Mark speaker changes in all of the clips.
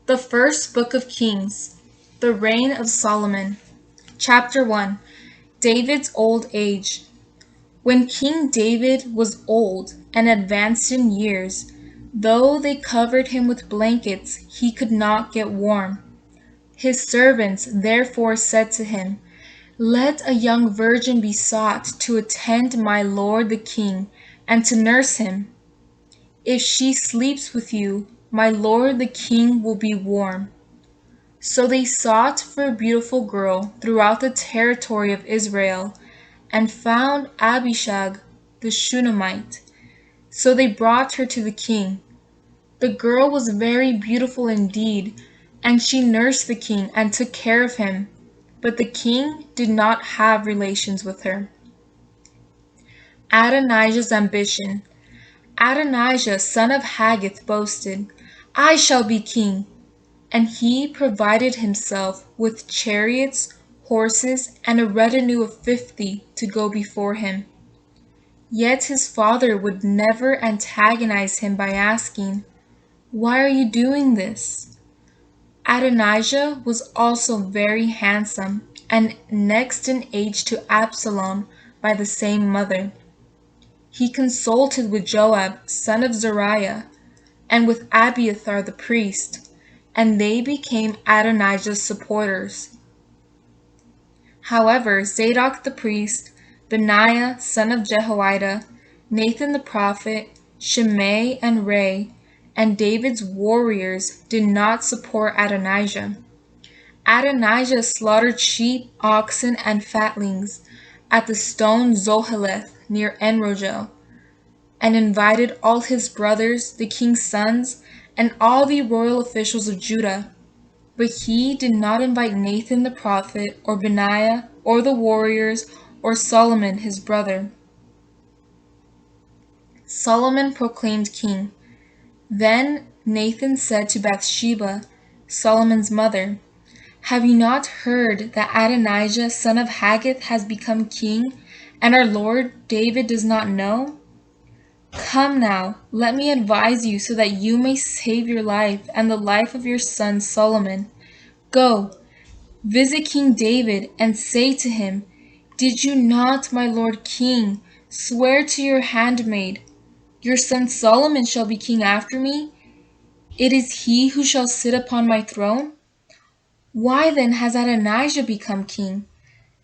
Speaker 1: The First Book of Kings, the Reign of Solomon. Chapter 1. David's Old Age. When King David was old and advanced in years, though they covered him with blankets, he could not get warm. His servants therefore said to him, "Let a young virgin be sought to attend my lord the king, and to nurse him. If she sleeps with you, my lord the king will be warm." So they sought for a beautiful girl throughout the territory of Israel, and found Abishag the Shunammite. So they brought her to the king. The girl was very beautiful indeed, and she nursed the king and took care of him. But the king did not have relations with her. Adonijah's ambition. Adonijah, son of Haggith, boasted, "I shall be king." And he provided himself with chariots, horses, and a retinue of 50 to go before him. Yet his father would never antagonize him by asking, "Why are you doing this?" Adonijah was also very handsome, and next in age to Absalom by the same mother. He consulted with Joab, son of Zeruiah, and with Abiathar the priest, and they became Adonijah's supporters. However, Zadok the priest, Benaiah son of Jehoiada, Nathan the prophet, Shimei and Ray, and David's warriors did not support Adonijah. Adonijah slaughtered sheep, oxen, and fatlings at the stone Zoheleth near Enrogel, and invited all his brothers, the king's sons, and all the royal officials of Judah. But he did not invite Nathan the prophet, or Benaiah, or the warriors, or Solomon his brother. Solomon proclaimed king. Then Nathan said to Bathsheba, Solomon's mother, "Have you not heard that Adonijah, son of Haggith, has become king, and our lord David does not know? Come now, let me advise you so that you may save your life and the life of your son Solomon. Go, visit King David, and say to him, 'Did you not, my lord king, swear to your handmaid, your son Solomon shall be king after me? It is he who shall sit upon my throne? Why then has Adonijah become king?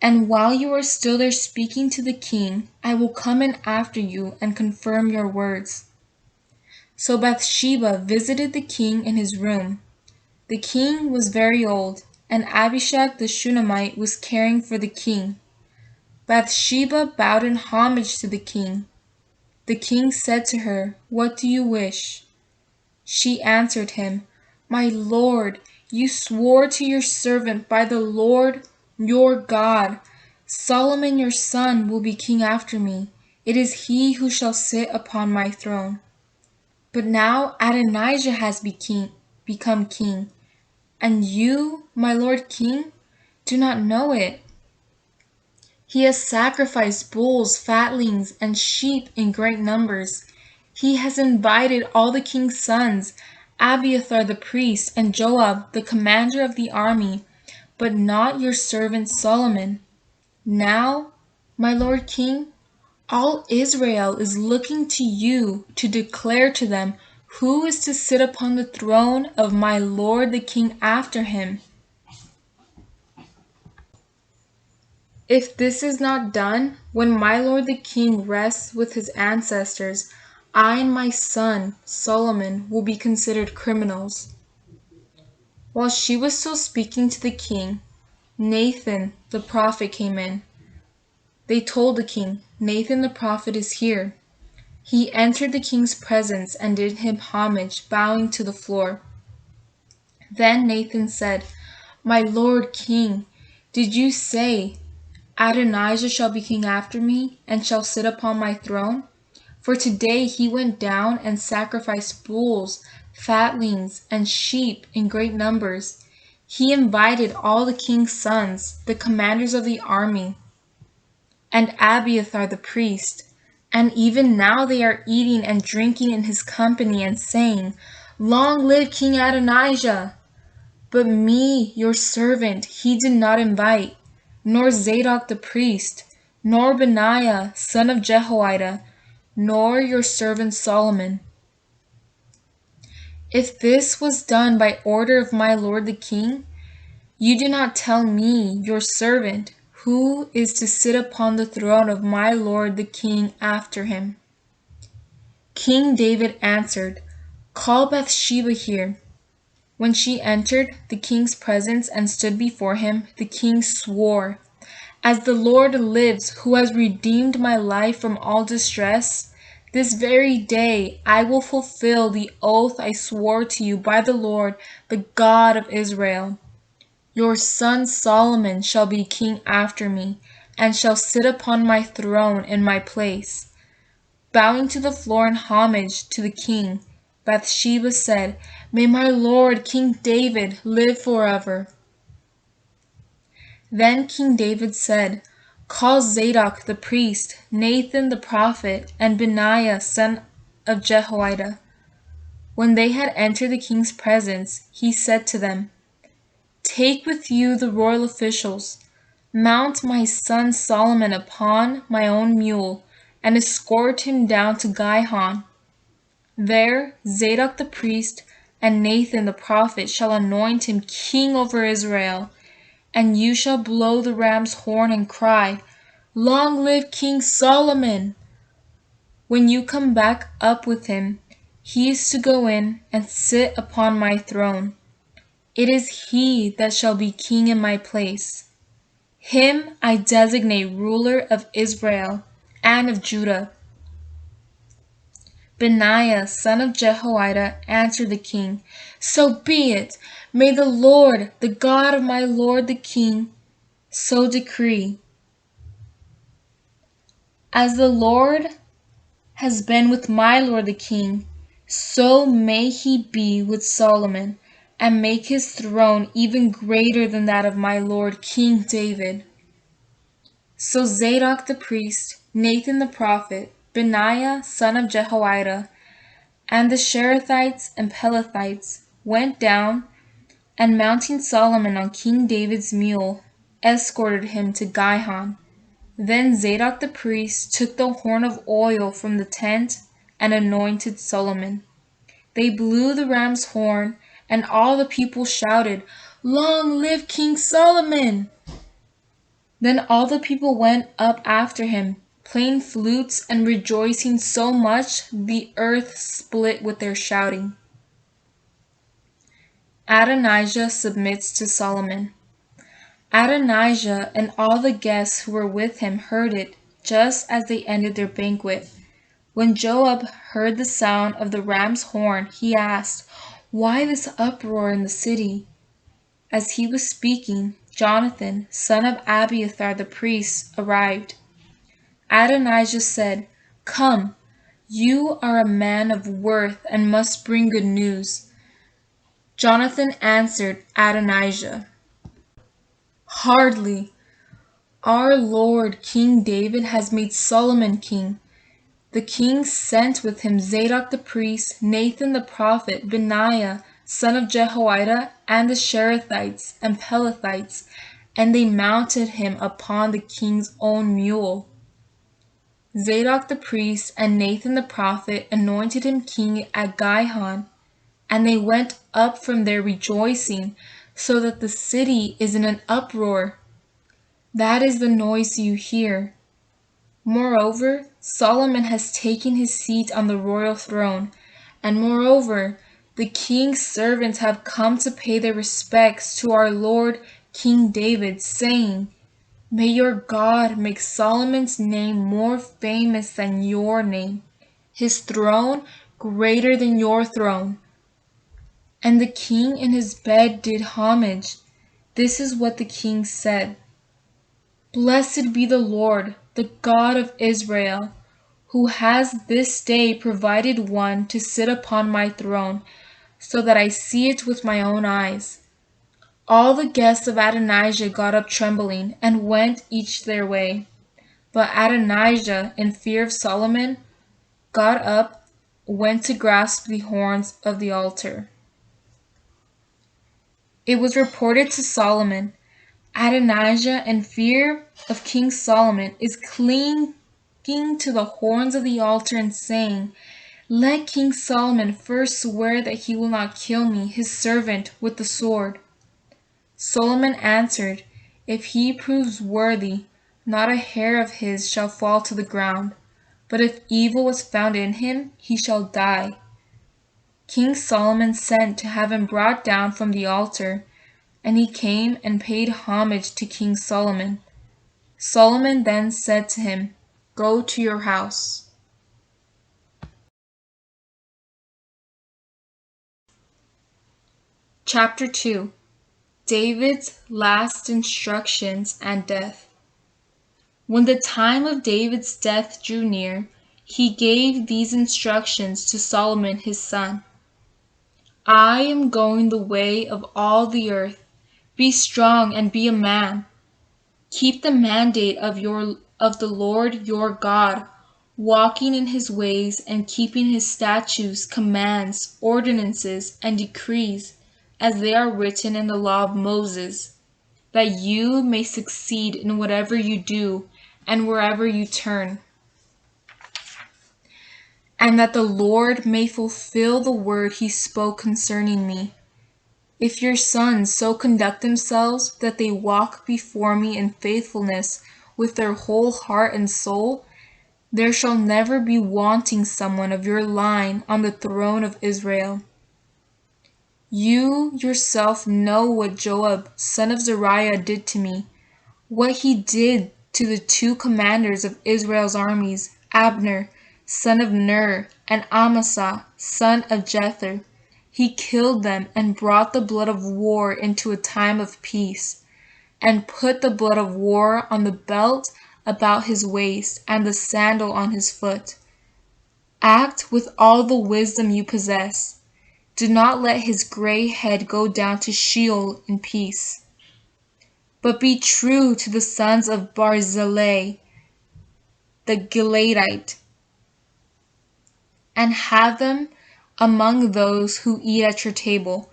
Speaker 1: And while you are still there speaking to the king, I will come in after you and confirm your words.'" So Bathsheba visited the king in his room. The king was very old, and Abishag the Shunammite was caring for the king. Bathsheba bowed in homage to the king. The king said to her, "What do you wish?" She answered him, "My lord, you swore to your servant by the Lord your God, Solomon your son will be king after me. It is he who shall sit upon my throne. But now Adonijah has become king, and you, my lord king, do not know it. He has sacrificed bulls, fatlings, and sheep in great numbers. He has invited all the king's sons, Abiathar the priest, and Joab the commander of the army, but not your servant Solomon. Now, my lord king, all Israel is looking to you to declare to them who is to sit upon the throne of my lord the king after him. If this is not done, when my lord the king rests with his ancestors, I and my son Solomon will be considered criminals." While she was still speaking to the king, Nathan the prophet came in. They told the king, "Nathan the prophet is here." He entered the king's presence and did him homage, bowing to the floor. Then Nathan said, "My lord king, did you say, 'Adonijah shall be king after me, and shall sit upon my throne'? For today he went down and sacrificed bulls, fatlings, and sheep in great numbers. He invited all the king's sons, the commanders of the army, and Abiathar the priest. And even now they are eating and drinking in his company and saying, 'Long live King Adonijah!' But me, your servant, he did not invite, nor Zadok the priest, nor Benaiah son of Jehoiada, nor your servant Solomon. If this was done by order of my lord the king, you do not tell me, your servant, who is to sit upon the throne of my lord the king after him. King David answered, Call Bathsheba here. When she entered the king's presence and stood before him, the king swore, As the Lord lives, who has redeemed my life from all distress, this very day I will fulfill the oath I swore to you by the Lord, the God of Israel. Your son Solomon shall be king after me, and shall sit upon my throne in my place. Bowing to the floor in homage to the king, Bathsheba said, May my lord King David live forever. Then King David said, Call Zadok the priest, Nathan the prophet, and Benaiah son of Jehoiada. When they had entered the king's presence, he said to them, Take with you the royal officials, mount my son Solomon upon my own mule, and escort him down to Gihon. There Zadok the priest and Nathan the prophet shall anoint him king over Israel, and you shall blow the ram's horn and cry, Long live King Solomon! When you come back up with him, he is to go in and sit upon my throne. It is he that shall be king in my place. Him I designate ruler of Israel and of Judah. Benaiah son of Jehoiada answered the king, So be it. May the Lord, the God of my lord the king, so decree. As the Lord has been with my lord the king, so may he be with Solomon, and make his throne even greater than that of my lord King David. So Zadok the priest, Nathan the prophet, Benaiah son of Jehoiada, and the Sherethites and Pelethites went down, and mounting Solomon on King David's mule, escorted him to Gihon. Then Zadok the priest took the horn of oil from the tent and anointed Solomon. They blew the ram's horn, and all the people shouted, Long live King Solomon! Then all the people went up after him, playing flutes and rejoicing so much the earth split with their shouting. Adonijah submits to Solomon. Adonijah and all the guests who were with him heard it just as they ended their banquet. When Joab heard the sound of the ram's horn, he asked, Why this uproar in the city? As he was speaking, Jonathan, son of Abiathar the priest, arrived. Adonijah said, Come, you are a man of worth and must bring good news. Jonathan answered Adonijah, Hardly. Our lord King David has made Solomon king. The king sent with him Zadok the priest, Nathan the prophet, Benaiah son of Jehoiada, and the Sherethites and Pelethites, and they mounted him upon the king's own mule. Zadok the priest and Nathan the prophet anointed him king at Gihon, and they went up from there rejoicing, so that the city is in an uproar. That is the noise you hear. Moreover, Solomon has taken his seat on the royal throne, and moreover, the king's servants have come to pay their respects to our lord King David, saying, May your God make Solomon's name more famous than your name, his throne greater than your throne. And the king in his bed did homage. This is what the king said. Blessed be the Lord, the God of Israel, who has this day provided one to sit upon my throne, so that I see it with my own eyes. All the guests of Adonijah got up trembling, and went each their way. But Adonijah, in fear of Solomon, got up, went to grasp the horns of the altar. It was reported to Solomon, Adonijah, in fear of King Solomon, is clinging to the horns of the altar and saying, "Let King Solomon first swear that he will not kill me, his servant, with the sword." Solomon answered, "If he proves worthy, not a hair of his shall fall to the ground, but if evil was found in him, he shall die." King Solomon sent to have him brought down from the altar, and he came and paid homage to King Solomon. Solomon then said to him, "Go to your house." Chapter 2. David's last instructions and death. When the time of David's death drew near, he gave these instructions to Solomon his son. "I am going the way of all the earth. Be strong and be a man. Keep the mandate of the Lord your God, walking in his ways and keeping his statutes, commands, ordinances, and decrees, as they are written in the law of Moses, that you may succeed in whatever you do and wherever you turn, and that the Lord may fulfill the word he spoke concerning me. If your sons so conduct themselves that they walk before me in faithfulness with their whole heart and soul, there shall never be wanting someone of your line on the throne of Israel. You yourself know what Joab, son of Zeruiah, did to me, what he did to the two commanders of Israel's armies, Abner, son of Ner, and Amasa, son of Jether. He killed them and brought the blood of war into a time of peace, and put the blood of war on the belt about his waist and the sandal on his foot. Act with all the wisdom you possess. Do not let his gray head go down to Sheol in peace. But be true to the sons of Barzillai, the Gileadite, and have them among those who eat at your table,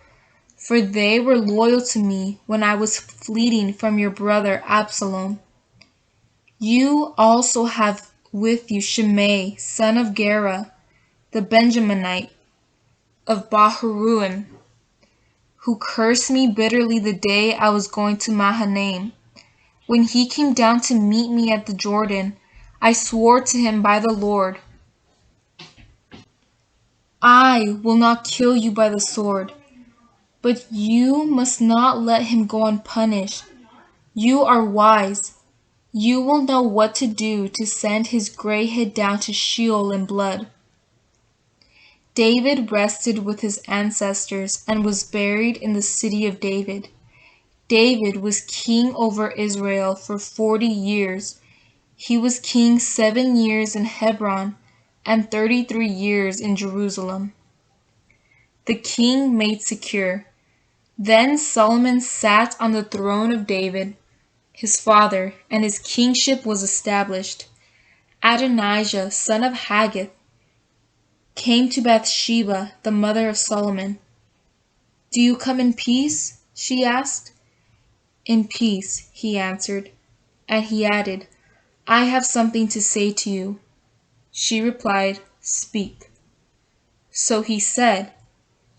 Speaker 1: for they were loyal to me when I was fleeing from your brother Absalom. You also have with you Shimei, son of Gera, the Benjaminite of Bahurim, who cursed me bitterly the day I was going to Mahanaim. When he came down to meet me at the Jordan, I swore to him by the Lord, "I will not kill you by the sword." But you must not let him go unpunished. You are wise. You will know what to do to send his gray head down to Sheol in blood. David rested with his ancestors and was buried in the city of David. David was king over Israel for 40 years. He was king 7 years in Hebron and 33 years in Jerusalem. The king made secure. Then Solomon sat on the throne of David, his father, and his kingship was established. Adonijah, son of Haggith, came to Bathsheba, the mother of Solomon. "Do you come in peace?" she asked. "In peace," he answered, and he added, "I have something to say to you." She replied, "Speak." So he said,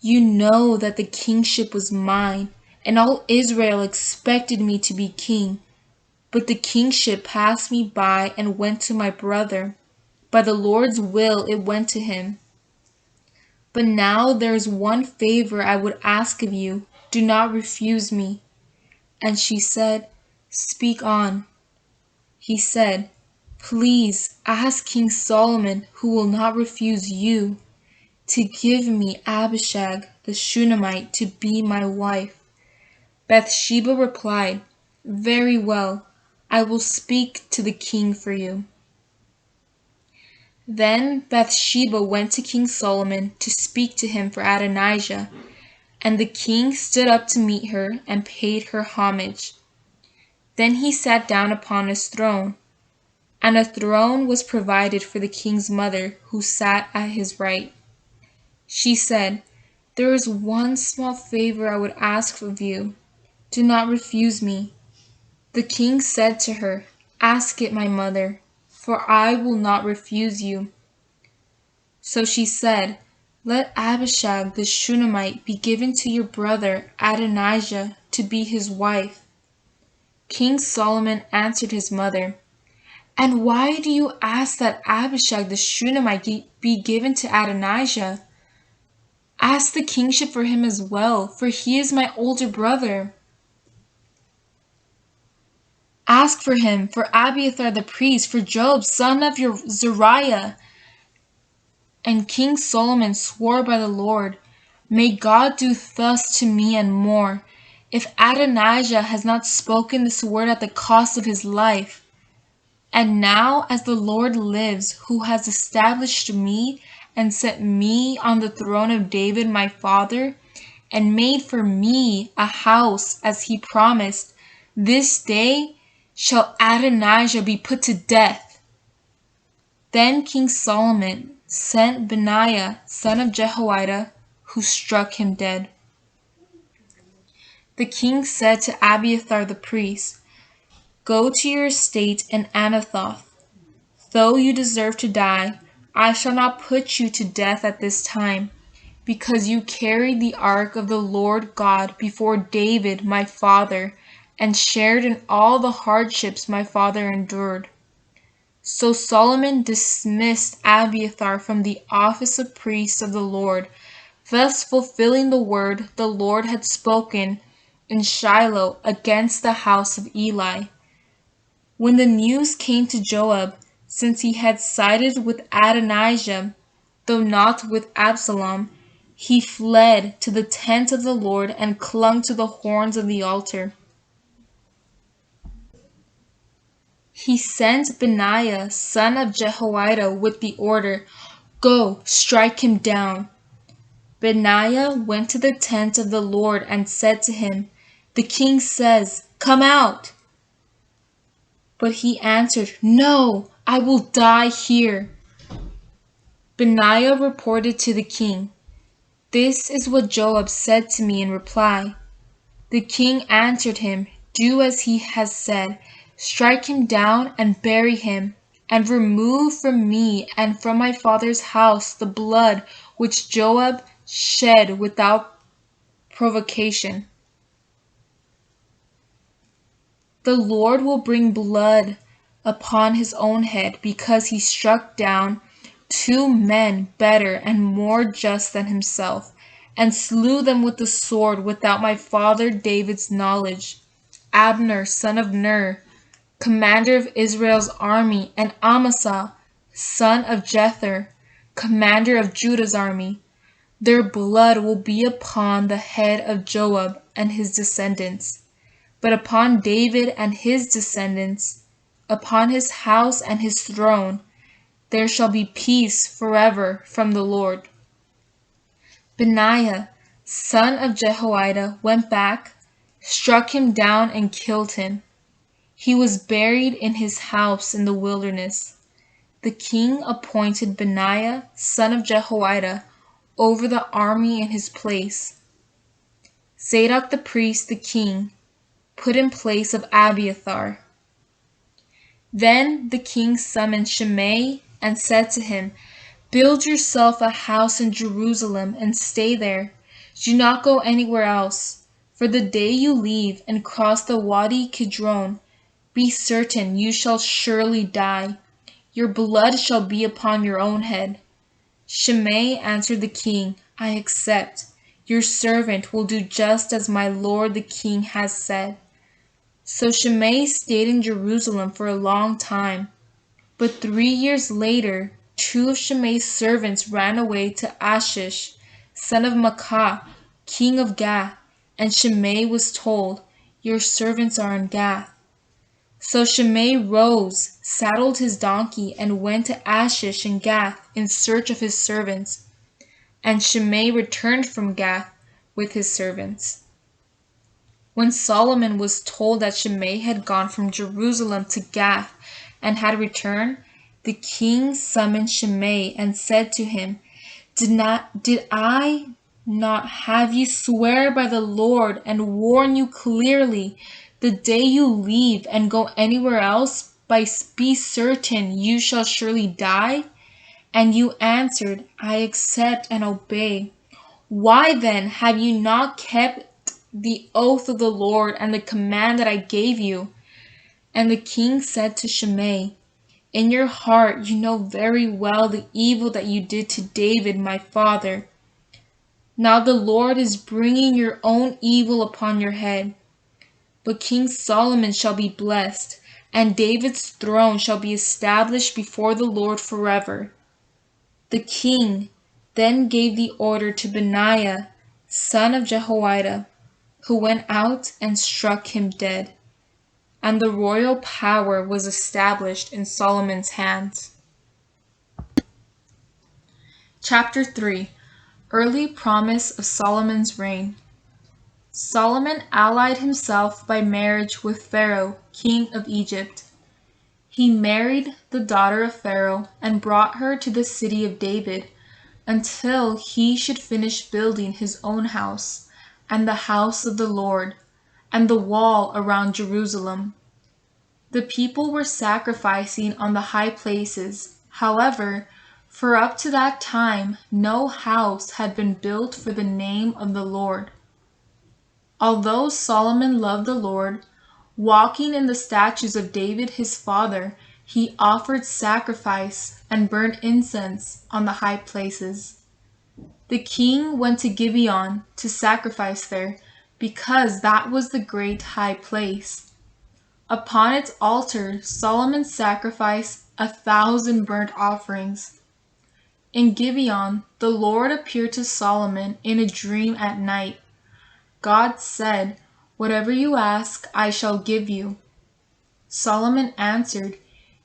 Speaker 1: "You know that the kingship was mine, and all Israel expected me to be king. But the kingship passed me by and went to my brother. By the Lord's will it went to him. But now there is one favor I would ask of you. Do not refuse me." And she said, "Speak on." He said, "Please ask King Solomon, who will not refuse you, to give me Abishag the Shunammite to be my wife." Bathsheba replied, "Very well, I will speak to the king for you." Then Bathsheba went to King Solomon to speak to him for Adonijah, and the king stood up to meet her and paid her homage. Then he sat down upon his throne, and a throne was provided for the king's mother, who sat at his right. She said, There is one small favor I would ask of you. Do not refuse me." The king said to her, "Ask it, my mother, for I will not refuse you." So she said, "Let Abishag the Shunammite be given to your brother Adonijah to be his wife." King Solomon answered his mother, "And why do you ask that Abishag the Shunammite be given to Adonijah? Ask the kingship for him as well, for he is my older brother. Ask for him, for Abiathar the priest, for Job, son of your Zariah." And King Solomon swore by the Lord, "May God do thus to me and more, if Adonijah has not spoken this word at the cost of his life. And now, as the Lord lives, who has established me and set me on the throne of David my father, and made for me a house as he promised, this day shall Adonijah be put to death." Then King Solomon sent Benaiah, son of Jehoiada, who struck him dead. The king said to Abiathar the priest, "Go to your estate in Anathoth. Though you deserve to die, I shall not put you to death at this time, because you carried the ark of the Lord God before David my father, and shared in all the hardships my father endured." So Solomon dismissed Abiathar from the office of priest of the Lord, thus fulfilling the word the Lord had spoken in Shiloh against the house of Eli. When the news came to Joab, since he had sided with Adonijah, though not with Absalom, he fled to the tent of the Lord and clung to the horns of the altar. He sent Benaiah, son of Jehoiada, with the order, "Go, strike him down." Benaiah went to the tent of the Lord and said to him, "The king says, 'Come out.'" But he answered, "No, I will die here." Benaiah reported to the king, "This is what Joab said to me in reply." The king answered him, "Do as he has said. Strike him down and bury him, and remove from me and from my father's house the blood which Joab shed without provocation. The Lord will bring blood upon his own head, because he struck down 2 men better and more just than himself, and slew them with the sword without my father David's knowledge: Abner, son of Ner, commander of Israel's army, and Amasa, son of Jether, commander of Judah's army. Their blood will be upon the head of Joab and his descendants, but upon David and his descendants, upon his house and his throne, there shall be peace forever from the Lord." Benaiah, son of Jehoiada, went back, struck him down, and killed him. He was buried in his house in the wilderness. The king appointed Benaiah, son of Jehoiada, over the army in his place. Zadok the priest, the king, put in place of Abiathar. Then the king summoned Shimei and said to him, "Build yourself a house in Jerusalem and stay there. Do not go anywhere else. For the day you leave and cross the Wadi Kidron, be certain you shall surely die. Your blood shall be upon your own head." Shimei answered the king, "I accept. Your servant will do just as my lord the king has said." So Shimei stayed in Jerusalem for a long time. But 3 years later, 2 of Shimei's servants ran away to Ashish, son of Maacah, king of Gath, and Shimei was told, "Your servants are in Gath." So Shimei rose, saddled his donkey, and went to Ashish in Gath in search of his servants. And Shimei returned from Gath with his servants. When Solomon was told that Shimei had gone from Jerusalem to Gath and had returned, the king summoned Shimei and said to him, Did I Not have you swear by the Lord and warn you clearly, the day you leave and go anywhere else, be certain you shall surely die? And you answered, I accept and obey. Why then have you not kept the oath of the Lord and the command that I gave you? And the king said to Shimei, in your heart you know very well the evil that you did to David my father. Now the Lord is bringing your own evil upon your head. But King Solomon shall be blessed, and David's throne shall be established before the Lord forever. The king then gave the order to Benaiah, son of Jehoiada, who went out and struck him dead. And the royal power was established in Solomon's hands. Chapter 3. Early promise of Solomon's reign. Solomon allied himself by marriage with Pharaoh, king of Egypt. He married the daughter of Pharaoh and brought her to the city of David until he should finish building his own house and the house of the Lord and the wall around Jerusalem. The people were sacrificing on the high places. However, for up to that time, no house had been built for the name of the Lord. Although Solomon loved the Lord, walking in the statutes of David his father, he offered sacrifice and burned incense on the high places. The king went to Gibeon to sacrifice there, because that was the great high place. Upon its altar Solomon sacrificed 1,000 burnt offerings. In Gibeon the Lord appeared to Solomon in a dream at night. God said, whatever you ask, I shall give you. Solomon answered,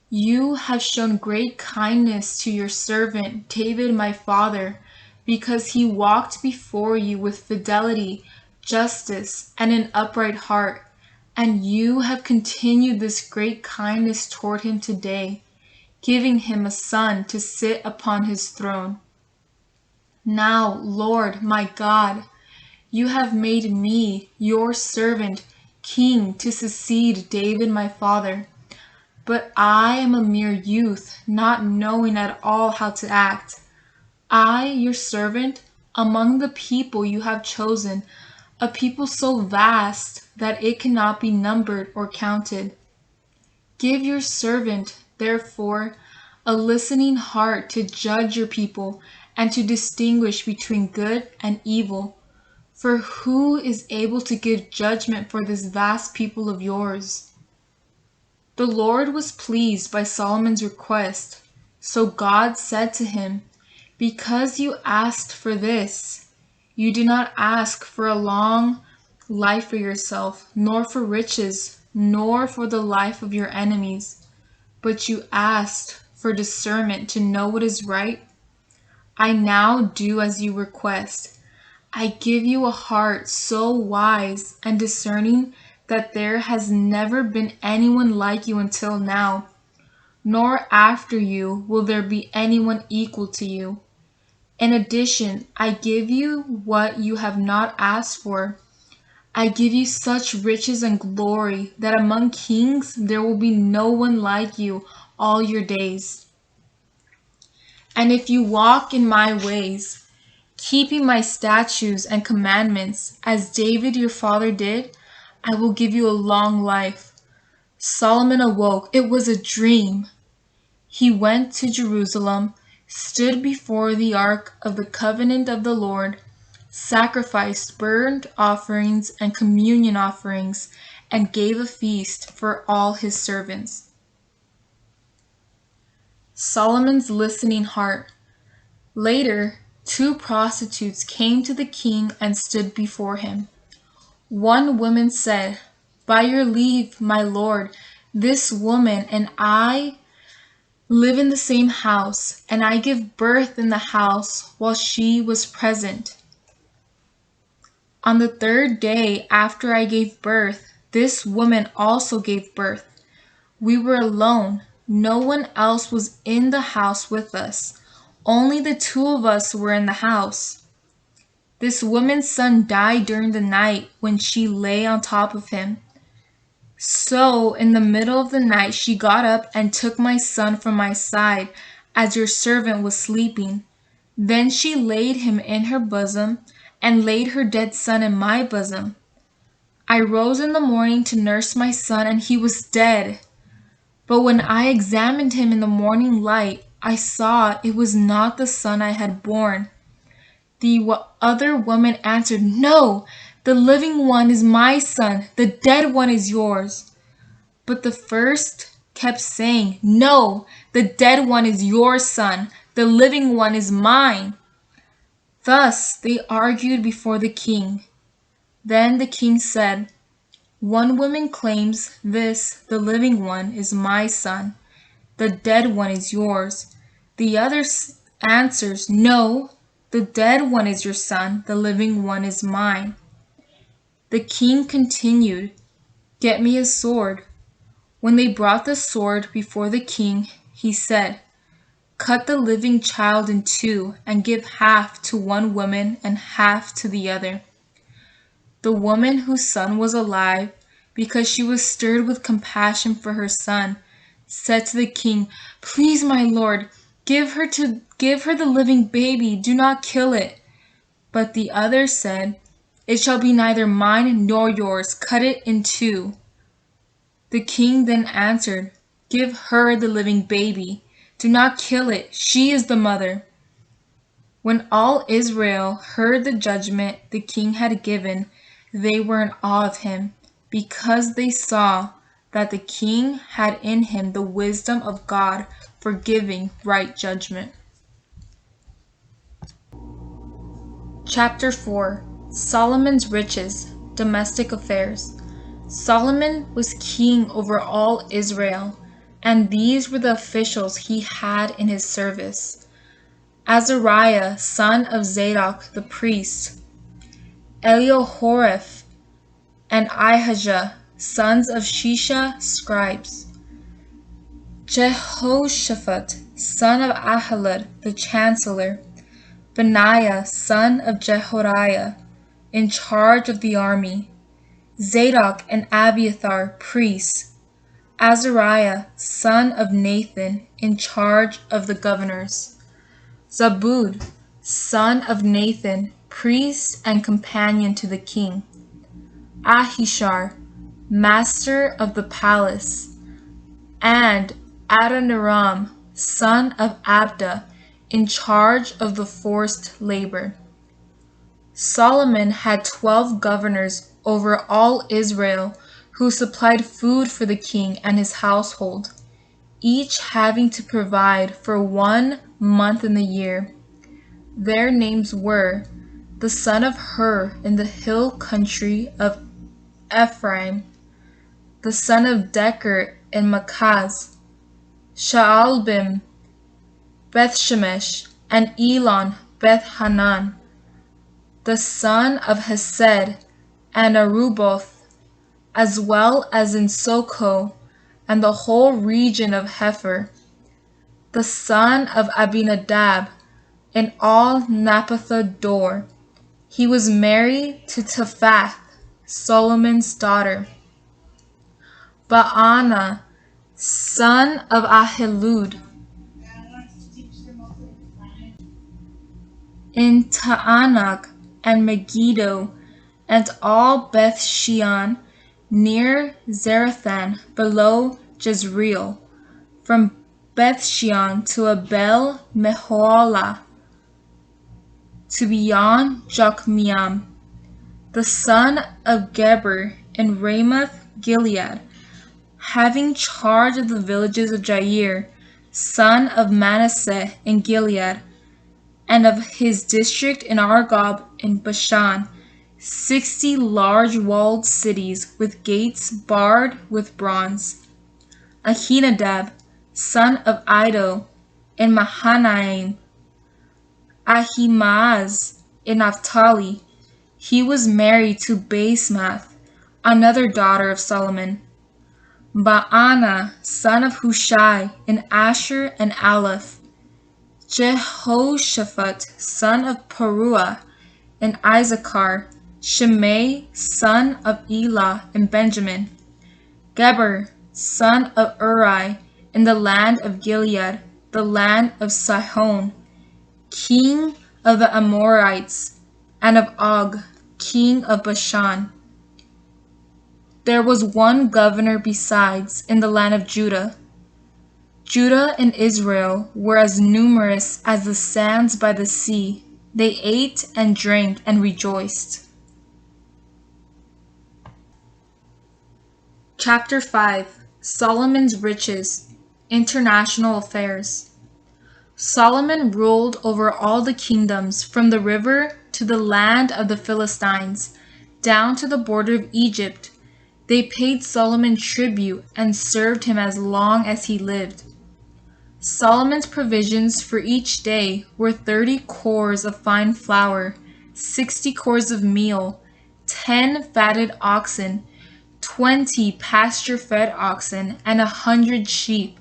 Speaker 1: you have shown great kindness to your servant David my father, because he walked before you with fidelity, justice, and an upright heart, and you have continued this great kindness toward him today, giving him a son to sit upon his throne. Now, Lord my God, you have made me, your servant, king to succeed David my father. But I am a mere youth, not knowing at all how to act. I, your servant, among the people you have chosen, a people so vast that it cannot be numbered or counted. Give your servant, therefore, a listening heart to judge your people and to distinguish between good and evil. For who is able to give judgment for this vast people of yours? The Lord was pleased by Solomon's request, so God said to him, because you asked for this, you do not ask for a long life for yourself, nor for riches, nor for the life of your enemies, but you asked for discernment to know what is right. I now do as you request. I give you a heart so wise and discerning that there has never been anyone like you until now, nor after you will there be anyone equal to you. In addition, I give you what you have not asked for. I give you such riches and glory that among kings there will be no one like you all your days. And if you walk in my ways, keeping my statutes and commandments, as David your father did, I will give you a long life. Solomon awoke. It was a dream. He went to Jerusalem, stood before the ark of the covenant of the Lord, sacrificed burnt offerings and communion offerings, and gave a feast for all his servants. Solomon's listening heart. Later, 2 prostitutes came to the king and stood before him. One woman said, by your leave, my lord, this woman and I live in the same house, and I give birth in the house while she was present. On the 3rd day after I gave birth, this woman also gave birth. We were alone. No one else was in the house with us. Only the 2 of us were in the house. This woman's son died during the night when she lay on top of him. So in the middle of the night she got up and took my son from my side as your servant was sleeping. Then she laid him in her bosom and laid her dead son in my bosom. I rose in the morning to nurse my son, and he was dead. But when I examined him in the morning light, I saw it was not the son I had borne. The other woman answered, "No, the living one is my son, the dead one is yours." But the first kept saying, "No, the dead one is your son, the living one is mine." Thus they argued before the king. Then the king said, "One woman claims this, the living one is my son, the dead one is yours." The other answers, "No, the dead one is your son, the living one is mine." The king continued, "Get me a sword." When they brought the sword before the king, he said, "Cut the living child in two and give half to one woman and half to the other." The woman whose son was alive, because she was stirred with compassion for her son, said to the king, "Please, my lord, give her the living baby, do not kill it." But the other said, "It shall be neither mine nor yours, cut it in two." The king then answered, "Give her the living baby, do not kill it, she is the mother." When all Israel heard the judgment the king had given, they were in awe of him, because they saw that the king had in him the wisdom of God for giving right judgment. Chapter 4. Solomon's Riches, Domestic Affairs. Solomon was king over all Israel, and these were the officials he had in his service: Azariah, son of Zadok the priest; Elihoreph and Ahijah, sons of Shisha, scribes; Jehoshaphat, son of Ahilud the chancellor; Benaiah, son of Jehoiada, in charge of the army; Zadok and Abiathar, priests; Azariah, son of Nathan, in charge of the governors; Zabud, son of Nathan, priest and companion to the king; Ahishar, master of the palace; and Adoniram, son of Abda, in charge of the forced labor. Solomon had 12 governors over all Israel who supplied food for the king and his household, each having to provide for 1 month in the year. Their names were the son of Hur in the hill country of Ephraim, the son of Decker in Makaz, Shaalbim, Bethshemesh, and Elon Beth-Hanan, the son of Hesed and Aruboth, as well as in Soko and the whole region of Hepher, the son of Abinadab, in all Naphtha-dor. He was married to Taphath, Solomon's daughter. Baana, son of Ahilud, in Taanach and Megiddo, and all Beth-shean, near Zarethan, below Jezreel, from Beth-shean to Abel Meholah, to beyond Jokmeam, the son of Geber in Ramoth Gilead, having charge of the villages of Jair, son of Manasseh in Gilead, and of his district in Argob in Bashan, 60 large walled cities with gates barred with bronze. Ahinadab, son of Iddo, in Mahanaim; Ahimaaz in Naphtali. He was married to Basemath, another daughter of Solomon. Baana, son of Hushai, in Asher and Aleph; Jehoshaphat, son of Paruah, and Issachar, Shimei son of Elah in Benjamin, Geber son of Uri in the land of Gilead, the land of Sihon, king of the Amorites, and of Og, king of Bashan. There was one governor besides in the land of Judah. Judah and Israel were as numerous as the sands by the sea. They ate and drank and rejoiced. Chapter 5 Solomon's Riches, International Affairs. Solomon ruled over all the kingdoms from the river to the land of the Philistines, down to the border of Egypt. They paid Solomon tribute and served him as long as he lived. Solomon's provisions for each day were 30 cores of fine flour, 60 cores of meal, 10 fatted oxen, 20 pasture-fed oxen, and 100 sheep,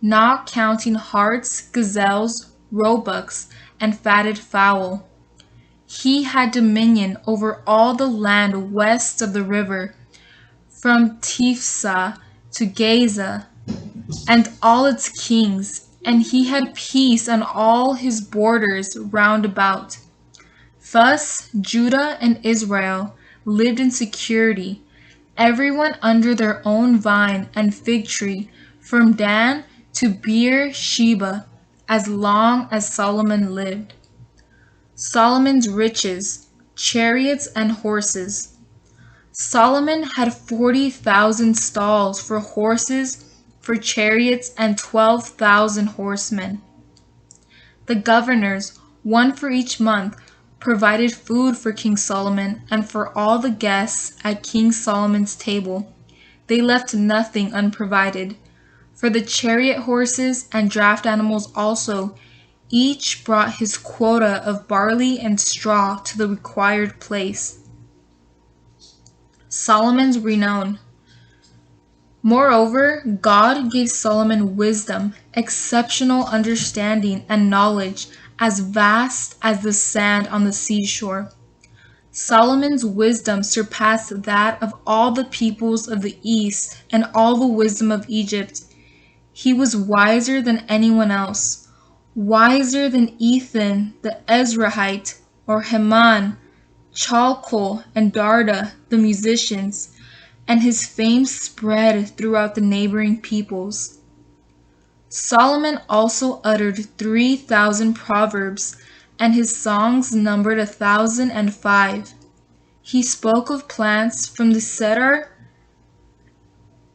Speaker 1: not counting harts, gazelles, roebucks, and fatted fowl. He had dominion over all the land west of the river, from Tifsa to Gaza, and all its kings, and he had peace on all his borders round about. Thus Judah and Israel lived in security, everyone under their own vine and fig tree, from Dan to Beer-sheba, as long as Solomon lived. Solomon's riches, chariots and horses. Solomon had 40,000 stalls for horses, for chariots, and 12,000 horsemen. The governors, one for each month, provided food for King Solomon and for all the guests at King Solomon's table. They left nothing unprovided. For the chariot horses and draft animals also, each brought his quota of barley and straw to the required place. Solomon's renown. Moreover, God gave Solomon wisdom, exceptional understanding, and knowledge as vast as the sand on the seashore. Solomon's wisdom surpassed that of all the peoples of the east and all the wisdom of Egypt. He was wiser than anyone else, wiser than Ethan the Ezrahite, or Heman, Chalcol, and Darda, the musicians, and his fame spread throughout the neighboring peoples. Solomon also uttered 3,000 proverbs, and his songs numbered 1,005. He spoke of plants from the cedar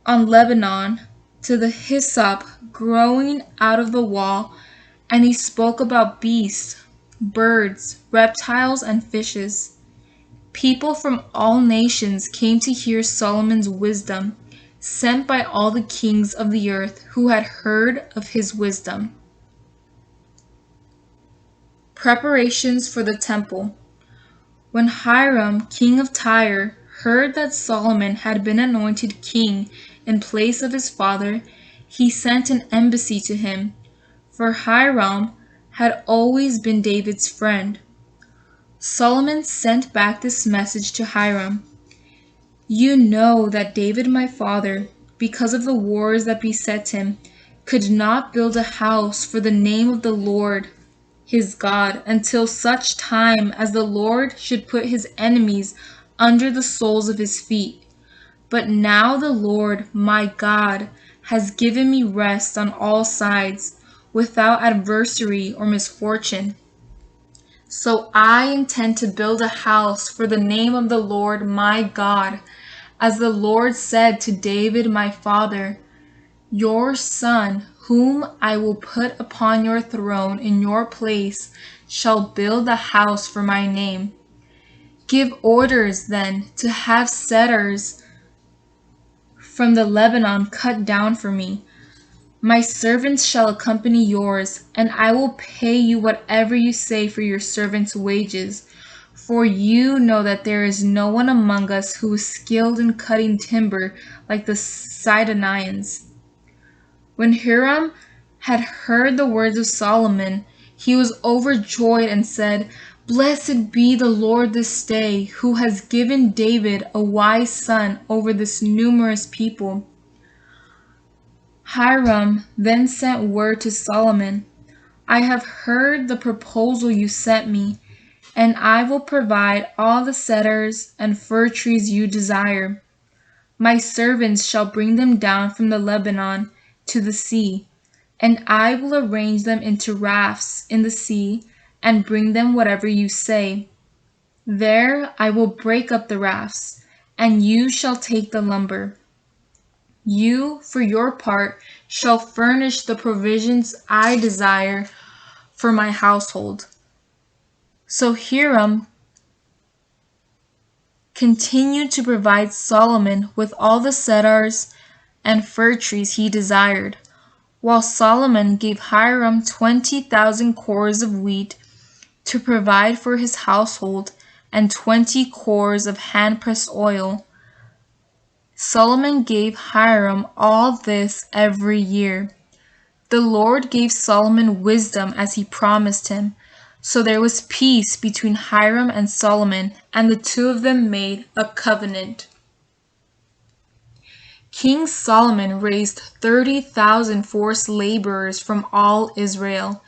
Speaker 1: on Lebanon to the hyssop growing out of the wall, and he spoke about beasts, birds, reptiles, and fishes. People from all nations came to hear Solomon's wisdom, sent by all the kings of the earth who had heard of his wisdom. Preparations for the temple. When Hiram, king of Tyre, heard that Solomon had been anointed king in place of his father, he sent an embassy to him, for Hiram had always been David's friend. Solomon sent back this message to Hiram: "You know that David my father, because of the wars that beset him, could not build a house for the name of the Lord his God until such time as the Lord should put his enemies under the soles of his feet. But now the Lord my God has given me rest on all sides, without adversary or misfortune. So I intend to build a house for the name of the Lord my God, as the Lord said to David my father, 'Your son, whom I will put upon your throne in your place, shall build a house for my name.' Give orders then to have cedars from the Lebanon cut down for me. My servants shall accompany yours, and I will pay you whatever you say for your servants' wages, for you know that there is no one among us who is skilled in cutting timber like the Sidonians." When Hiram had heard the words of Solomon, he was overjoyed and said, Blessed be the Lord this day, who has given David a wise son over this numerous people. Hiram then sent word to Solomon, I have heard the proposal you sent me, and I will provide all the cedars and fir trees you desire. My servants shall bring them down from the Lebanon to the sea, and I will arrange them into rafts in the sea and bring them whatever you say. There I will break up the rafts, and you shall take the lumber. You, for your part, shall furnish the provisions I desire for my household. So Hiram continued to provide Solomon with all the cedars and fir trees he desired, while Solomon gave Hiram 20,000 cores of wheat to provide for his household and 20 cores of hand-pressed oil. Solomon gave Hiram all this every year. The Lord gave Solomon wisdom as he promised him. So there was peace between Hiram and Solomon, and the two of them made a covenant. King Solomon raised 30,000 forced laborers from all Israel.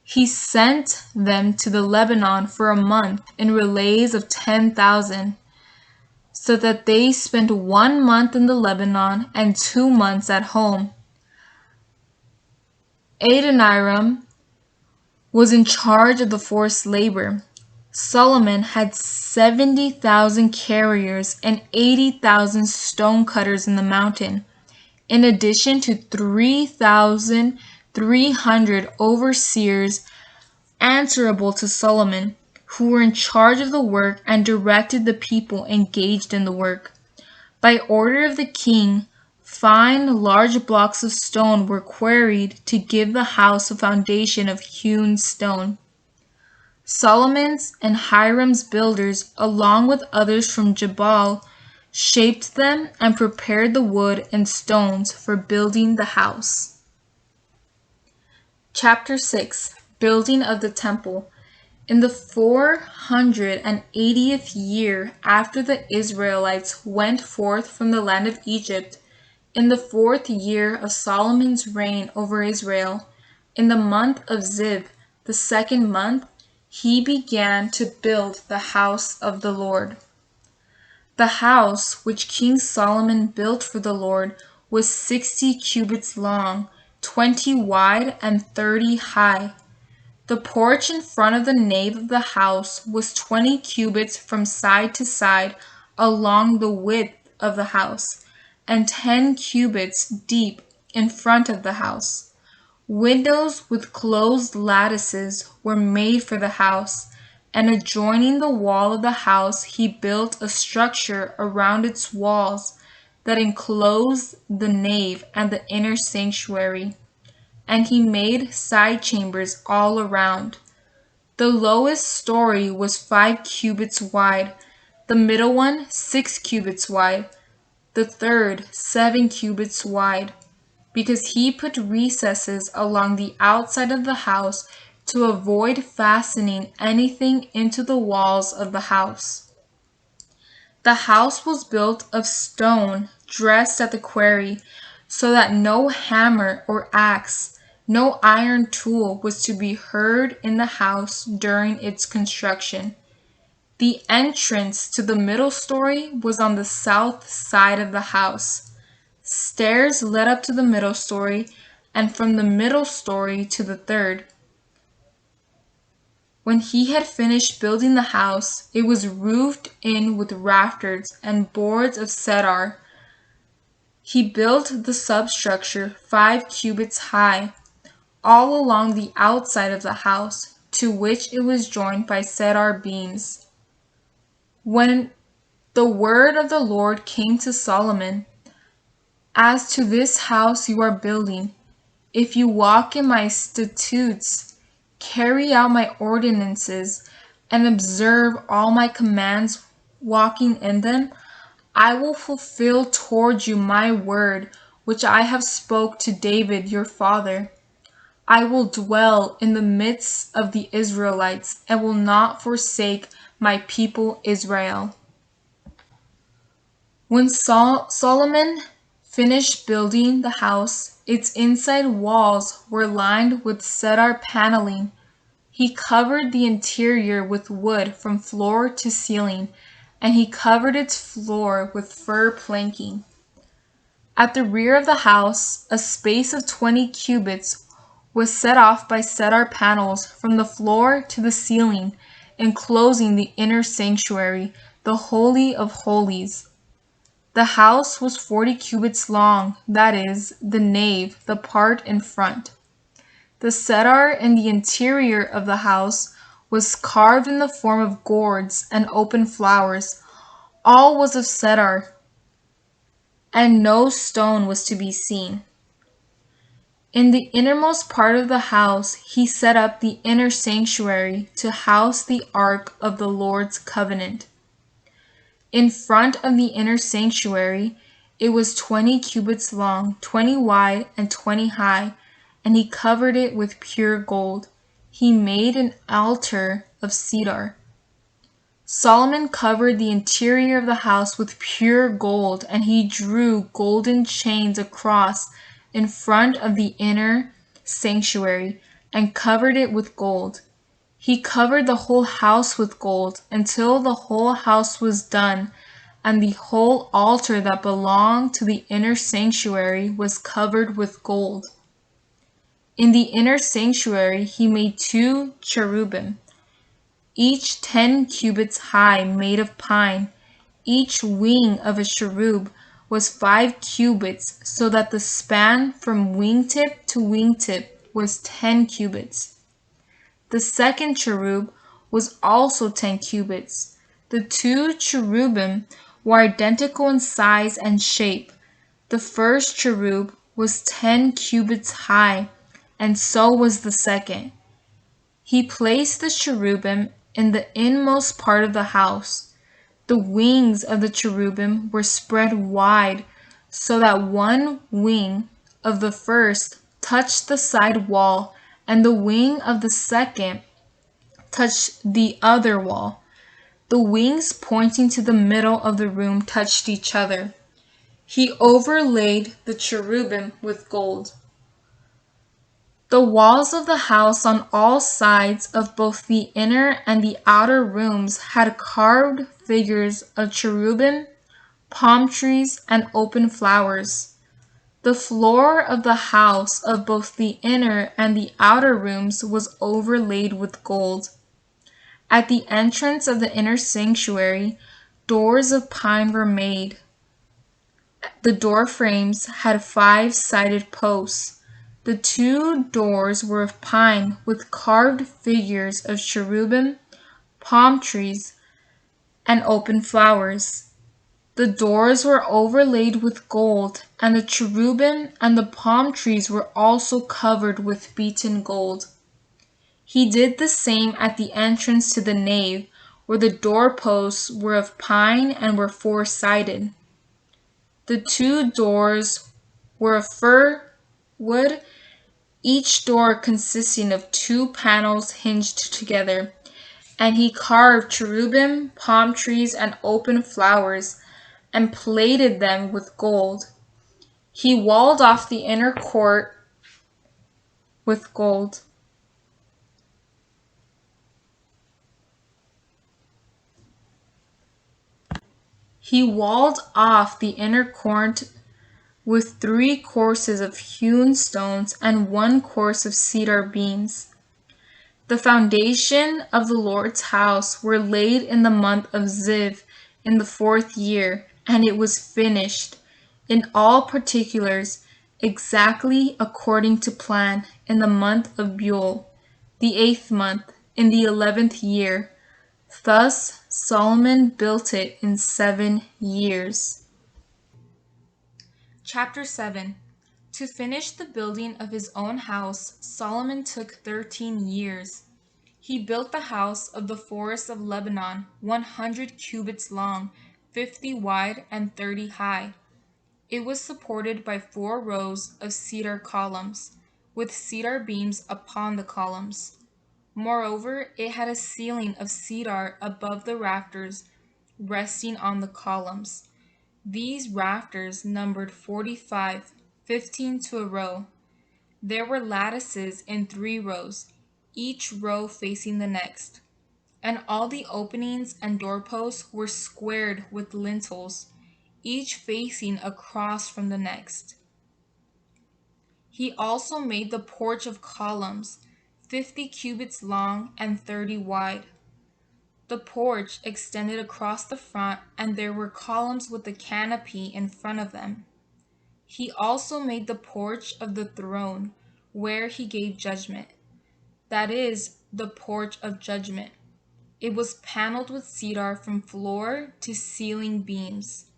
Speaker 1: He sent them to the Lebanon for a month in relays of 10,000. So that they spent 1 month in the Lebanon and 2 months at home. Adoniram was in charge of the forced labor. Solomon had 70,000 carriers and 80,000 stonecutters in the mountain, in addition to 3,300 overseers answerable to Solomon, who were in charge of the work and directed the people engaged in the work. By order of the king, fine large blocks of stone were quarried to give the house a foundation of hewn stone. Solomon's and Hiram's builders, along with others from Jabal, shaped them and prepared the wood and stones for building the house. Chapter 6. Building of the Temple. In the 480th year after the Israelites went forth from the land of Egypt, in the 4th year of Solomon's reign over Israel, in the month of Ziv, the 2nd month, he began to build the house of the Lord. The house which King Solomon built for the Lord was 60 cubits long, 20 wide, and 30 high. The porch in front of the nave of the house was 20 cubits from side to side along the width of the house, and 10 cubits deep in front of the house. Windows with closed lattices were made for the house, and adjoining the wall of the house he built a structure around its walls that enclosed the nave and the inner sanctuary. And he made side chambers all around. The lowest story was 5 cubits wide, the middle one 6 cubits wide, the third 7 cubits wide, because he put recesses along the outside of the house to avoid fastening anything into the walls of the house. The house was built of stone dressed at the quarry, so that no hammer or axe, no iron tool was to be heard in the house during its construction. The entrance to the middle story was on the south side of the house. Stairs led up to the middle story, and from the middle story to the third. When he had finished building the house, it was roofed in with rafters and boards of cedar. He built the substructure 5 cubits high, all along the outside of the house, to which it was joined by cedar beams. When the word of the Lord came to Solomon, as to this house you are building, if you walk in my statutes, carry out my ordinances, and observe all my commands, walking in them, I will fulfill toward you my word, which I have spoke to David your father. I will dwell in the midst of the Israelites and will not forsake my people Israel. When Solomon finished building the house, its inside walls were lined with cedar paneling. He covered the interior with wood from floor to ceiling, and he covered its floor with fir planking. At the rear of the house, a space of 20 cubits was set off by cedar panels from the floor to the ceiling, enclosing the inner sanctuary, the Holy of Holies. The house was 40 cubits long, that is, the nave, the part in front. The cedar in the interior of the house was carved in the form of gourds and open flowers. All was of cedar, and no stone was to be seen. In the innermost part of the house he set up the inner sanctuary to house the ark of the Lord's covenant. In front of the inner sanctuary it was 20 cubits long, 20 wide, and 20 high, and he covered it with pure gold. He made an altar of cedar. Solomon covered the interior of the house with pure gold, and he drew golden chains across in front of the inner sanctuary and covered it with gold. He covered the whole house with gold until the whole house was done, and the whole altar that belonged to the inner sanctuary was covered with gold. In the inner sanctuary he made 2 cherubim, each 10 cubits high, made of pine. Each wing of a cherub was 5 cubits, so that the span from wingtip to wingtip was 10 cubits. The second cherub was also 10 cubits. The 2 cherubim were identical in size and shape. The first cherub was 10 cubits high, and so was the second. He placed the cherubim in the inmost part of the house. The wings of the cherubim were spread wide, so that one wing of the first touched the side wall, and the wing of the second touched the other wall. The wings pointing to the middle of the room touched each other. He overlaid the cherubim with gold. The walls of the house on all sides of both the inner and the outer rooms had carved figures of cherubim, palm trees, and open flowers. The floor of the house of both the inner and the outer rooms was overlaid with gold. At the entrance of the inner sanctuary, doors of pine were made. The door frames had 5-sided posts. The 2 doors were of pine with carved figures of cherubim, palm trees, and open flowers. The doors were overlaid with gold, and the cherubim and the palm trees were also covered with beaten gold. He did the same at the entrance to the nave, where the doorposts were of pine and were 4-sided. The 2 doors were of fir wood, each door consisting of 2 panels hinged together, and he carved cherubim, palm trees, and open flowers, and plated them with gold. He walled off the inner court with gold. He walled off the inner court with 3 courses of hewn stones and 1 course of cedar beams. The foundation of the Lord's house were laid in the month of Ziv in the 4th year, and it was finished in all particulars exactly according to plan in the month of Bul, the 8th month, in the 11th year. Thus Solomon built it in 7 years. Chapter 7. To finish the building of his own house, Solomon took 13 years. He built the house of the forest of Lebanon, 100 cubits long, 50 wide, and 30 high. It was supported by 4 rows of cedar columns, with cedar beams upon the columns. Moreover, it had a ceiling of cedar above the rafters, resting on the columns. These rafters numbered 45, 15 to a row. There were lattices in 3 rows, each row facing the next. And all the openings and doorposts were squared with lintels, each facing across from the next. He also made the porch of columns, 50 cubits long and 30 wide. The porch extended across the front, and there were columns with a canopy in front of them. He also made the porch of the throne, where he gave judgment. That is, the porch of judgment. It was paneled with cedar from floor to ceiling beams.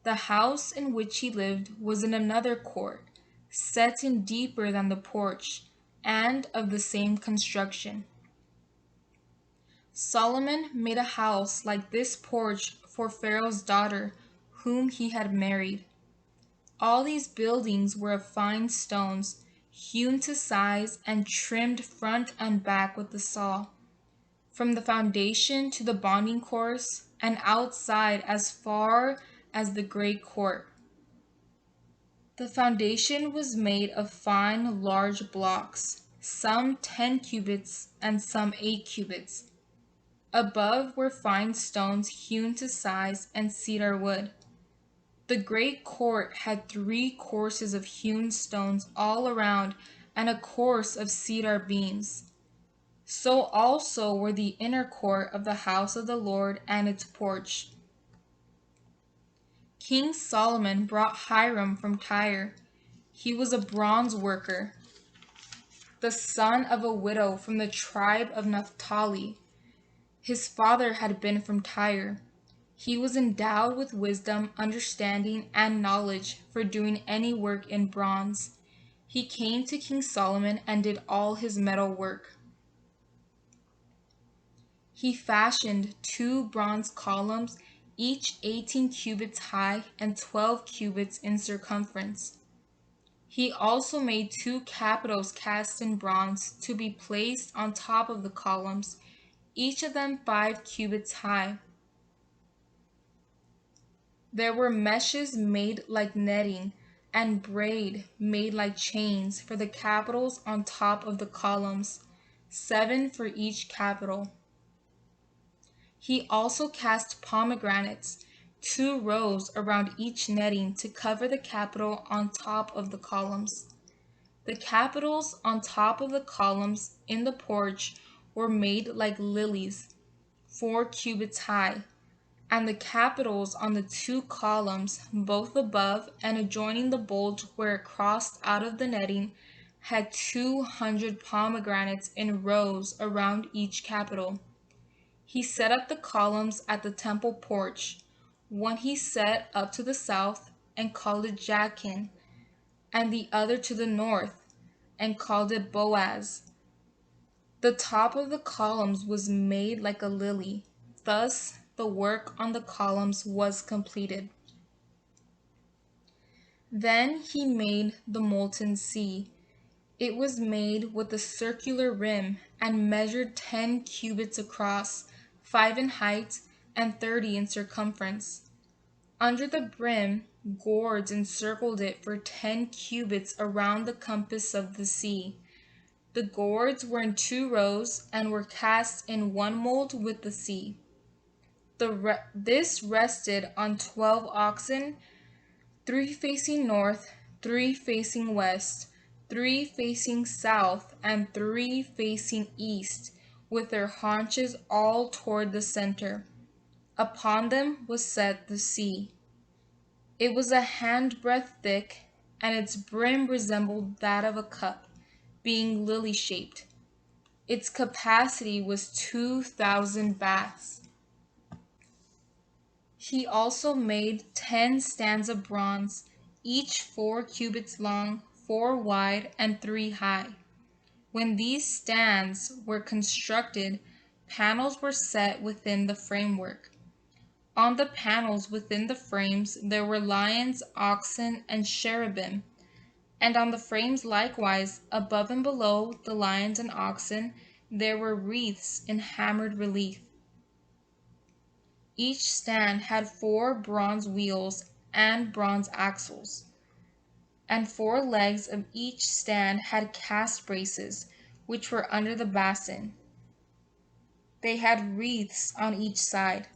Speaker 1: The house in which he lived was in another court, set in deeper than the porch, and of the same construction. Solomon made a house like this porch for Pharaoh's daughter, whom he had married. All these buildings were of fine stones, hewn to size and trimmed front and back with the saw, from the foundation to the bonding course, and outside as far as the great court. The foundation was made of fine large blocks, some 10 cubits and some 8 cubits. Above were fine stones hewn to size and cedar wood. The great court had 3 courses of hewn stones all around and a course of cedar beams. So also were the inner court of the house of the Lord and its porch. King Solomon brought Hiram from Tyre. He was a bronze worker, the son of a widow from the tribe of Naphtali. His father had been from Tyre. He was endowed with wisdom, understanding, and knowledge for doing any work in bronze. He came to King Solomon and did all his metal work. He fashioned 2 bronze columns, each 18 cubits high and 12 cubits in circumference. He also made 2 capitals cast in bronze to be placed on top of the columns, each of them 5 cubits high. There were meshes made like netting, and braid made like chains for the capitals on top of the columns, 7 for each capital. He also cast pomegranates, 2 rows around each netting to cover the capital on top of the columns. The capitals on top of the columns in the porch were made like lilies, 4 cubits high, and the capitals on the 2 columns, both above and adjoining the bulge where it crossed out of the netting, had 200 pomegranates in rows around each capital. He set up the columns at the temple porch. One he set up to the south and called it Jachin, and the other to the north and called it Boaz. The top of the columns was made like a lily. Thus the work on the columns was completed. Then he made the Molten Sea. It was made with a circular rim and measured 10 cubits across, 5 in height, and 30 in circumference. Under the brim, gourds encircled it for 10 cubits around the compass of the sea. The gourds were in 2 rows and were cast in one mold with the sea. This rested on 12 oxen, 3 facing north, 3 facing west, 3 facing south, and 3 facing east, with their haunches all toward the center. Upon them was set the sea. It was a handbreadth thick, and its brim resembled that of a cup, being lily-shaped. Its capacity was 2,000 baths. He also made 10 stands of bronze, each 4 cubits long, 4 wide, and 3 high. When these stands were constructed, panels were set within the framework. On the panels within the frames there were lions, oxen, and cherubim, And on the frames likewise, above and below the lions and oxen, there were wreaths in hammered relief. Each stand had 4 bronze wheels and bronze axles, and 4 legs of each stand had cast braces, which were under the basin. They had wreaths on each side.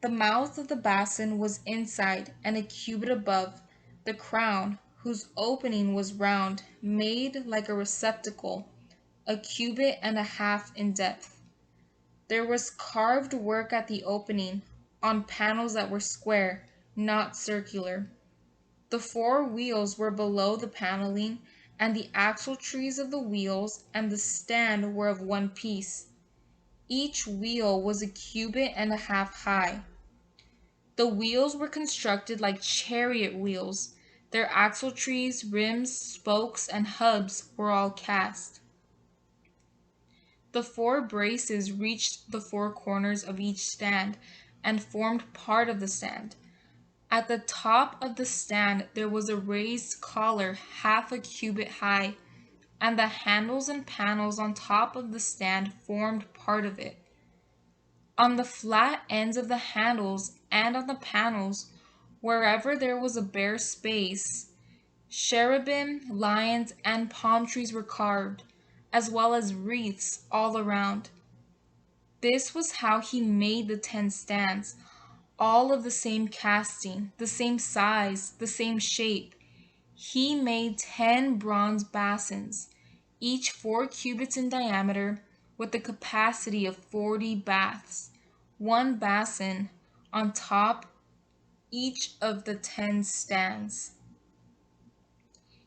Speaker 1: The mouth of the basin was inside and a cubit above, the crown, whose opening was round, made like a receptacle, a cubit and a half in depth. There was carved work at the opening, on panels that were square, not circular. The 4 wheels were below the paneling, and the axletrees of the wheels and the stand were of one piece. Each wheel was a cubit and a half high. The wheels were constructed like chariot wheels. Their axletrees, rims, spokes, and hubs were all cast. The 4 braces reached the 4 corners of each stand and formed part of the stand. At the top of the stand there was a raised collar half a cubit high, and the handles and panels on top of the stand formed part of it. On the flat ends of the handles and on the panels, wherever there was a bare space, cherubim, lions, and palm trees were carved, as well as wreaths all around. This was how he made the 10 stands, all of the same casting, the same size, the same shape. He made 10 bronze basins, each 4 cubits in diameter, with the capacity of 40 baths, 1 basin on top each of the 10 stands.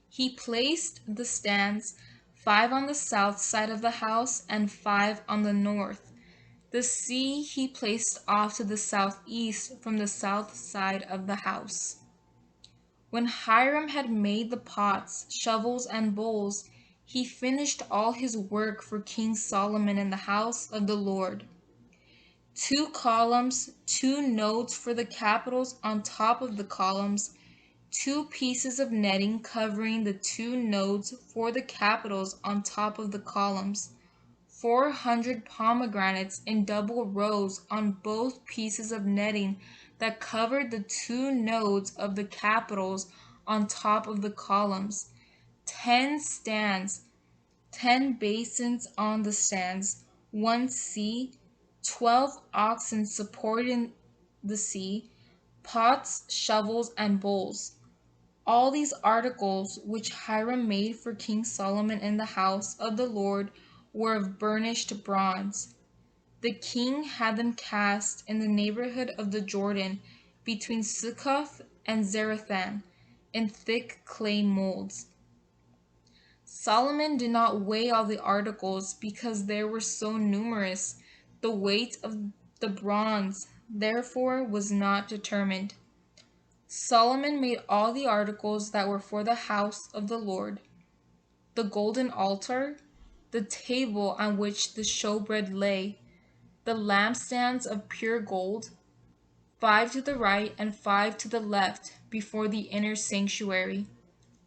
Speaker 1: He placed the stands, 5 on the south side of the house and 5 on the north. The sea he placed off to the southeast from the south side of the house. When Hiram had made the pots, shovels, and bowls, he finished all his work for King Solomon in the house of the Lord. 2 columns, 2 nodes for the capitals on top of the columns, 2 pieces of netting covering the 2 nodes for the capitals on top of the columns, 400 pomegranates in double rows on both pieces of netting that covered the 2 nodes of the capitals on top of the columns, 10 stands, 10 basins on the stands, 1 sea, 12 oxen supporting the sea, pots, shovels, and bowls. All these articles which Hiram made for King Solomon in the house of the Lord were of burnished bronze. The king had them cast in the neighborhood of the Jordan, between Succoth and Zarethan, in thick clay molds. Solomon did not weigh all the articles because they were so numerous. The weight of the bronze, therefore, was not determined. Solomon made all the articles that were for the house of the Lord: the golden altar, the table on which the showbread lay, the lampstands of pure gold, 5 to the right and 5 to the left before the inner sanctuary,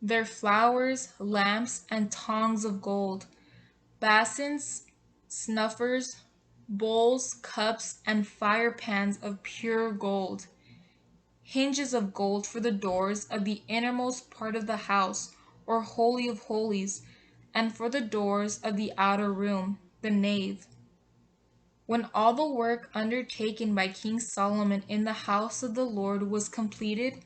Speaker 1: their flowers, lamps, and tongs of gold, basins, snuffers, bowls, cups, and fire pans of pure gold, hinges of gold for the doors of the innermost part of the house, or Holy of Holies, and for the doors of the outer room, the nave. When all the work undertaken by King Solomon in the house of the Lord was completed,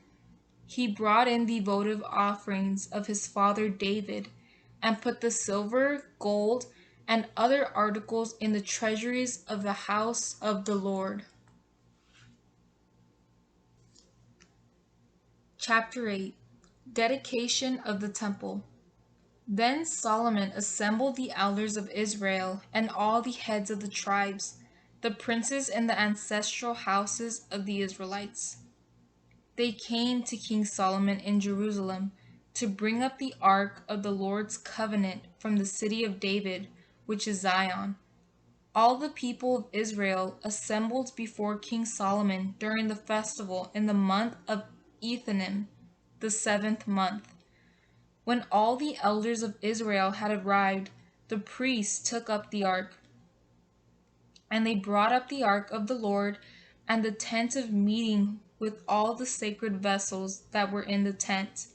Speaker 1: he brought in the votive offerings of his father David, and put the silver, gold, and other articles in the treasuries of the house of the Lord. Chapter 8. Dedication of the Temple. Then Solomon assembled the elders of Israel and all the heads of the tribes, the princes in the ancestral houses of the Israelites. They came to King Solomon in Jerusalem to bring up the ark of the Lord's covenant from the city of David, which is Zion. All the people of Israel assembled before King Solomon during the festival in the month of Ethanim, the 7th month. When all the elders of Israel had arrived, the priests took up the ark. And they brought up the ark of the Lord and the tent of meeting with all the sacred vessels that were in the tent.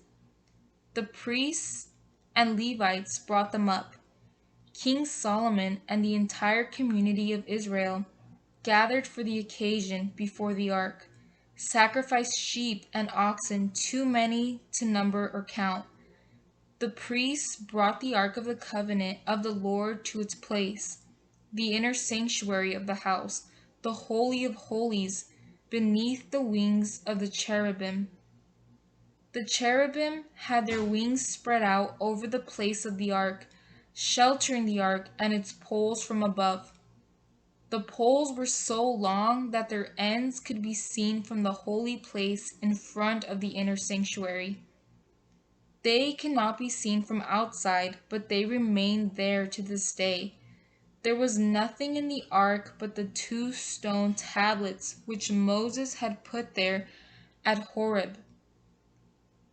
Speaker 1: The priests and Levites brought them up. King Solomon and the entire community of Israel gathered for the occasion before the ark, sacrificed sheep and oxen too many to number or count. The priests brought the ark of the covenant of the Lord to its place, the inner sanctuary of the house, the Holy of Holies, beneath the wings of the cherubim. The cherubim had their wings spread out over the place of the ark, sheltering the ark and its poles from above. The poles were so long that their ends could be seen from the holy place in front of the inner sanctuary. They cannot be seen from outside, but they remain there to this day. There was nothing in the ark but the 2 stone tablets which Moses had put there at Horeb,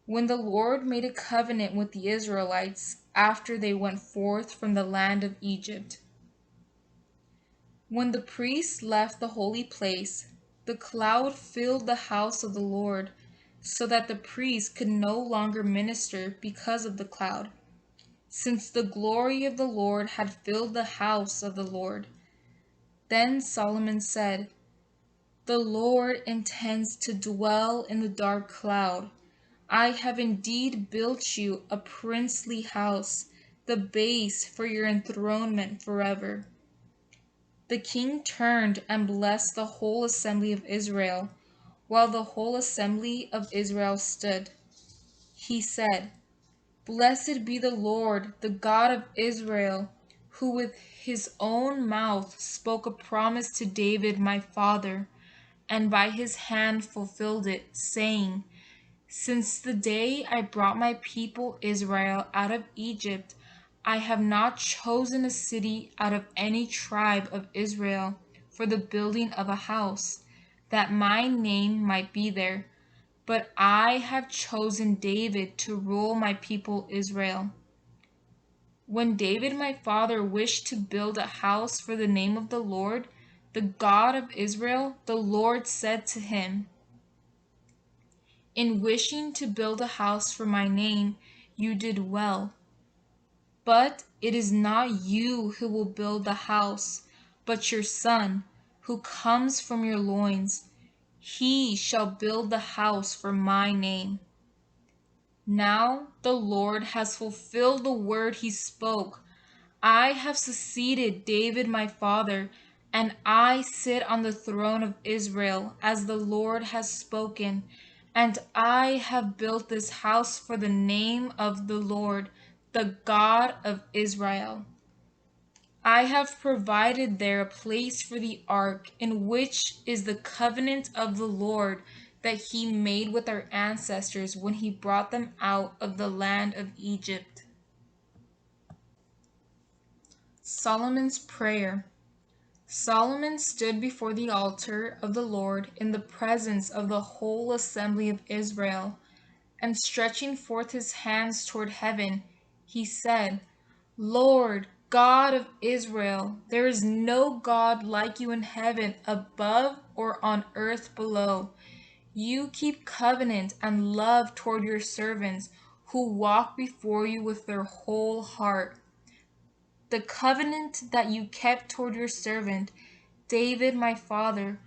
Speaker 1: when the Lord made a covenant with the Israelites after they went forth from the land of Egypt. When the priests left the holy place, the cloud filled the house of the Lord, so that the priests could no longer minister because of the cloud, since the glory of the Lord had filled the house of the Lord. Then Solomon said, "The Lord intends to dwell in the dark cloud. I have indeed built you a princely house, the base for your enthronement forever." The king turned and blessed the whole assembly of Israel, while the whole assembly of Israel stood. He said, "Blessed be the Lord, the God of Israel, who with his own mouth spoke a promise to David my father, and by his hand fulfilled it, saying, Since the day I brought my people Israel out of Egypt, I have not chosen a city out of any tribe of Israel for the building of a house, that my name might be there, but I have chosen David to rule my people Israel. When David my father wished to build a house for the name of the Lord, the God of Israel, the Lord said to him, In wishing to build a house for my name, you did well. But it is not you who will build the house, but your son, who comes from your loins. He shall build the house for my name. Now the Lord has fulfilled the word he spoke. I have succeeded David my father, and I sit on the throne of Israel, as the Lord has spoken, and I have built this house for the name of the Lord, the God of Israel. I have provided there a place for the ark, in which is the covenant of the Lord that he made with our ancestors when he brought them out of the land of Egypt. Solomon's prayer. Solomon stood before the altar of the Lord in the presence of the whole assembly of Israel, and stretching forth his hands toward heaven, he said, Lord, God of Israel, there is no God like you in heaven above or on earth below. You keep covenant and love toward your servants who walk before you with their whole heart. The covenant that you kept toward your servant, David my father,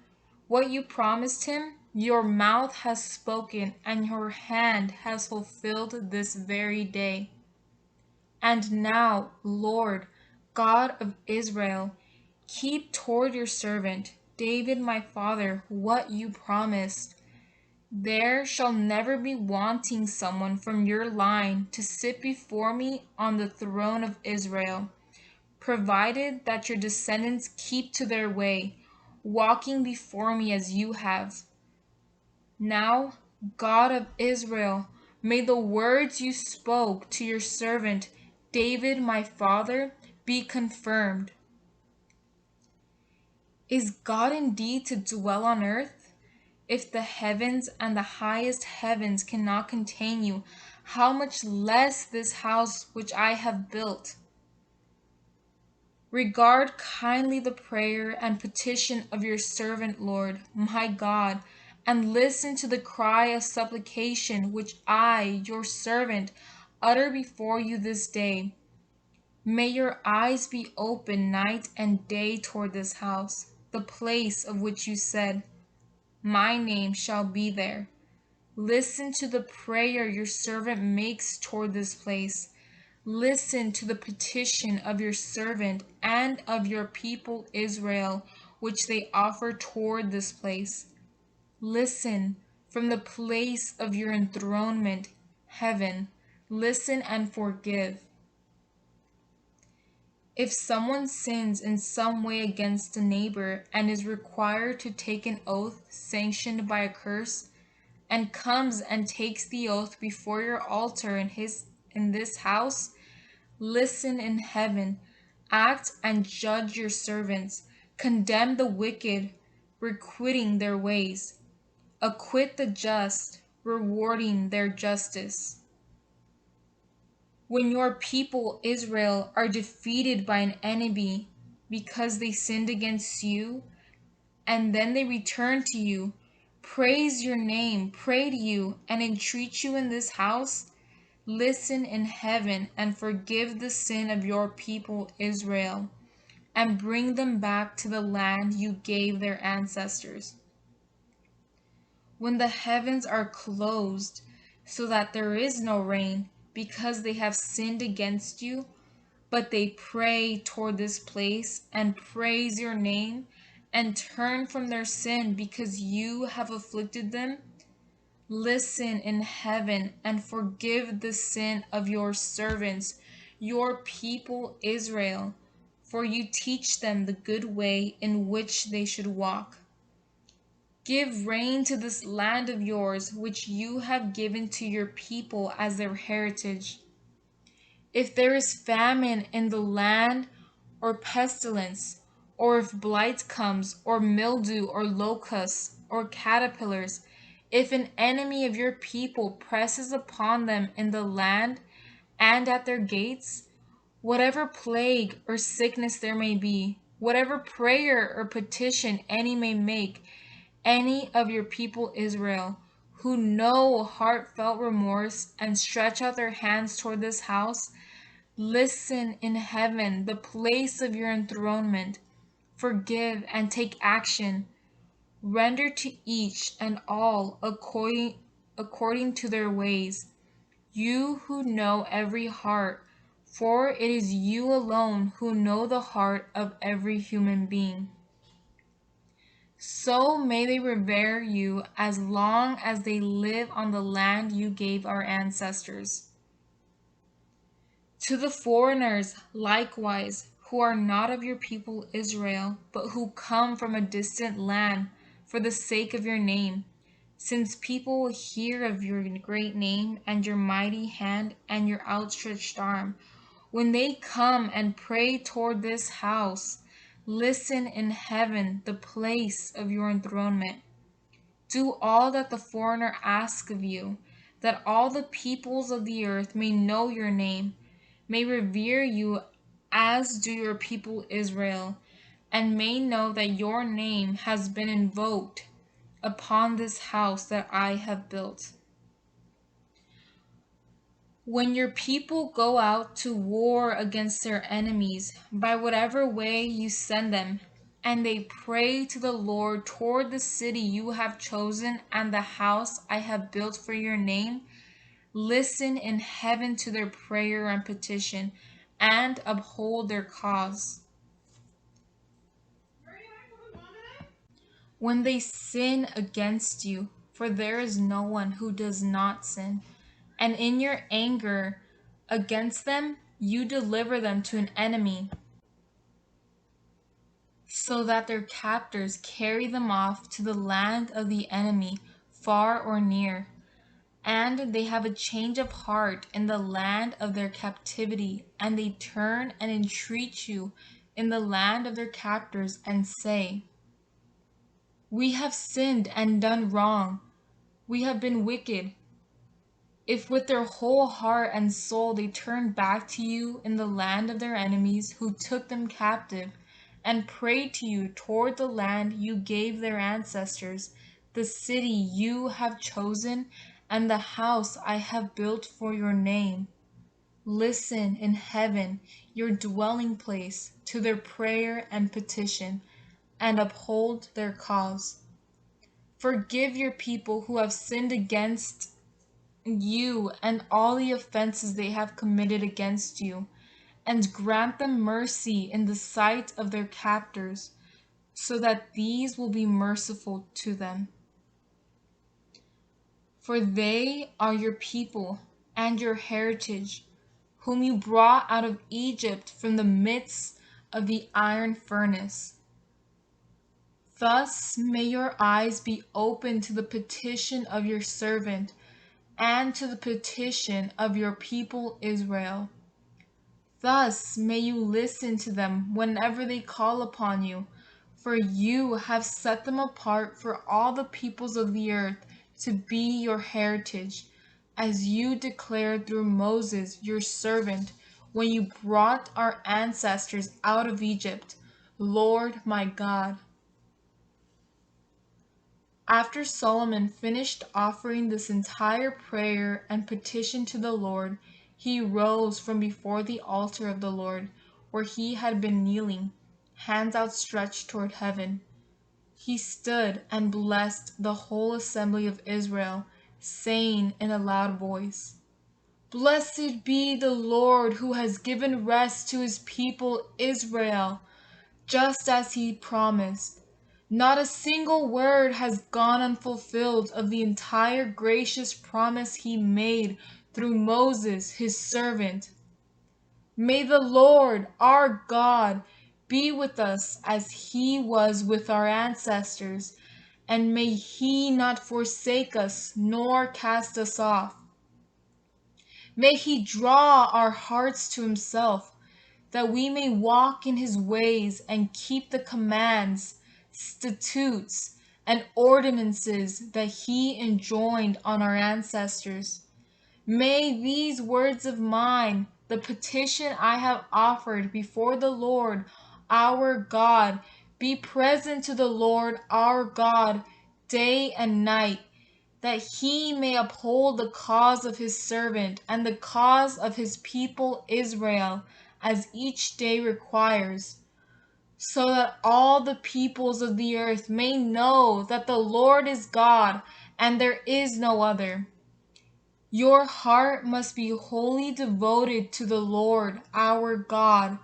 Speaker 1: what you promised him, your mouth has spoken, and your hand has fulfilled this very day. And now, Lord, God of Israel, keep toward your servant, David my father, what you promised. There shall never be wanting someone from your line to sit before me on the throne of Israel, provided that your descendants keep to their way, walking before me as you have. Now, God of Israel, may the words you spoke to your servant David my father be confirmed. Is God indeed to dwell on earth? If the heavens and the highest heavens cannot contain you, how much less this house which I have built. Regard kindly the prayer and petition of your servant, Lord, my God, and listen to the cry of supplication which I, your servant, utter before you this day. May your eyes be open night and day toward this house, the place of which you said, my name shall be there. Listen to the prayer your servant makes toward this place. Listen to the petition of your servant and of your people Israel, which they offer toward this place. Listen from the place of your enthronement, heaven. Listen and forgive. If someone sins in some way against a neighbor and is required to take an oath sanctioned by a curse, and comes and takes the oath before your altar in this house, listen in heaven, act and judge your servants, condemn the wicked, requiting their ways, acquit the just, rewarding their justice. When your people Israel are defeated by an enemy because they sinned against you, and then they return to you, praise your name, pray to you, and entreat you in this house, listen in heaven and forgive the sin of your people Israel, and bring them back to the land you gave their ancestors. When the heavens are closed, so that there is no rain, because they have sinned against you, but they pray toward this place and praise your name, and turn from their sin because you have afflicted them, listen in heaven and forgive the sin of your servants, your people Israel, for you teach them the good way in which they should walk. Give rain to this land of yours, which you have given to your people as their heritage. If there is famine in the land, or pestilence, or if blight comes, or mildew, or locusts, or caterpillars, if an enemy of your people presses upon them in the land and at their gates, whatever plague or sickness there may be, whatever prayer or petition any may make, any of your people Israel, who know heartfelt remorse and stretch out their hands toward this house, listen in heaven, the place of your enthronement. Forgive and take action. Render to each and all according to their ways. You who know every heart, for it is you alone who know the heart of every human being. So may they revere you as long as they live on the land you gave our ancestors. To the foreigners, likewise, who are not of your people Israel, but who come from a distant land for the sake of your name, since people will hear of your great name and your mighty hand and your outstretched arm, when they come and pray toward this house, listen in heaven, the place of your enthronement. Do all that the foreigner asks of you, that all the peoples of the earth may know your name, may revere you as do your people Israel, and may know that your name has been invoked upon this house that I have built. When your people go out to war against their enemies, by whatever way you send them, and they pray to the Lord toward the city you have chosen and the house I have built for your name, listen in heaven to their prayer and petition, and uphold their cause. When they sin against you, for there is no one who does not sin, and in your anger against them, you deliver them to an enemy, so that their captors carry them off to the land of the enemy, far or near. And they have a change of heart in the land of their captivity, and they turn and entreat you in the land of their captors, and say, we have sinned and done wrong. We have been wicked. If with their whole heart and soul they turn back to you in the land of their enemies who took them captive, and pray to you toward the land you gave their ancestors, the city you have chosen, and the house I have built for your name, listen in heaven, your dwelling place, to their prayer and petition, and uphold their cause. Forgive your people who have sinned against you and all the offenses they have committed against you, and grant them mercy in the sight of their captors, so that these will be merciful to them. For they are your people and your heritage, whom you brought out of Egypt from the midst of the iron furnace. Thus may your eyes be open to the petition of your servant and to the petition of your people Israel. Thus may you listen to them whenever they call upon you, for you have set them apart for all the peoples of the earth to be your heritage, as you declared through Moses your servant when you brought our ancestors out of Egypt, Lord my God. After Solomon finished offering this entire prayer and petition to the Lord, he rose from before the altar of the Lord, where he had been kneeling, hands outstretched toward heaven. He stood and blessed the whole assembly of Israel, saying in a loud voice, "Blessed be the Lord who has given rest to his people Israel, just as he promised. Not a single word has gone unfulfilled of the entire gracious promise he made through Moses, his servant. May the Lord, our God, be with us as he was with our ancestors, and may he not forsake us nor cast us off. May he draw our hearts to himself, that we may walk in his ways and keep the commands, statutes, and ordinances that he enjoined on our ancestors. May these words of mine, the petition I have offered before the Lord our God, be present to the Lord our God day and night, that he may uphold the cause of his servant and the cause of his people Israel, as each day requires, so that all the peoples of the earth may know that the Lord is God and there is no other. Your heart must be wholly devoted to the Lord our God,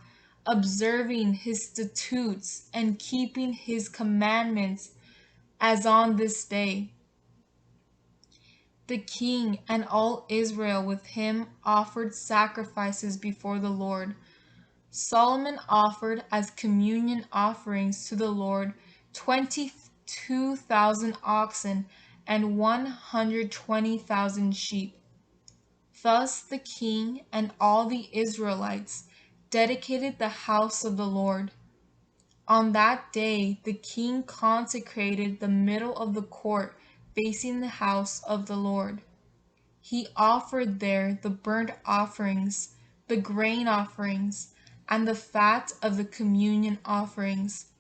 Speaker 1: observing his statutes and keeping his commandments, as on this day." The king and all Israel with him offered sacrifices before the Lord. Solomon offered as communion offerings to the Lord 22,000 oxen and 120,000 sheep. Thus the king and all the Israelites dedicated the house of the Lord. On that day the king consecrated the middle of the court facing the house of the Lord. He offered there the burnt offerings, the grain offerings, and the fat of the communion offerings.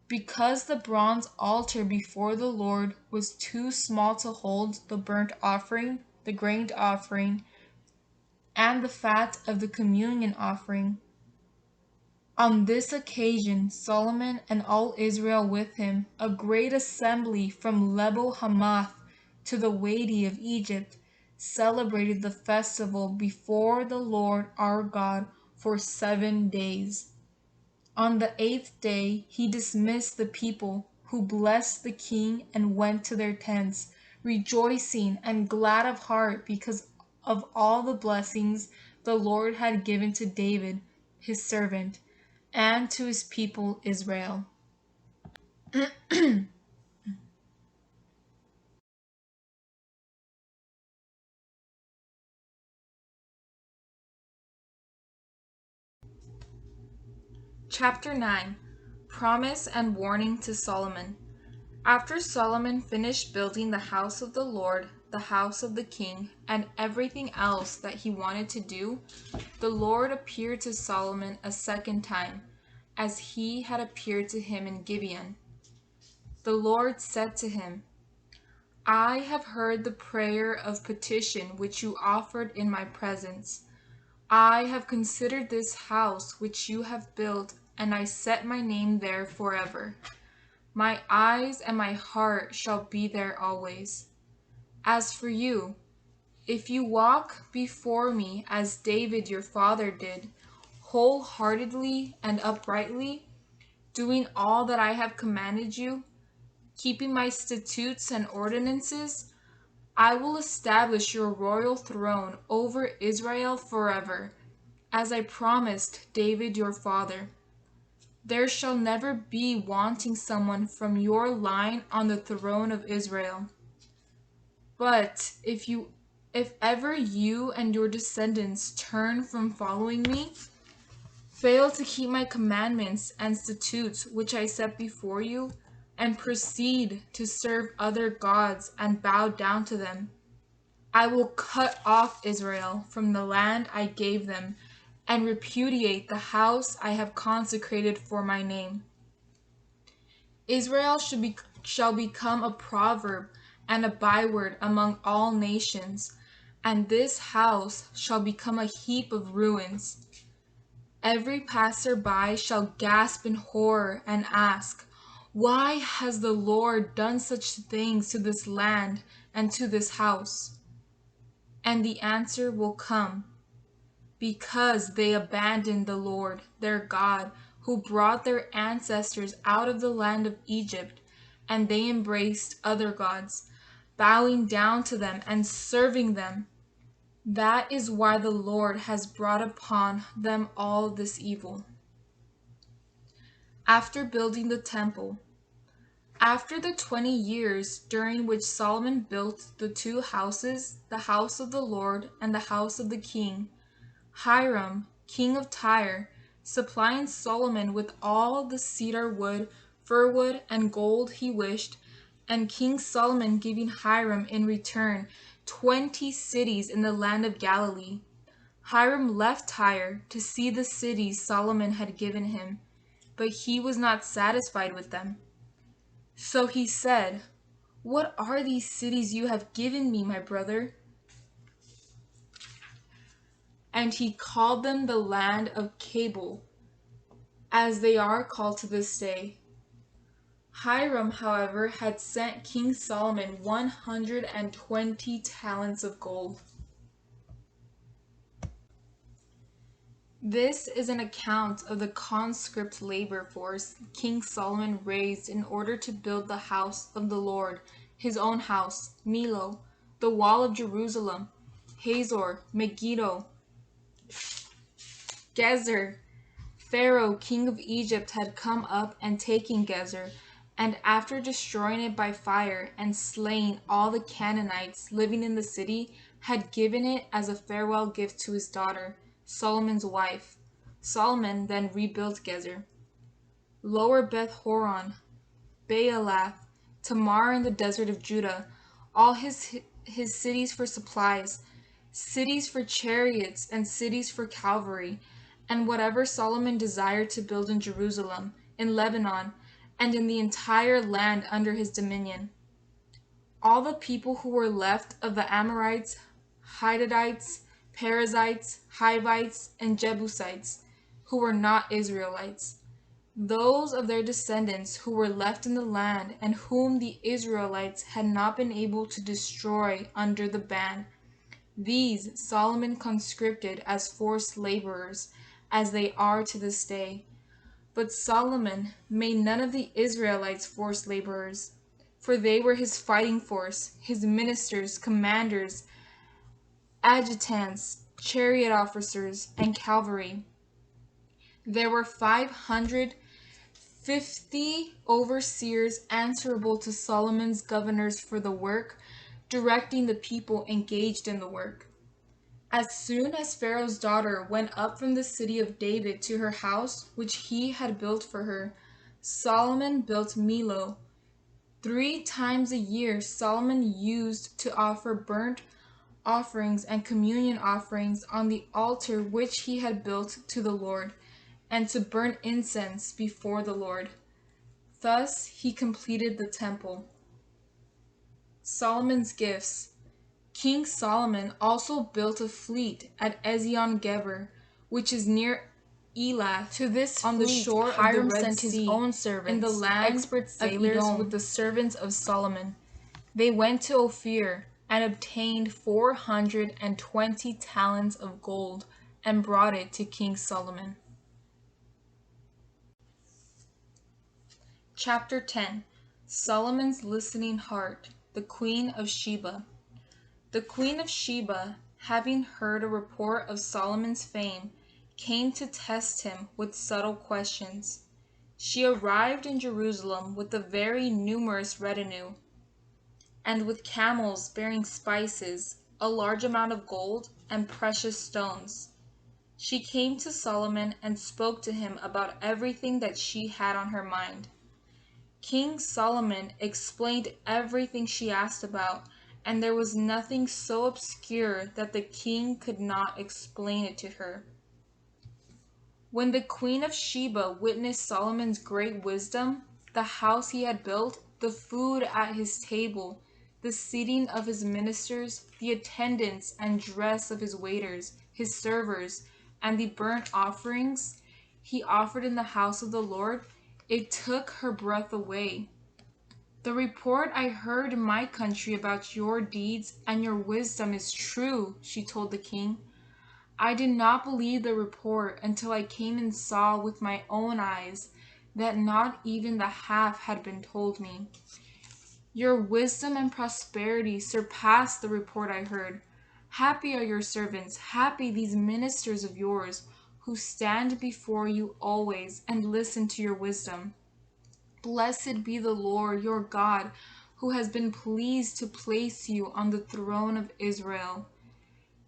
Speaker 1: Because the bronze altar before the Lord was too small to hold the burnt offering, the grain offering, and the fat of the communion offering, on this occasion Solomon and all Israel with him, a great assembly from Lebo Hamath to the Wadi of Egypt, celebrated the festival before the Lord our God for 7 days. On the 8th day he dismissed the people, who blessed the king and went to their tents, rejoicing and glad of heart because of all the blessings the Lord had given to David, his servant, and to his people Israel. Chapter 9. Promise and Warning to Solomon. After Solomon finished building the house of the Lord, the house of the king and everything else that he wanted to do, the Lord appeared to Solomon a second time, as he had appeared to him in Gibeon. The Lord said to him, I have heard the prayer of petition which you offered in my presence. I have considered this house which you have built, and I set my name there forever. My eyes and my heart shall be there always. As for you, if you walk before me as David your father did, wholeheartedly and uprightly, doing all that I have commanded you, keeping my statutes and ordinances, I will establish your royal throne over Israel forever, as I promised David your father. There shall never be wanting someone from your line on the throne of Israel. But if ever you and your descendants turn from following me, fail to keep my commandments and statutes which I set before you, and proceed to serve other gods and bow down to them, I will cut off Israel from the land I gave them, and repudiate the house I have consecrated for my name. Israel shall become a proverb and a byword among all nations, and this house shall become a heap of ruins. Every passer-by shall gasp in horror and ask, why has the Lord done such things to this land and to this house? And the answer will come, because they abandoned the Lord, their God, who brought their ancestors out of the land of Egypt, and they embraced other gods, bowing down to them and serving them. That is why the Lord has brought upon them all this evil. After building the temple, after the 20 years during which Solomon built the two houses, the house of the Lord and the house of the king, Hiram, king of Tyre, supplying Solomon with all the cedar wood, fir wood, and gold he wished, and King Solomon giving Hiram in return 20 cities in the land of Galilee. Hiram left Tyre to see the cities Solomon had given him, but he was not satisfied with them. So he said, what are these cities you have given me, my brother? And he called them the land of Cabul, as they are called to this day. Hiram, however, had sent King Solomon 120 talents of gold. This is an account of the conscript labor force King Solomon raised in order to build the house of the Lord, his own house, Millo, the wall of Jerusalem, Hazor, Megiddo, Gezer. Pharaoh, king of Egypt, had come up and taken Gezer, and after destroying it by fire and slaying all the Canaanites living in the city, had given it as a farewell gift to his daughter, Solomon's wife. Solomon then rebuilt Gezer. Lower Beth Horon, Baalath, Tamar in the desert of Judah, all his cities for supplies, cities for chariots, and cities for cavalry, and whatever Solomon desired to build in Jerusalem, in Lebanon, and in the entire land under his dominion. All the people who were left of the Amorites, Hittites, Perizzites, Hivites, and Jebusites, who were not Israelites, those of their descendants who were left in the land and whom the Israelites had not been able to destroy under the ban, these Solomon conscripted as forced laborers, as they are to this day. But Solomon made none of the Israelites forced laborers, for they were his fighting force, his ministers, commanders, adjutants, chariot officers, and cavalry. There were 550 overseers answerable to Solomon's governors for the work, directing the people engaged in the work. As soon as Pharaoh's daughter went up from the city of David to her house, which he had built for her, Solomon built Millo, 3 times a year Solomon used to offer burnt offerings and communion offerings on the altar which he had built to the Lord, and to burn incense before the Lord. Thus he completed the temple. Solomon's gifts. King Solomon also built a fleet at Ezion-Geber, which is near Elath. To this on the shore Hiram of the Red
Speaker 2: sent
Speaker 1: Sea,
Speaker 2: his own servants,
Speaker 1: in the land
Speaker 2: expert
Speaker 1: of
Speaker 2: sailors
Speaker 1: Edom,
Speaker 2: with the servants of Solomon. They went to Ophir and obtained 420 talents of gold and brought it to King Solomon.
Speaker 1: Chapter 10. Solomon's Listening Heart, the Queen of Sheba. The Queen of Sheba, having heard a report of Solomon's fame, came to test him with subtle questions. She arrived in Jerusalem with a very numerous retinue, and with camels bearing spices, a large amount of gold, and precious stones. She came to Solomon and spoke to him about everything that she had on her mind. King Solomon explained everything she asked about, and there was nothing so obscure that the king could not explain it to her. When the Queen of Sheba witnessed Solomon's great wisdom, the house he had built, the food at his table, the seating of his ministers, the attendance and dress of his waiters, his servers, and the burnt offerings he offered in the house of the Lord, it took her breath away. The report I heard in my country about your deeds and your wisdom is true, she told the king. I did not believe the report until I came and saw with my own eyes that not even the half had been told me. Your wisdom and prosperity surpass the report I heard. Happy are your servants, happy these ministers of yours, who stand before you always and listen to your wisdom. Blessed be the Lord your God, who has been pleased to place you on the throne of Israel.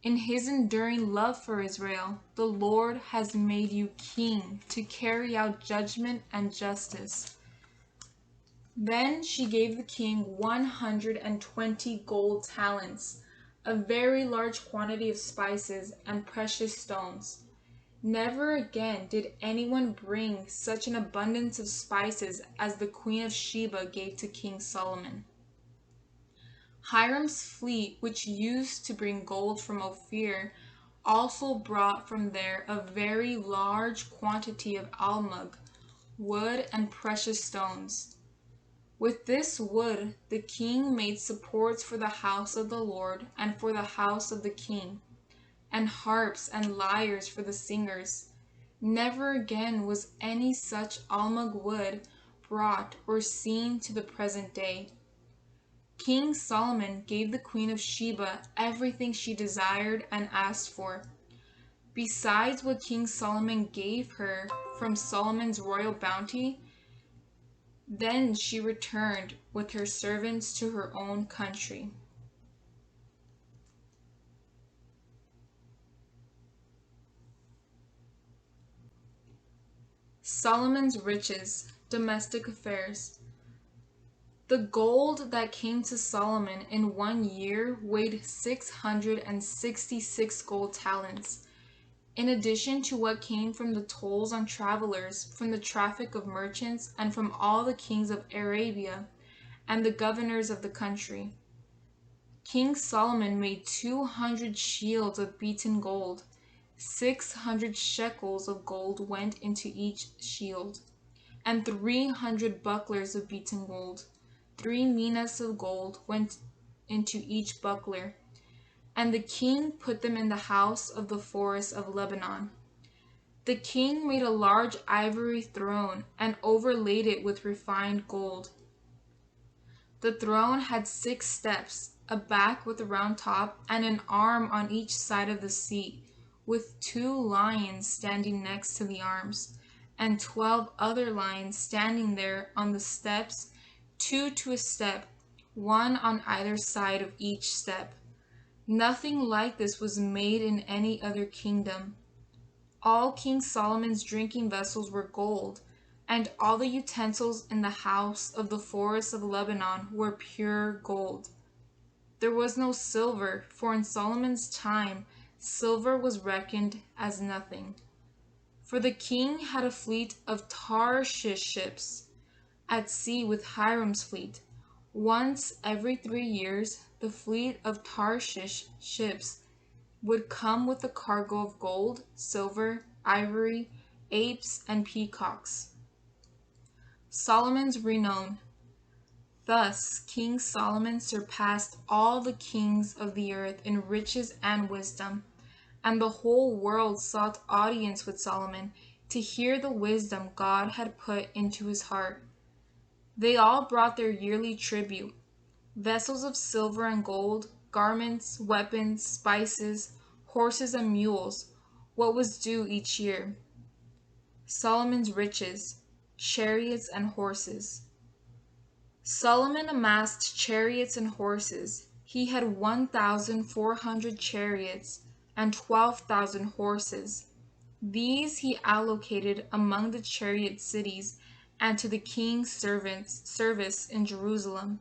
Speaker 1: In his enduring love for Israel, the Lord has made you king to carry out judgment and justice. Then she gave the king 120 gold talents, a very large quantity of spices and precious stones. Never again did anyone bring such an abundance of spices as the Queen of Sheba gave to King Solomon. Hiram's fleet, which used to bring gold from Ophir, also brought from there a very large quantity of almug, wood, and precious stones. With this wood the king made supports for the house of the Lord and for the house of the king, and harps and lyres for the singers. Never again was any such almug wood brought or seen to the present day. King Solomon gave the Queen of Sheba everything she desired and asked for. Besides what King Solomon gave her from Solomon's royal bounty, then she returned with her servants to her own country. Solomon's riches, domestic affairs. The gold that came to Solomon in 1 year weighed 666 gold talents, in addition to what came from the tolls on travelers, from the traffic of merchants, and from all the kings of Arabia and the governors of the country. King Solomon made 200 shields of beaten gold. 600 shekels of gold went into each shield, and 300 bucklers of beaten gold. 3 minas of gold went into each buckler, and the king put them in the house of the forest of Lebanon. The king made a large ivory throne and overlaid it with refined gold. The throne had 6 steps, a back with a round top, and an arm on each side of the seat, with 2 lions standing next to the arms, and 12 other lions standing there on the steps, 2 to a step, 1 on either side of each step. Nothing like this was made in any other kingdom. All King Solomon's drinking vessels were gold,
Speaker 2: and all the utensils in the house of the forest of Lebanon were pure gold. There was no silver, for in Solomon's time silver was reckoned as nothing. For the king had a fleet of Tarshish ships at sea with Hiram's fleet. Once every 3 years, the fleet of Tarshish ships would come with a cargo of gold, silver, ivory, apes, and peacocks. Solomon's renown. Thus King Solomon surpassed all the kings of the earth in riches and wisdom, and the whole world sought audience with Solomon to hear the wisdom God had put into his heart. They all brought their yearly tribute: vessels of silver and gold, garments, weapons, spices, horses and mules, what was due each year. Solomon's riches, chariots and horses. Solomon amassed chariots and horses. He had 1,400 chariots and 12,000 horses. These he allocated among the chariot cities and to the king's servants' service in Jerusalem.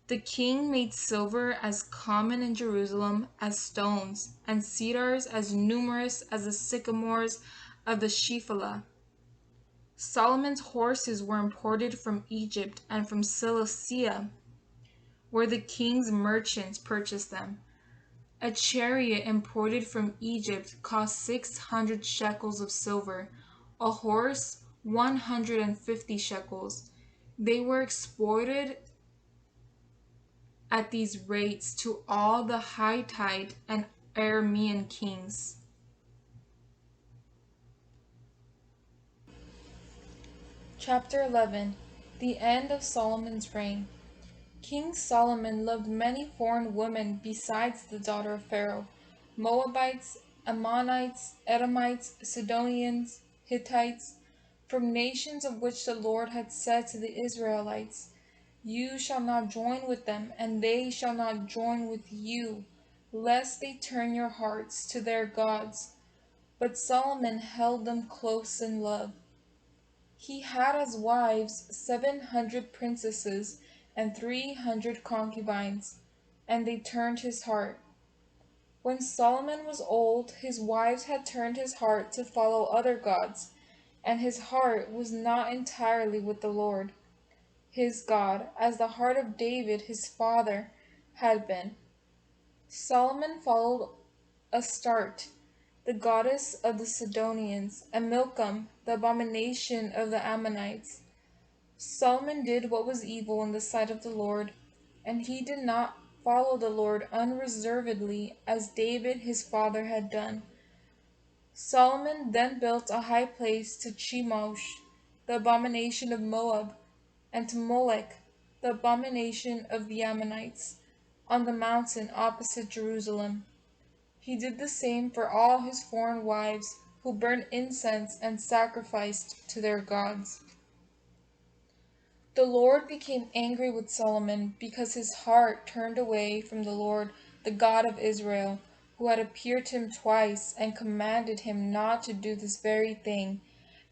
Speaker 2: The king made silver as common in Jerusalem as stones, and cedars as numerous as the sycamores of the Shephelah. Solomon's horses were imported from Egypt and from Cilicia, where the king's merchants purchased them. A chariot imported from Egypt cost 600 shekels of silver, a horse 150 shekels. They were exported at these rates to all the Hittite and Aramean kings. Chapter 11. The end of Solomon's reign. King Solomon loved many foreign women besides the daughter of Pharaoh: Moabites, Ammonites, Edomites, Sidonians, Hittites, from nations of which the Lord had said to the Israelites, "You shall not join with them, and they shall not join with you, lest they turn your hearts to their gods." But Solomon held them close in love. He had as wives 700 princesses and 300 concubines, and they turned his heart. When Solomon was old, his wives had turned his heart to follow other gods, and his heart was not entirely with the Lord, his God, as the heart of David his father had been. Solomon followed Astarte, the goddess of the Sidonians, and Milcom, the abomination of the Ammonites. Solomon did what was evil in the sight of the Lord, and he did not follow the Lord unreservedly as David his father had done. Solomon then built a high place to Chemosh, the abomination of Moab, and to Molech, the abomination of the Ammonites, on the mountain opposite Jerusalem. He did the same for all his foreign wives, who burned incense and sacrificed to their gods. The Lord became angry with Solomon because his heart turned away from the Lord, the God of Israel, who had appeared to him twice and commanded him not to do this very thing,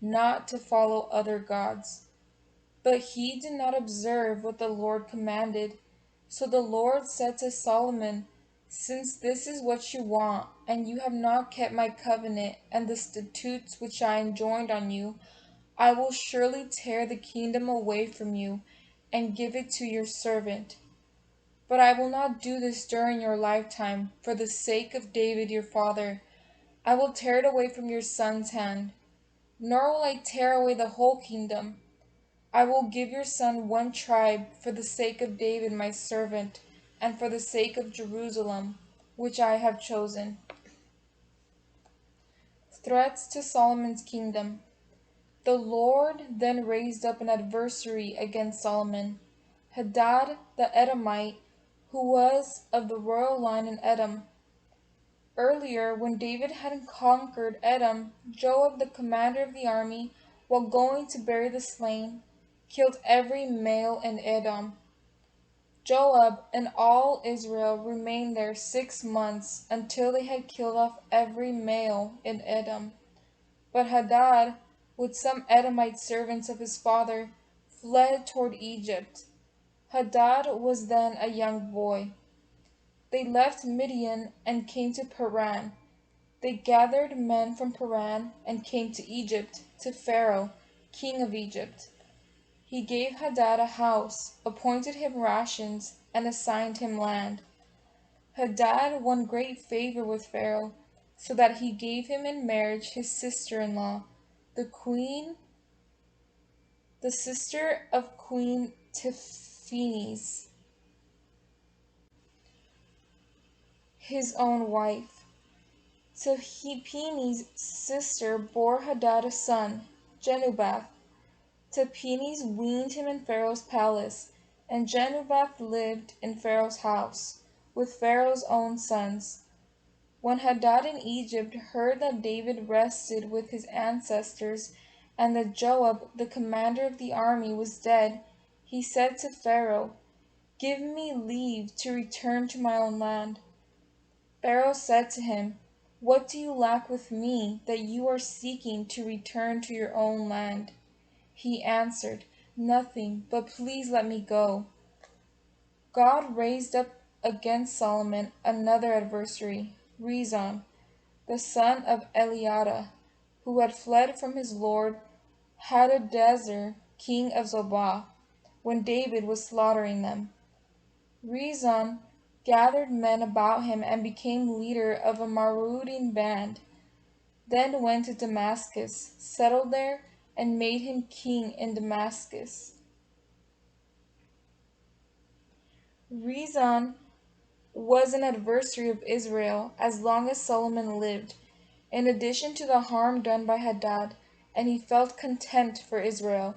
Speaker 2: not to follow other gods. But he did not observe what the Lord commanded. So the Lord said to Solomon, "Since this is what you want, and you have not kept my covenant and the statutes which I enjoined on you, I will surely tear the kingdom away from you and give it to your servant. But I will not do this during your lifetime, for the sake of David your father. I will tear it away from your son's hand. Nor will I tear away the whole kingdom. I will give your son one tribe for the sake of David my servant, and for the sake of Jerusalem, which I have chosen." Threats to Solomon's kingdom. The Lord then raised up an adversary against Solomon, Hadad the Edomite, who was of the royal line in Edom. Earlier, when David had conquered Edom, Joab, the commander of the army, while going to bury the slain, killed every male in Edom. Joab and all Israel remained there 6 months until they had killed off every male in Edom. But Hadad with some Edomite servants of his father, fled toward Egypt. Hadad was then a young boy. They left Midian and came to Paran. They gathered men from Paran and came to Egypt, to Pharaoh, king of Egypt. He gave Hadad a house, appointed him rations, and assigned him land. Hadad won great favor with Pharaoh, so that he gave him in marriage his sister-in-law, the queen, the sister of Queen Tiphanes, his own wife. Tiphanes' sister bore Hadad a son, Genubath. Tiphanes weaned him in Pharaoh's palace, and Genubath lived in Pharaoh's house, with Pharaoh's own sons. When Hadad in Egypt heard that David rested with his ancestors, and that Joab, the commander of the army, was dead, he said to Pharaoh, "Give me leave to return to my own land." Pharaoh said to him, "What do you lack with me, that you are seeking to return to your own land?" He answered, "Nothing, but please let me go." God raised up against Solomon another adversary, Rezon, the son of Eliada, who had fled from his lord Hadadezer, king of Zobah, when David was slaughtering them. Rezon gathered men about him and became leader of a marauding band, then went to Damascus, settled there, and made him king in Damascus. Rezon was an adversary of Israel as long as Solomon lived, in addition to the harm done by Hadad, and he felt contempt for Israel.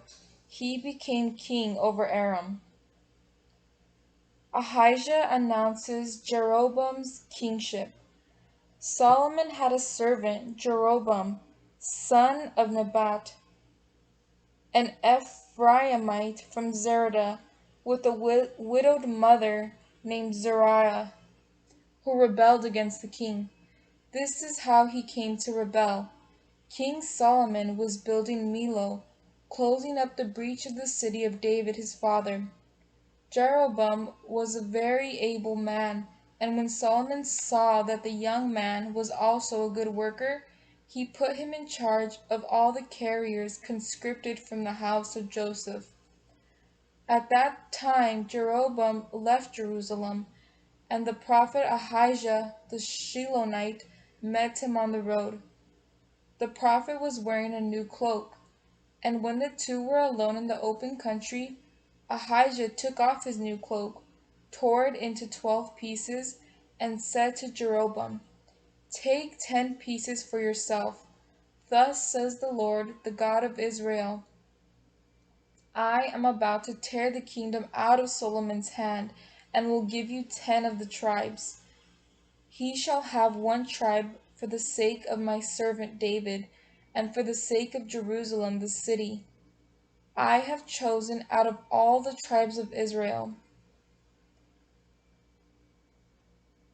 Speaker 2: He became king over Aram. Ahijah announces Jeroboam's kingship. Solomon had a servant, Jeroboam, son of Nebat, an Ephraimite from Zereda, with a widowed mother named Zariah, who rebelled against the king. This is how he came to rebel. King Solomon was building Millo, closing up the breach of the city of David his father. Jeroboam was a very able man, and when Solomon saw that the young man was also a good worker, he put him in charge of all the carriers conscripted from the house of Joseph. At that time Jeroboam left Jerusalem, and the prophet Ahijah the Shilonite met him on the road. The prophet was wearing a new cloak, and when the two were alone in the open country, Ahijah took off his new cloak, tore it into 12 pieces, and said to Jeroboam, "Take 10 pieces for yourself. Thus says the Lord, the God of Israel, I am about to tear the kingdom out of Solomon's hand, and will give you 10 of the tribes. He shall have 1 tribe for the sake of my servant David, and for the sake of Jerusalem the city. I have chosen out of all the tribes of Israel,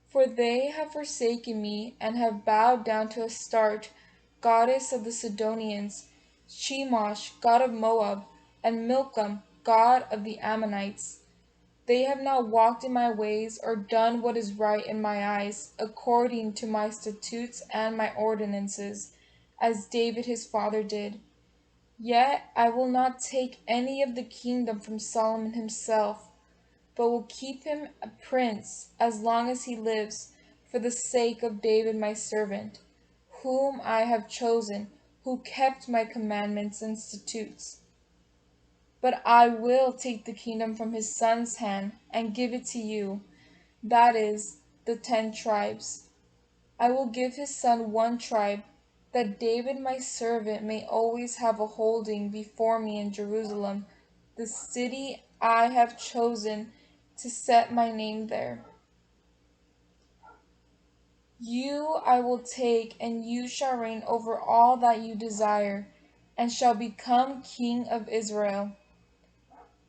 Speaker 2: for they have forsaken me and have bowed down to Astarte, goddess of the Sidonians, Chemosh, god of Moab, and Milcom, god of the Ammonites. They have not walked in my ways or done what is right in my eyes, according to my statutes and my ordinances, as David his father did. Yet I will not take any of the kingdom from Solomon himself, but will keep him a prince as long as he lives, for the sake of David my servant, whom I have chosen, who kept my commandments and statutes. But I will take the kingdom from his son's hand and give it to you, that is, the 10 tribes. I will give his son 1 tribe, that David my servant may always have a holding before me in Jerusalem, the city I have chosen to set my name there. You I will take, and you shall reign over all that you desire, and shall become king of Israel.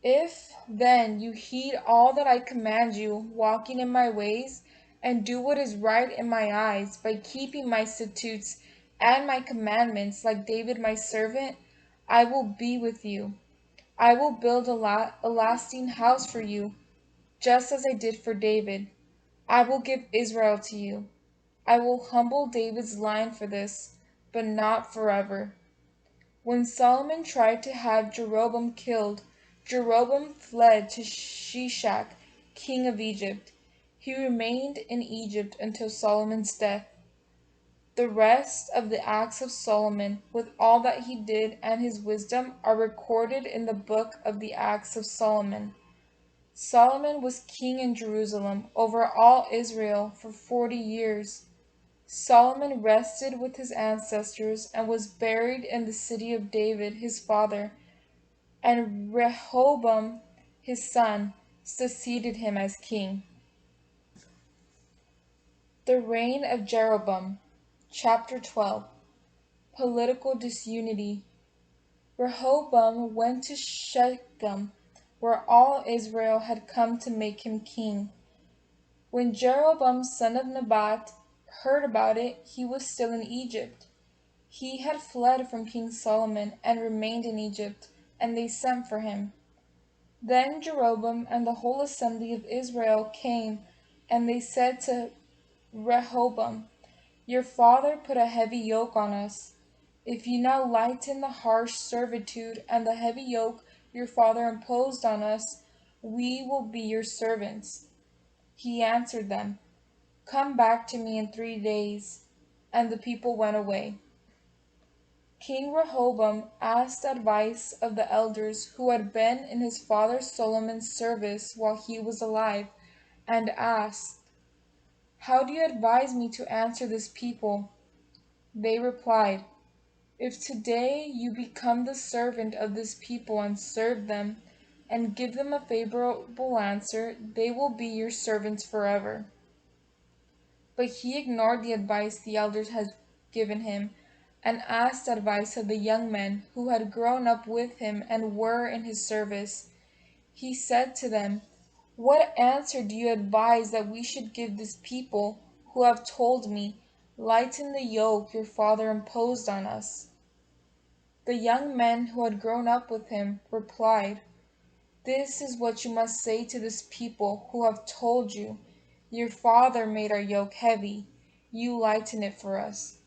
Speaker 2: If, then, you heed all that I command you, walking in my ways, and do what is right in my eyes, by keeping my statutes and my commandments, like David my servant, I will be with you. I will build a lasting house for you, just as I did for David. I will give Israel to you. I will humble David's line for this, but not forever. When Solomon tried to have Jeroboam killed, Jeroboam fled to Shishak, king of Egypt. He remained in Egypt until Solomon's death. The rest of the acts of Solomon, with all that he did and his wisdom, are recorded in the book of the Acts of Solomon. Solomon was king in Jerusalem over all Israel for 40 years. Solomon rested with his ancestors and was buried in the city of David his father, and Rehoboam his son succeeded him as king. The reign of Jeroboam. Chapter 12. Political disunity. Rehoboam went to Shechem, where all Israel had come to make him king. When Jeroboam son of Nebat heard about it, he was still in Egypt. He had fled from King Solomon and remained in Egypt, and they sent for him. Then Jeroboam and the whole assembly of Israel came, and they said to Rehoboam, "Your father put a heavy yoke on us. If you now lighten the harsh servitude and the heavy yoke your father imposed on us, we will be your servants." He answered them, "Come back to me in 3 days." And the people went away. King Rehoboam asked advice of the elders who had been in his father Solomon's service while he was alive, and asked, "How do you advise me to answer this people?" They replied, "If today you become the servant of this people and serve them, and give them a favorable answer, they will be your servants forever." But he ignored the advice the elders had given him, and asked advice of the young men who had grown up with him and were in his service. He said to them, "What answer do you advise that we should give this people who have told me, 'Lighten the yoke your father imposed on us'?" The young men who had grown up with him replied, "This is what you must say to this people who have told you, 'Your father made our yoke heavy, you lighten it for us.'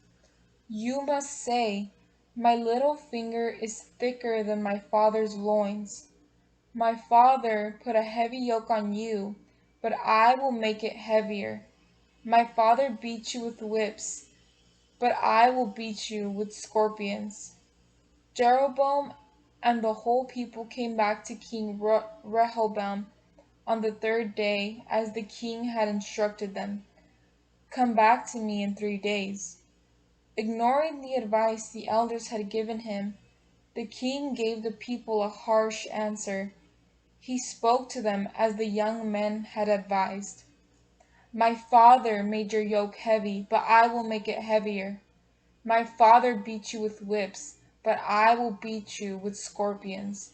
Speaker 2: You must say, 'My little finger is thicker than my father's loins. My father put a heavy yoke on you, but I will make it heavier. My father beat you with whips, but I will beat you with scorpions." Jeroboam and the whole people came back to King Rehoboam on the 3rd day, as the king had instructed them. "Come back to me in 3 days." Ignoring the advice the elders had given him, the king gave the people a harsh answer. He spoke to them as the young men had advised. "My father made your yoke heavy, but I will make it heavier. My father beat you with whips, but I will beat you with scorpions."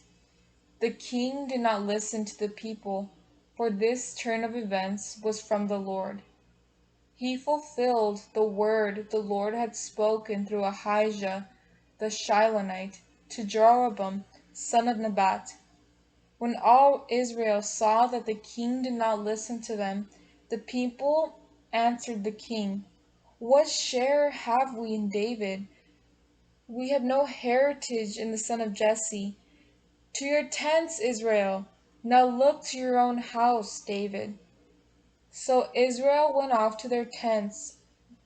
Speaker 2: The king did not listen to the people, for this turn of events was from the Lord. He fulfilled the word the Lord had spoken through Ahijah the Shilonite to Jeroboam son of Nebat. When all Israel saw that the king did not listen to them, the people answered the king, "What share have we in David? We have no heritage in the son of Jesse. To your tents, Israel! Now look to your own house, David." So Israel went off to their tents,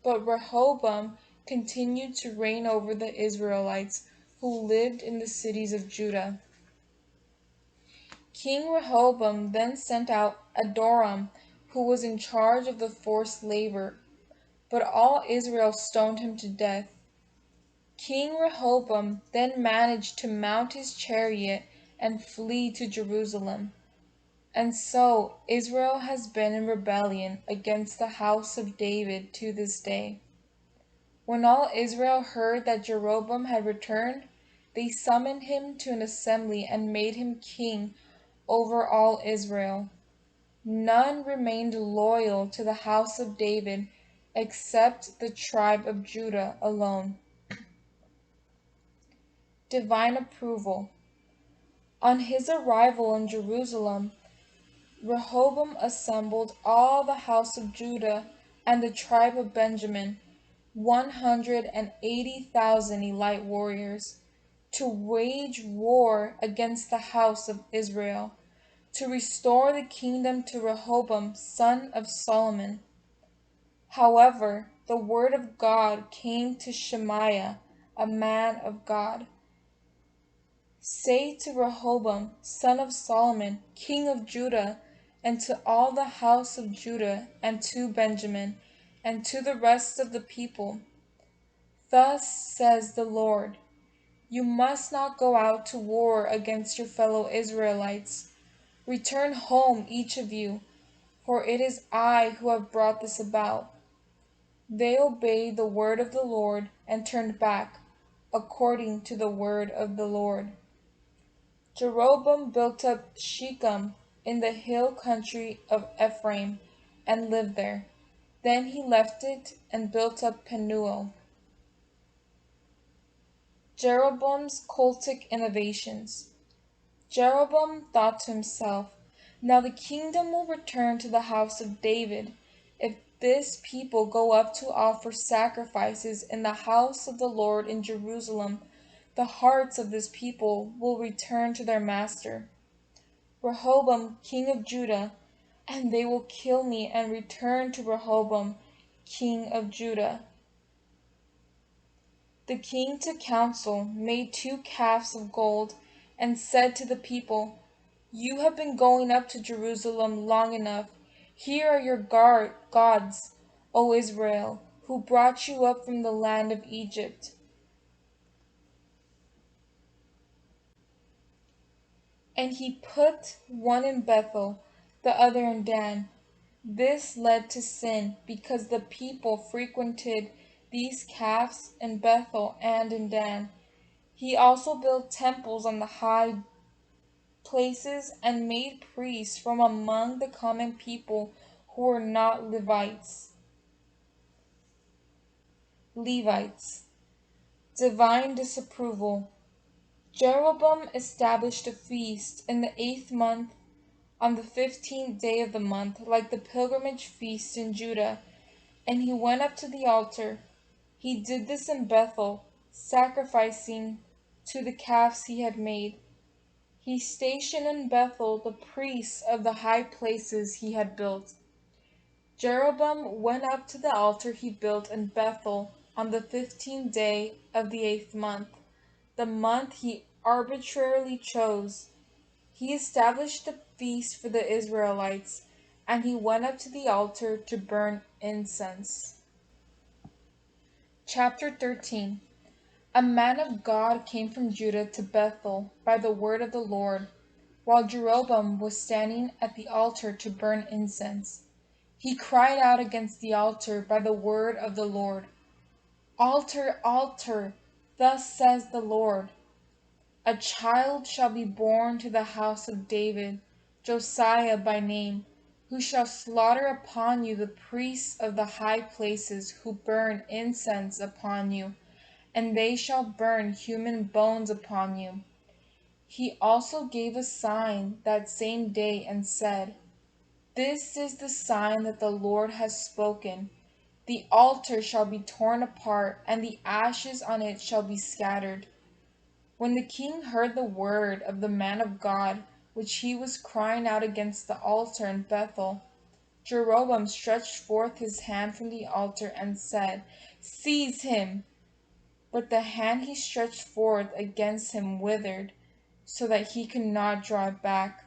Speaker 2: but Rehoboam continued to reign over the Israelites who lived in the cities of Judah. King Rehoboam then sent out Adoram, who was in charge of the forced labor, but all Israel stoned him to death. King Rehoboam then managed to mount his chariot and flee to Jerusalem. And so Israel has been in rebellion against the house of David to this day. When all Israel heard that Jeroboam had returned, they summoned him to an assembly and made him king over all Israel. None remained loyal to the house of David except the tribe of Judah alone. Divine approval. On his arrival in Jerusalem, Rehoboam assembled all the house of Judah and the tribe of Benjamin, 180,000 elite warriors, to wage war against the house of Israel, to restore the kingdom to Rehoboam, son of Solomon. However, the word of God came to Shemaiah, a man of God. Say to Rehoboam, son of Solomon, king of Judah, and to all the house of Judah, and to Benjamin, and to the rest of the people, thus says the Lord, you must not go out to war against your fellow Israelites. Return home, each of you, for it is I who have brought this about. They obeyed the word of the Lord and turned back, according to the word of the Lord. Jeroboam built up Shechem in the hill country of Ephraim and lived there. Then he left it and built up Penuel. Jeroboam's cultic innovations. Jeroboam thought to himself, now the kingdom will return to the house of David if this people go up to offer sacrifices in the house of the Lord in Jerusalem. The hearts of this people will return to their master, Rehoboam, king of Judah, and they will kill me and return to Rehoboam, king of Judah. The king took counsel, made 2 calves of gold, and said to the people, you have been going up to Jerusalem long enough. Here are your gods, O Israel, who brought you up from the land of Egypt. And he put one in Bethel, the other in Dan. This led to sin, because the people frequented these calves in Bethel and in Dan. He also built temples on the high places and made priests from among the common people who were not Levites. Divine disapproval. Jeroboam established a feast in the 8th month on the 15th day of the month, like the pilgrimage feast in Judah, and he went up to the altar. He did this in Bethel, sacrificing to the calves he had made. He stationed in Bethel the priests of the high places he had built. Jeroboam went up to the altar he built in Bethel on the 15th day of the 8th month, the month he arbitrarily chose. He established a feast for the Israelites, and he went up to the altar to burn incense. Chapter 13. A man of God came from Judah to Bethel by the word of the Lord, while Jeroboam was standing at the altar to burn incense. He cried out against the altar by the word of the Lord. Altar, altar, thus says the Lord. A child shall be born to the house of David, Josiah by name, who shall slaughter upon you the priests of the high places who burn incense upon you, and they shall burn human bones upon you. He also gave a sign that same day and said, this is the sign that the Lord has spoken. The altar shall be torn apart, and the ashes on it shall be scattered. When the king heard the word of the man of God, which he was crying out against the altar in Bethel, Jeroboam stretched forth his hand from the altar and said, seize him! But the hand he stretched forth against him withered, so that he could not draw it back.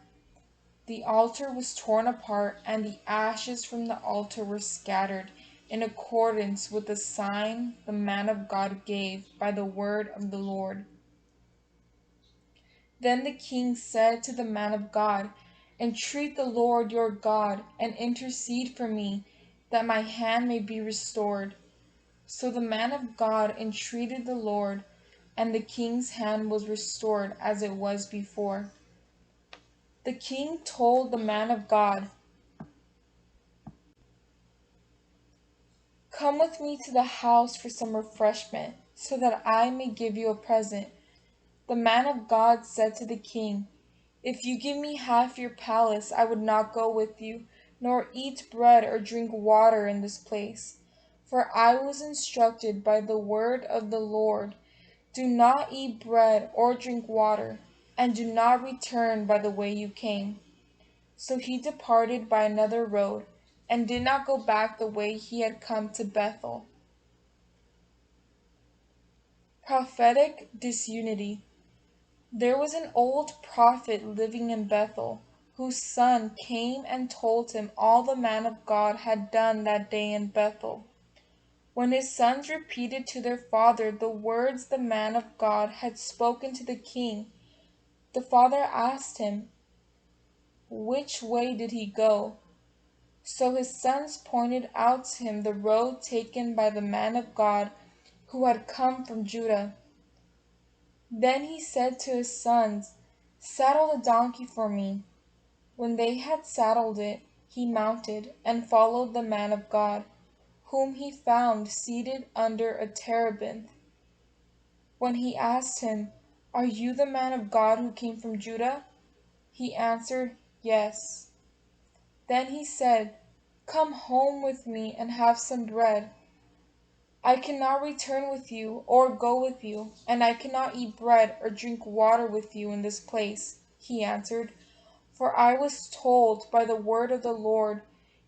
Speaker 2: The altar was torn apart, and the ashes from the altar were scattered, in accordance with the sign the man of God gave by the word of the Lord. Then the king said to the man of God, entreat the Lord your God, and intercede for me, that my hand may be restored. So the man of God entreated the Lord, and the king's hand was restored as it was before. The king told the man of God, come with me to the house for some refreshment, so that I may give you a present. The man of God said to the king, "If you give me half your palace, I would not go with you, nor eat bread or drink water in this place. For I was instructed by the word of the Lord, do not eat bread or drink water, and do not return by the way you came." So he departed by another road, and did not go back the way he had come to Bethel. Prophetic Disunity. There was an old prophet living in Bethel, whose son came and told him all the man of God had done that day in Bethel. When his sons repeated to their father the words the man of God had spoken to the king, the father asked him, "Which way did he go?" So his sons pointed out to him the road taken by the man of God who had come from Judah. Then he said to his sons, "Saddle the donkey for me." When they had saddled it, he mounted, and followed the man of God, whom he found seated under a terebinth. When he asked him, "Are you the man of God who came from Judah?" he answered, "Yes." Then he said, "Come home with me and have some bread." "I cannot return with you or go with you, and I cannot eat bread or drink water with you in this place," he answered. "For I was told by the word of the Lord,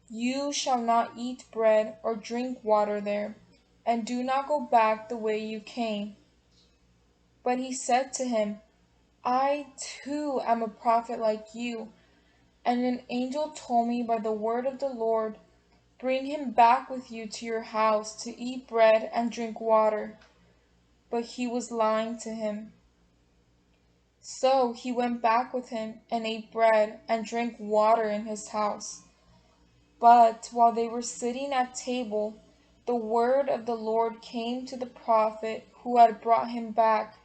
Speaker 2: you shall not eat bread or drink water there, and do not go back the way you came." But he said to him, "I too am a prophet like you, and an angel told me by the word of the Lord, bring him back with you to your house to eat bread and drink water." But he was lying to him. So he went back with him and ate bread and drank water in his house. But while they were sitting at table, the word of the Lord came to the prophet who had brought him back,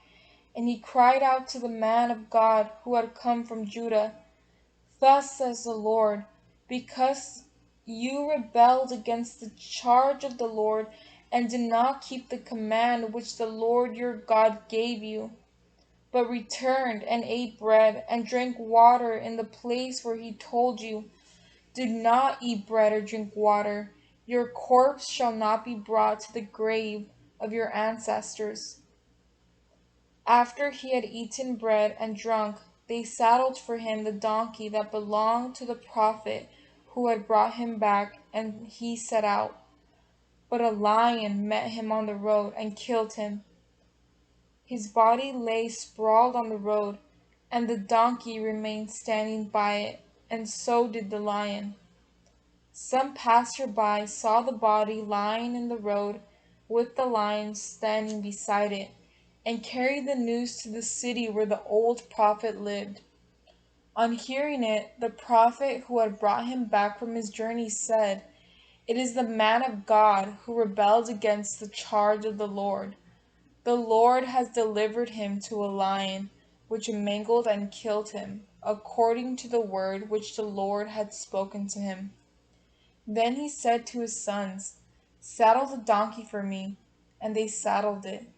Speaker 2: and he cried out to the man of God who had come from Judah, "Thus says the Lord, because you rebelled against the charge of the Lord and did not keep the command which the Lord your God gave you, but returned and ate bread and drank water in the place where he told you, 'Do not eat bread or drink water. Your corpse shall not be brought to the grave of your ancestors.'" After he had eaten bread and drunk, they saddled for him the donkey that belonged to the prophet who had brought him back, and he set out. But a lion met him on the road and killed him. His body lay sprawled on the road, and the donkey remained standing by it, and so did the lion. Some passer-by saw the body lying in the road with the lion standing beside it, and carried the news to the city where the old prophet lived. On hearing it, the prophet who had brought him back from his journey said, "It is the man of God who rebelled against the charge of the Lord. The Lord has delivered him to a lion, which mangled and killed him, according to the word which the Lord had spoken to him." Then he said to his sons, "Saddle the donkey for me," and they saddled it.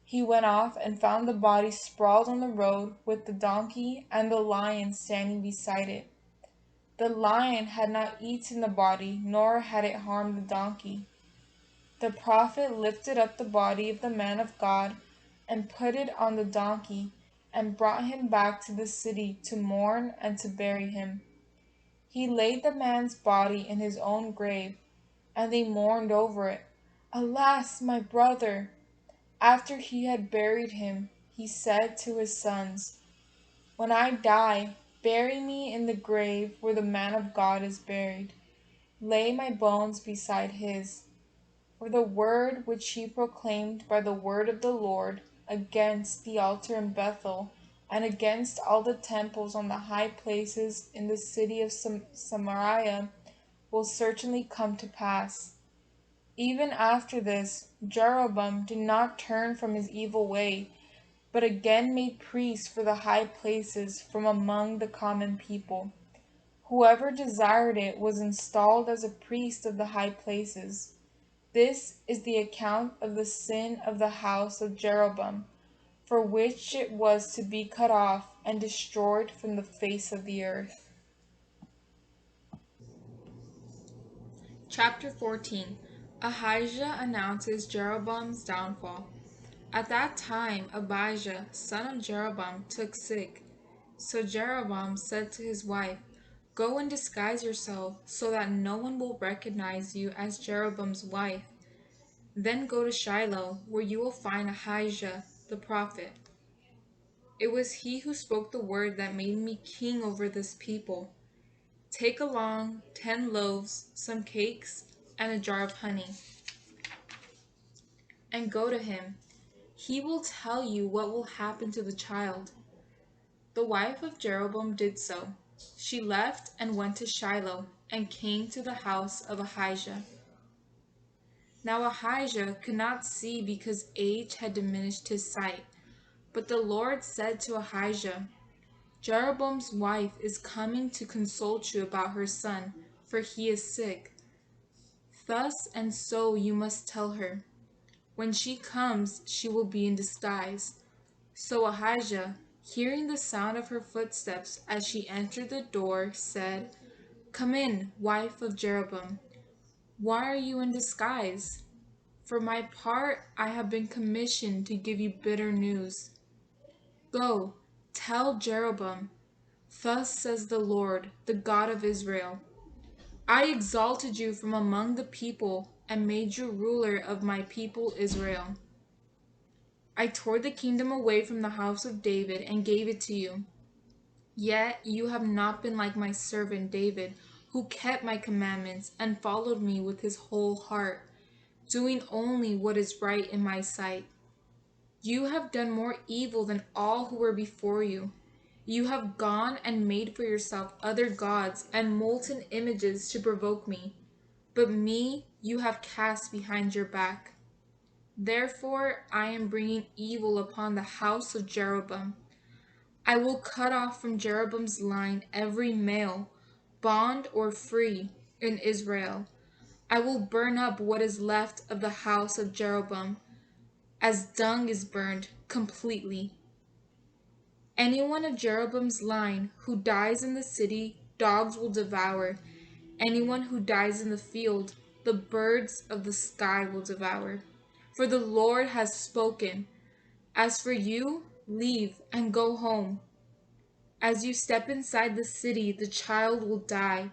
Speaker 2: He went off and found the body sprawled on the road with the donkey and the lion standing beside it. The lion had not eaten the body, nor had it harmed the donkey. The prophet lifted up the body of the man of God and put it on the donkey and brought him back to the city to mourn and to bury him. He laid the man's body in his own grave, and they mourned over it. "Alas, my brother!" After he had buried him, he said to his sons, "When I die, bury me in the grave where the man of God is buried. Lay my bones beside his. For the word which he proclaimed by the word of the Lord against the altar in Bethel, and against all the temples on the high places in the city of Samaria, will certainly come to pass." Even after this, Jeroboam did not turn from his evil way, but again made priests for the high places from among the common people. Whoever desired it was installed as a priest of the high places. This is the account of the sin of the house of Jeroboam, for which it was to be cut off and destroyed from the face of the earth.
Speaker 1: Chapter 14. Ahijah announces Jeroboam's downfall. At that time Abijah, son of Jeroboam, took sick. So Jeroboam said to his wife, "Go and disguise yourself, so that no one will recognize you as Jeroboam's wife. Then go to Shiloh, where you will find Ahijah the prophet. It was he who spoke the word that made me king over this people. Take along 10 loaves, some cakes, and a jar of honey, and go to him. He will tell you what will happen to the child." The wife of Jeroboam did so. She left and went to Shiloh, and came to the house of Ahijah. Now Ahijah could not see because age had diminished his sight. But the Lord said to Ahijah, "Jeroboam's wife is coming to consult you about her son, for he is sick. Thus and so you must tell her. When she comes, she will be in disguise." So Ahijah, hearing the sound of her footsteps as she entered the door, said, "Come in, wife of Jeroboam. Why are you in disguise? For my part, I have been commissioned to give you bitter news. Go, tell Jeroboam, 'Thus says the Lord, the God of Israel, I exalted you from among the people and made you ruler of my people Israel. I tore the kingdom away from the house of David and gave it to you. Yet you have not been like my servant David, who kept my commandments and followed me with his whole heart, doing only what is right in my sight. You have done more evil than all who were before you. You have gone and made for yourself other gods and molten images to provoke me. But me you have cast behind your back. Therefore I am bringing evil upon the house of Jeroboam. I will cut off from Jeroboam's line every male, bond or free, in Israel. I will burn up what is left of the house of Jeroboam, as dung is burned completely. Anyone of Jeroboam's line who dies in the city, dogs will devour. Anyone who dies in the field, the birds of the sky will devour. For the Lord has spoken. As for you, leave and go home. As you step inside the city, the child will die,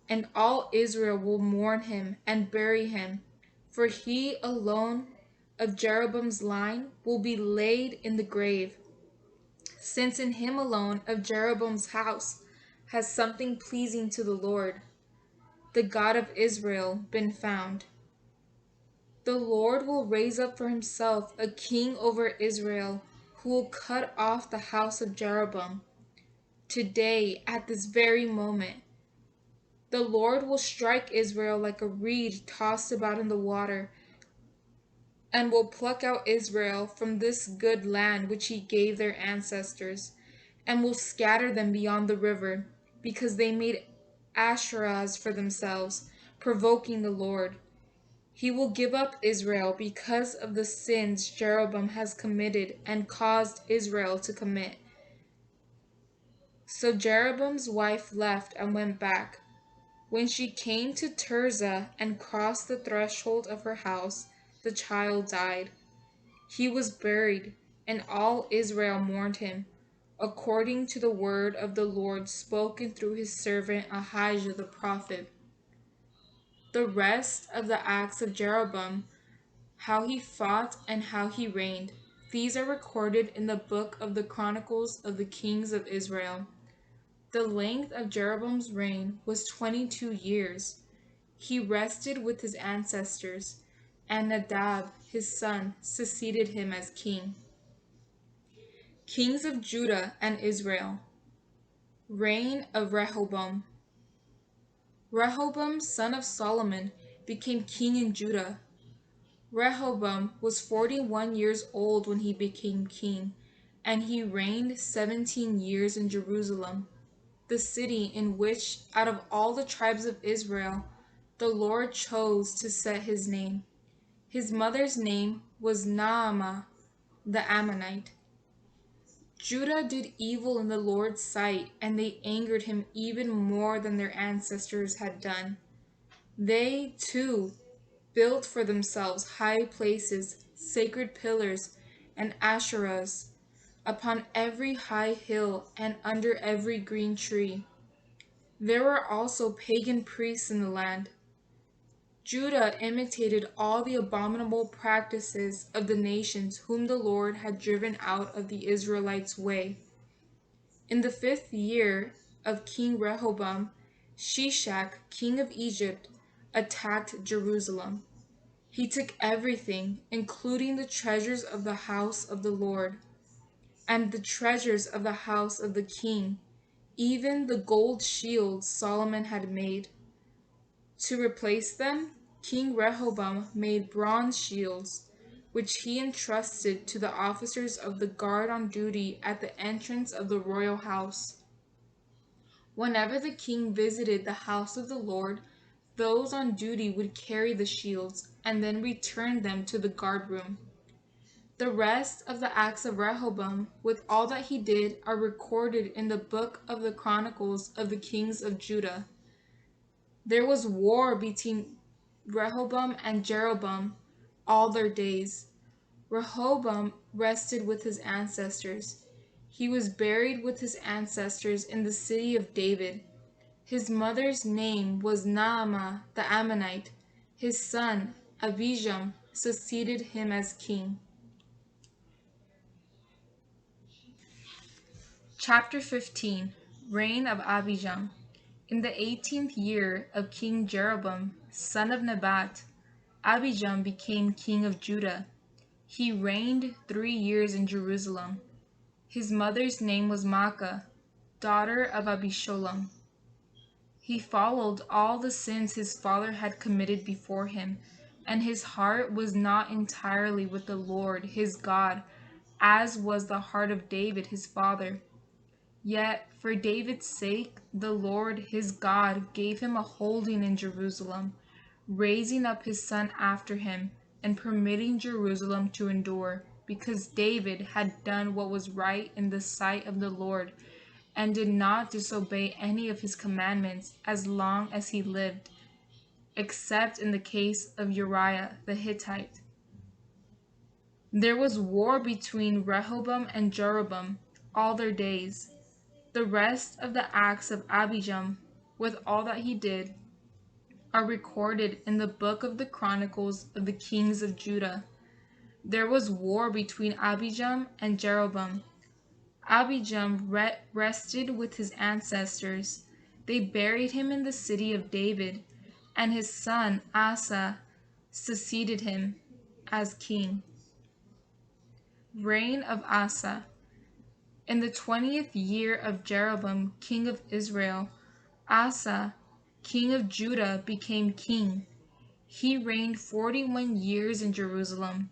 Speaker 1: and all Israel will mourn him and bury him. For he alone of Jeroboam's line will be laid in the grave, since in him alone of Jeroboam's house has something pleasing to the Lord, the God of Israel, been found. The Lord will raise up for himself a king over Israel, who will cut off the house of Jeroboam. Today, at this very moment, the Lord will strike Israel like a reed tossed about in the water, and will pluck out Israel from this good land which he gave their ancestors, and will scatter them beyond the river, because they made Asherahs for themselves, provoking the Lord. He will give up Israel because of the sins Jeroboam has committed and caused Israel to commit. So Jeroboam's wife left and went back. When she came to Tirzah and crossed the threshold of her house, the child died. He was buried, and all Israel mourned him, according to the word of the Lord spoken through his servant Ahijah the prophet. The rest of the acts of Jeroboam, how he fought and how he reigned, these are recorded in the book of the Chronicles of the Kings of Israel. The length of Jeroboam's reign was 22 years. He rested with his ancestors, and Nadab, his son, succeeded him as king. Kings of Judah and Israel. Reign of Rehoboam. Rehoboam, son of Solomon, became king in Judah. Rehoboam was 41 years old when he became king, and he reigned 17 years in Jerusalem, the city in which, out of all the tribes of Israel, the Lord chose to set his name. His mother's name was Naamah the Ammonite. Judah did evil in the Lord's sight, and they angered him even more than their ancestors had done. They, too, built for themselves high places, sacred pillars, and Asherahs upon every high hill and under every green tree. There were also pagan priests in the land. Judah imitated all the abominable practices of the nations whom the Lord had driven out of the Israelites' way. In the 5th year of King Rehoboam, Shishak, king of Egypt, attacked Jerusalem. He took everything, including the treasures of the house of the Lord, and the treasures of the house of the king, even the gold shields Solomon had made. To replace them, King Rehoboam made bronze shields, which he entrusted to the officers of the guard on duty at the entrance of the royal house. Whenever the king visited the house of the Lord, those on duty would carry the shields and then return them to the guard room. The rest of the acts of Rehoboam, with all that he did, are recorded in the book of the Chronicles of the Kings of Judah. There was war between Rehoboam and Jeroboam all their days. Rehoboam rested with his ancestors. He was buried with his ancestors in the city of David. His mother's name was Naamah the Ammonite. His son, Abhijam, succeeded him as king. Chapter 15. Reign of Abhijam. In the 18th year of King Jeroboam, son of Nebat, Abhijam became king of Judah. He reigned 3 years in Jerusalem. His mother's name was Maacah, daughter of Abishalom. He followed all the sins his father had committed before him, and his heart was not entirely with the Lord his God, as was the heart of David his father. Yet for David's sake the Lord his God gave him a holding in Jerusalem, raising up his son after him, and permitting Jerusalem to endure, because David had done what was right in the sight of the Lord, and did not disobey any of his commandments as long as he lived, except in the case of Uriah the Hittite. There was war between Rehoboam and Jeroboam all their days. The rest of the acts of Abhijam, with all that he did, are recorded in the book of the Chronicles of the Kings of Judah. There was war between Abhijam and Jeroboam. Abhijam rested with his ancestors. They buried him in the city of David, and his son Asa succeeded him as king. Reign of Asa. In the 20th year of Jeroboam, king of Israel, Asa, king of Judah, became king. He reigned 41 years in Jerusalem.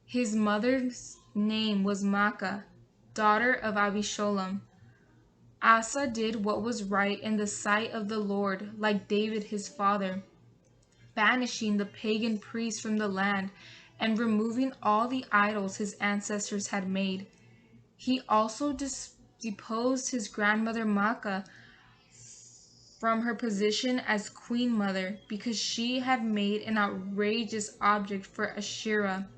Speaker 1: His mother's name was Maacah, daughter of Abishalom. Asa did what was right in the sight of the Lord, like David his father, banishing the pagan priests from the land and removing all the idols his ancestors had made. He also deposed his grandmother Maacah from her position as queen mother because she had made an outrageous object for Asherah.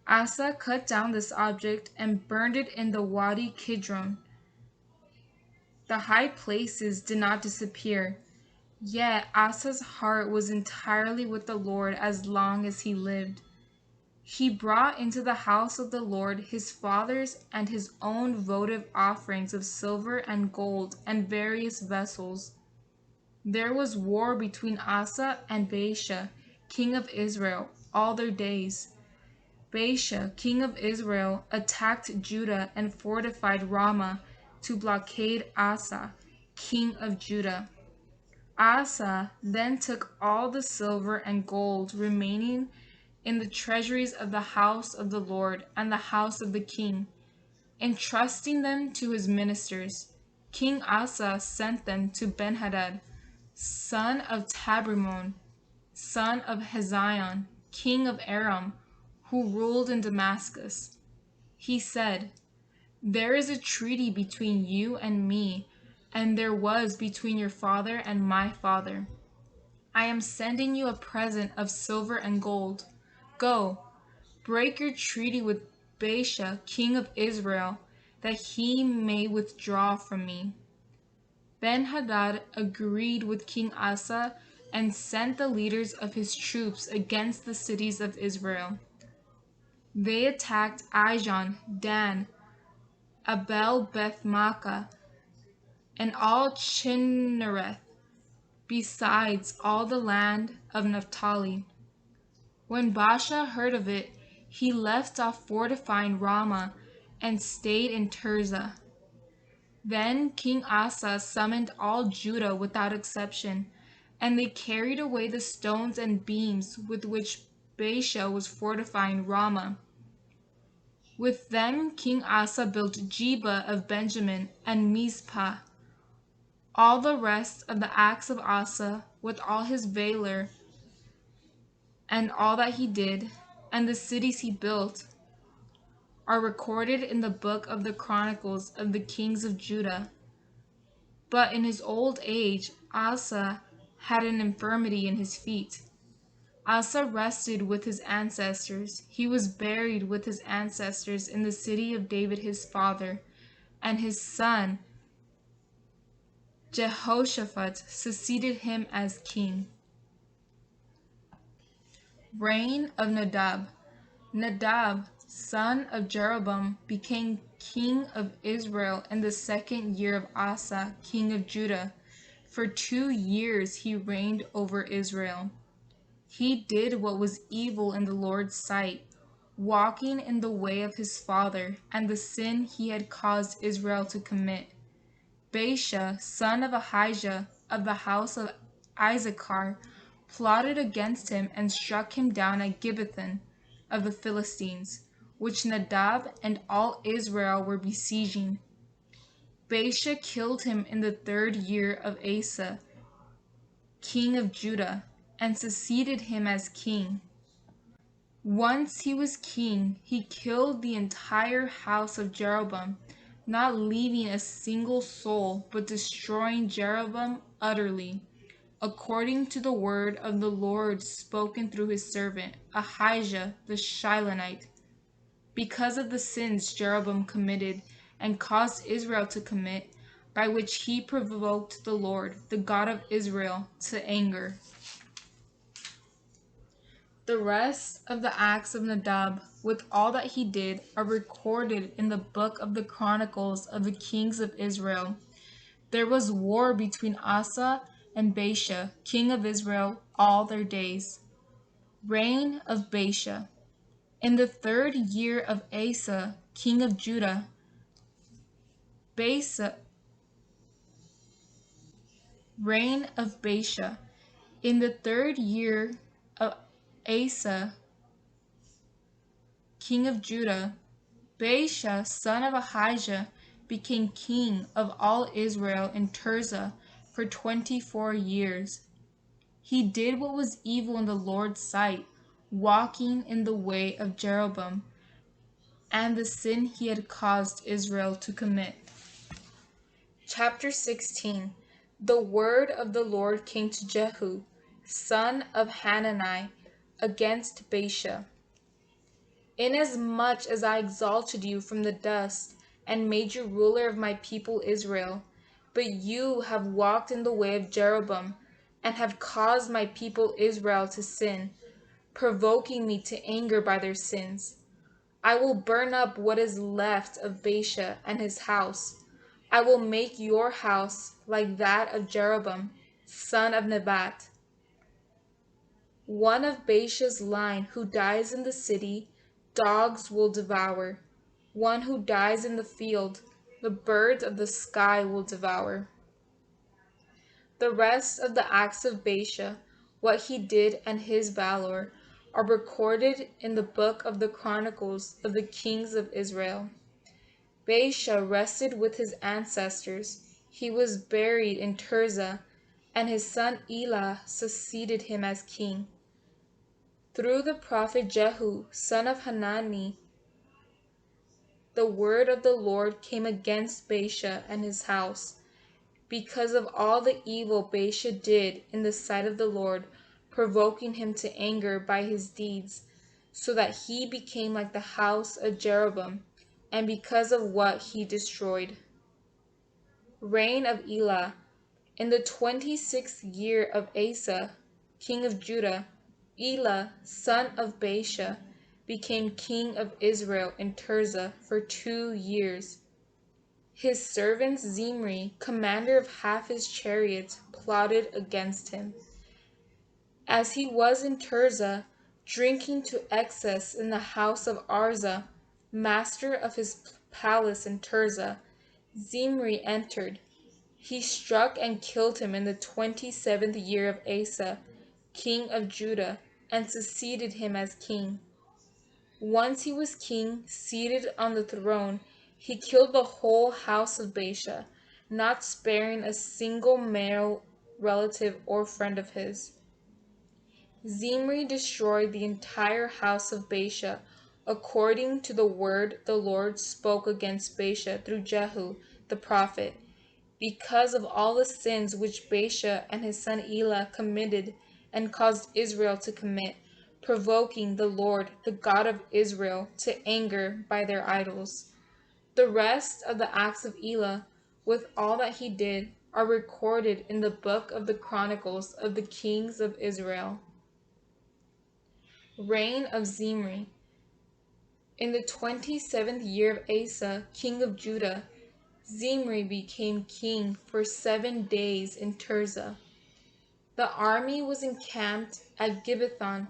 Speaker 1: Asa cut down this object and burned it in the Wadi Kidron. The high places did not disappear, yet Asa's heart was entirely with the Lord as long as he lived. He brought into the house of the Lord his father's and his own votive offerings of silver and gold and various vessels. There was war between Asa and Baasha, king of Israel, all their days. Baasha, king of Israel, attacked Judah and fortified Ramah to blockade Asa, king of Judah. Asa then took all the silver and gold remaining in the treasuries of the house of the Lord and the house of the king, entrusting them to his ministers. King Asa sent them to Benhadad, son of Tabrimon, son of Hezion, king of Aram, who ruled in Damascus. He said, There is a treaty between you and me, and there was between your father and my father. I am sending you a present of silver and gold. Go, break your treaty with Baasha, king of Israel, that he may withdraw from me." Ben-Hadad agreed with King Asa and sent the leaders of his troops against the cities of Israel. They attacked Ijon, Dan, Abel Beth-Maachah, and all Chinnereth, besides all the land of Naphtali. When Baasha heard of it, he left off fortifying Ramah and stayed in Tirzah. Then King Asa summoned all Judah without exception, and they carried away the stones and beams with which Baasha was fortifying Ramah. With them King Asa built Geba of Benjamin and Mizpah. All the rest of the acts of Asa, with all his valor and all that he did, and the cities he built, are recorded in the book of the Chronicles of the kings of Judah. But in his old age Asa had an infirmity in his feet. Asa rested with his ancestors. He was buried with his ancestors in the city of David his father, and his son Jehoshaphat succeeded him as king. Reign of Nadab. Nadab, son of Jeroboam, became king of Israel in the 2nd year of Asa, king of Judah. For 2 years he reigned over Israel. He did what was evil in the Lord's sight, walking in the way of his father and the sin he had caused Israel to commit. Baasha, son of Ahijah, of the house of Issachar, plotted against him and struck him down at Gibbethon of the Philistines, which Nadab and all Israel were besieging. Baasha killed him in the 3rd year of Asa, king of Judah, and succeeded him as king. Once he was king, he killed the entire house of Jeroboam, not leaving a single soul, but destroying Jeroboam utterly, according to the word of the Lord spoken through his servant Ahijah the Shilonite, because of the sins Jeroboam committed and caused Israel to commit, by which he provoked the Lord, the God of Israel, to anger. The rest of the acts of Nadab, with all that he did, are recorded in the book of the Chronicles of the kings of Israel. There was war between Asa and Baasha, king of Israel, all their days. Reign of Baasha. In the 3rd year of Asa, king of Judah, Baasha. Reign of Baasha. In the 3rd year of Asa, king of Judah, Baasha, son of Ahijah, became king of all Israel in Tirzah for 24 years. He did what was evil in the Lord's sight, walking in the way of Jeroboam, and the sin he had caused Israel to commit. Chapter 16. The word of the Lord came to Jehu, son of Hanani, against Baasha. Inasmuch as I exalted you from the dust, and made you ruler of my people Israel, but you have walked in the way of Jeroboam, and have caused my people Israel to sin, provoking me to anger by their sins. I will burn up what is left of Baasha and his house. I will make your house like that of Jeroboam, son of Nebat, one of Baasha's line, who dies in the city, dogs will devour. One who dies in the field, the birds of the sky will devour. The rest of the acts of Baasha, what he did and his valor, are recorded in the book of the Chronicles of the kings of Israel. Baasha rested with his ancestors. He was buried in Tirzah, and his son Elah succeeded him as king. Through the prophet Jehu, son of Hanani,
Speaker 2: the word of the Lord came against Baasha and his house, because of all the evil Baasha did in the sight of the Lord, provoking him to anger by his deeds, so that he became like the house of Jeroboam, and because of what he destroyed. Reign of Elah. In the 26th year of Asa, king of Judah, Elah, son of Baasha, became king of Israel in Tirzah for 2 years. His servant Zimri, commander of half his chariots, plotted against him. As he was in Tirzah, drinking to excess in the house of Arza, master of his palace in Tirzah, Zimri entered. He struck and killed him in the 27th year of Asa, king of Judah, and succeeded him as king. Once he was king, seated on the throne, he killed the whole house of Baasha, not sparing a single male relative or friend of his. Zimri destroyed the entire house of Baasha, according to the word the Lord spoke against Baasha through Jehu the prophet, because of all the sins which Baasha and his son Elah committed and caused Israel to commit, provoking the Lord, the God of Israel, to anger by their idols. The rest of the acts of Elah, with all that he did, are recorded in the book of the Chronicles of the Kings of Israel. Reign of Zimri. In the 27th year of Asa, king of Judah, Zimri became king for 7 days in Tirzah. The army was encamped at Gibbethon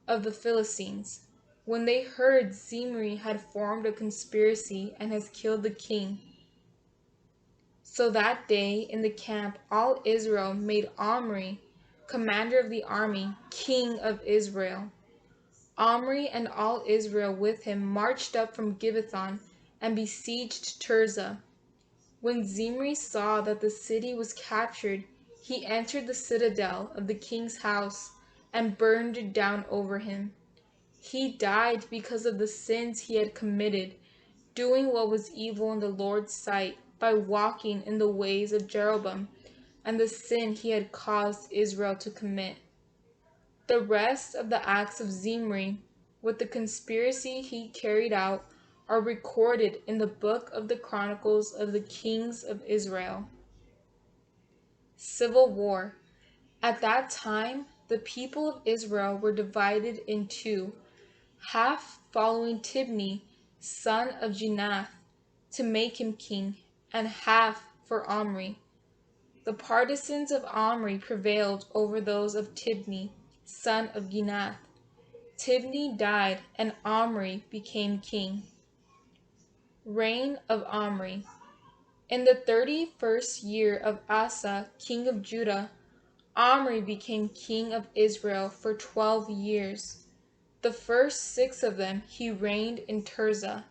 Speaker 2: of the Philistines. When they heard Zimri had formed a conspiracy and has killed the king, so that day in the camp all Israel made Omri, commander of the army, king of Israel. Omri and all Israel with him marched up from Gibbethon and besieged Tirzah. When Zimri saw that the city was captured, he entered the citadel of the king's house and burned it down over him. He died because of the sins he had committed, doing what was evil in the Lord's sight by walking in the ways of Jeroboam and the sin he had caused Israel to commit. The rest of the acts of Zimri, with the conspiracy he carried out, are recorded in the book of the Chronicles of the Kings of Israel. Civil War. At that time, the people of Israel were divided in two, half following Tibni, son of Ginath, to make him king, and half for Omri. The partisans of Omri prevailed over those of Tibni, son of Ginath. Tibni died, and Omri became king. Reign of Omri. In the 31st year of Asa, king of Judah, Omri became king of Israel for 12 years. The first 6 of them he reigned in Tirzah.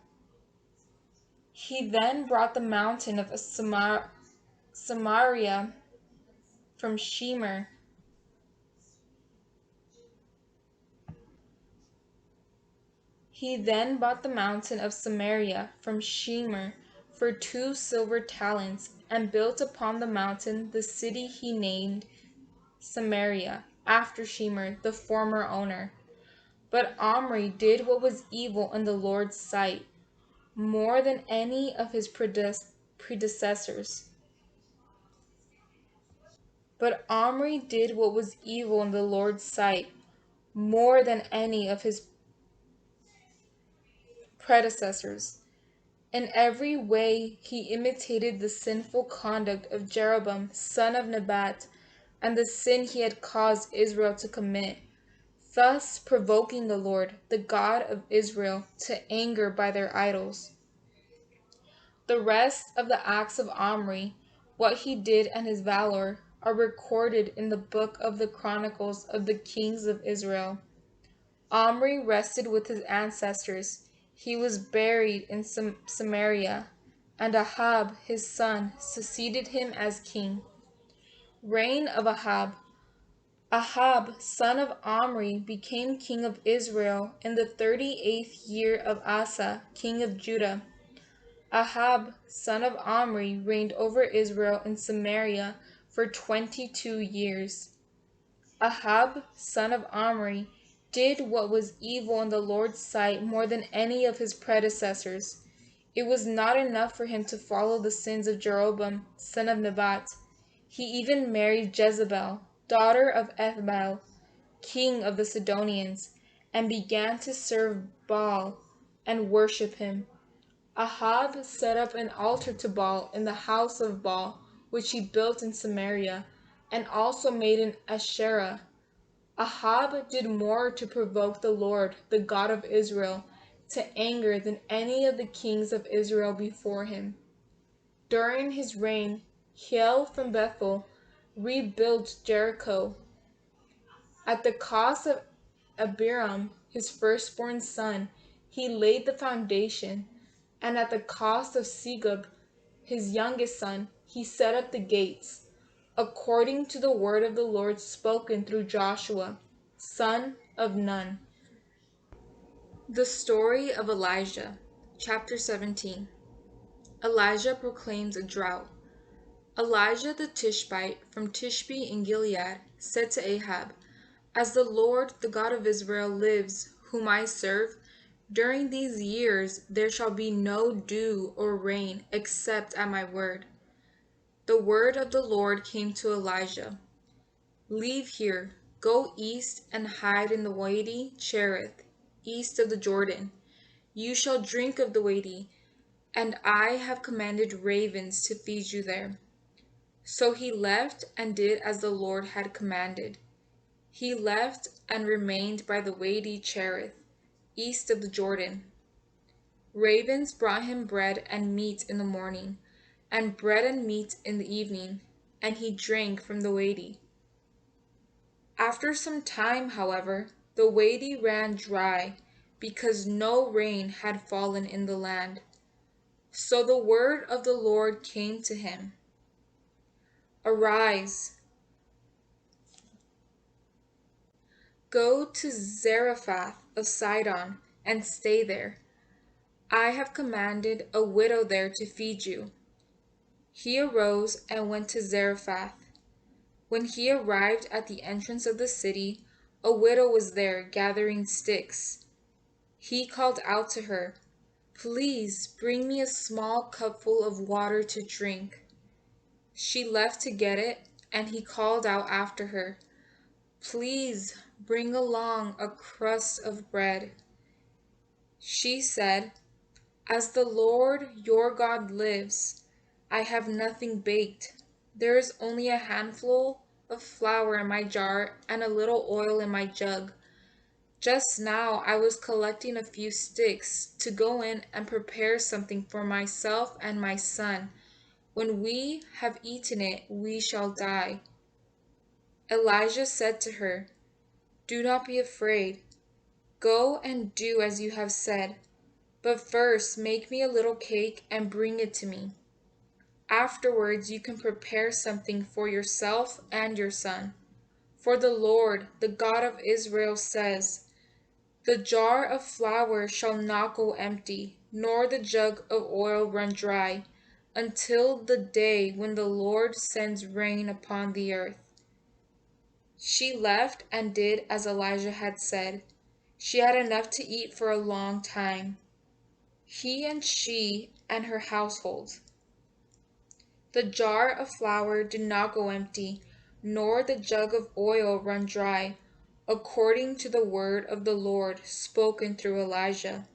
Speaker 2: He then brought the mountain of Samaria from Shemer. He then bought the mountain of Samaria from Shemer for 2 silver talents, and built upon the mountain the city he named Samaria, after Shemer, the former owner. But Omri did what was evil in the Lord's sight, more than any of his predecessors. But Omri did what was evil in the Lord's sight, more than any of his predecessors. In every way he imitated the sinful conduct of Jeroboam, son of Nebat, and the sin he had caused Israel to commit, thus provoking the Lord, the God of Israel, to anger by their idols. The rest of the acts of Omri, what he did and his valor, are recorded in the book of the Chronicles of the Kings of Israel. Omri rested with his ancestors. He was buried in Samaria, and Ahab, his son, succeeded him as king. Reign of Ahab. Ahab, son of Omri, became king of Israel in the 38th year of Asa, king of Judah. Ahab, son of Omri, reigned over Israel in Samaria for 22 years. Ahab, son of Omri, did what was evil in the Lord's sight more than any of his predecessors. It was not enough for him to follow the sins of Jeroboam, son of Nebat. He even married Jezebel, daughter of Ethbaal, king of the Sidonians, and began to serve Baal and worship him. Ahab set up an altar to Baal in the house of Baal, which he built in Samaria, and also made an Asherah. Ahab did more to provoke the Lord, the God of Israel, to anger than any of the kings of Israel before him. During his reign, Hiel from Bethel rebuilt Jericho. At the cost of Abiram, his firstborn son, he laid the foundation, and at the cost of Segub, his youngest son, he set up the gates, according to the word of the Lord spoken through Joshua, son of Nun. The story of Elijah, chapter 17. Elijah proclaims a drought. Elijah the Tishbite from Tishbe in Gilead said to Ahab, "As the Lord, the God of Israel, lives, whom I serve, during these years there shall be no dew or rain except at my word." The word of the Lord came to Elijah, "Leave here, go east and hide in the Wadi Cherith, east of the Jordan. You shall drink of the Wadi, and I have commanded ravens to feed you there." So he left and did as the Lord had commanded. He left and remained by the Wadi Cherith, east of the Jordan. Ravens brought him bread and meat in the morning, and bread and meat in the evening, and he drank from the Wadi. After some time, however, the Wadi ran dry, because no rain had fallen in the land. So the word of the Lord came to him, "Arise, go to Zarephath of Sidon, and stay there. I have commanded a widow there to feed you." He arose and went to Zarephath. When he arrived at the entrance of the city, a widow was there gathering sticks. He called out to her, "Please bring me a small cupful of water to drink." She left to get it, and he called out after her, "Please bring along a crust of bread." She said, "As the Lord your God lives, I have nothing baked. There is only a handful of flour in my jar and a little oil in my jug. Just now I was collecting a few sticks to go in and prepare something for myself and my son. When we have eaten it, we shall die." Elijah said to her, "Do not be afraid. Go and do as you have said. But first make me a little cake and bring it to me. Afterwards you can prepare something for yourself and your son. For the Lord, the God of Israel, says, 'The jar of flour shall not go empty, nor the jug of oil run dry, until the day when the Lord sends rain upon the earth.'" She left and did as Elijah had said. She had enough to eat for a long time, she and her household. The jar of flour did not go empty, nor the jug of oil run dry, according to the word of the Lord spoken through Elijah.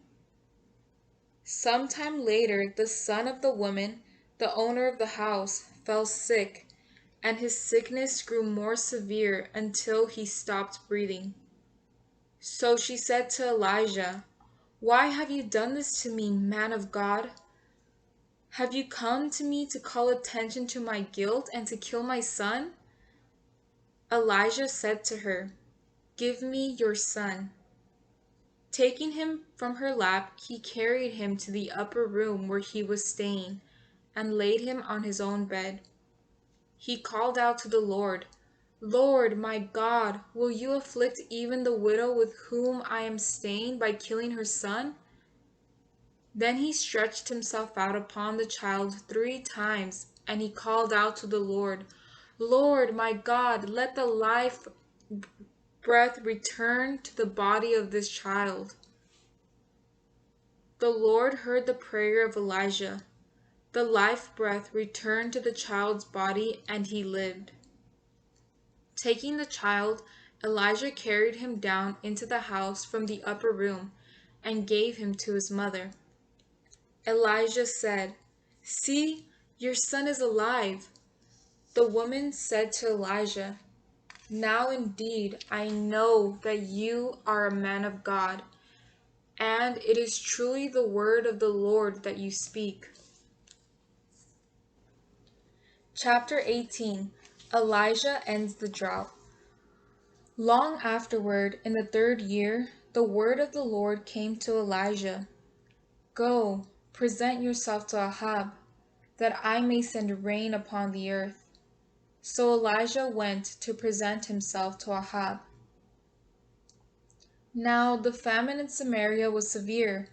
Speaker 2: Some time later, the son of the woman, the owner of the house, fell sick, and his sickness grew more severe until he stopped breathing. So she said to Elijah, "Why have you done this to me, man of God? Have you come to me to call attention to my guilt and to kill my son?" Elijah said to her, "Give me your son." Taking him from her lap, he carried him to the upper room where he was staying, and laid him on his own bed. He called out to the Lord, "Lord, my God, will you afflict even the widow with whom I am staying by killing her son?" Then he stretched himself out upon the child 3 times, and he called out to the Lord, Lord, my God, let the life breath return to the body of this child. The Lord heard the prayer of Elijah. The life breath returned to the child's body, and he lived. Taking the child, Elijah carried him down into the house from the upper room and gave him to his mother. Elijah said, See, your son is alive. The woman said to Elijah, Now indeed I know that you are a man of God, and it is truly the word of the Lord that you speak. Chapter 18. Elijah ends the drought. Long afterward, in the 3rd year, the word of the Lord came to Elijah. Go, present yourself to Ahab, that I may send rain upon the earth. So Elijah went to present himself to Ahab. Now the famine in Samaria was severe,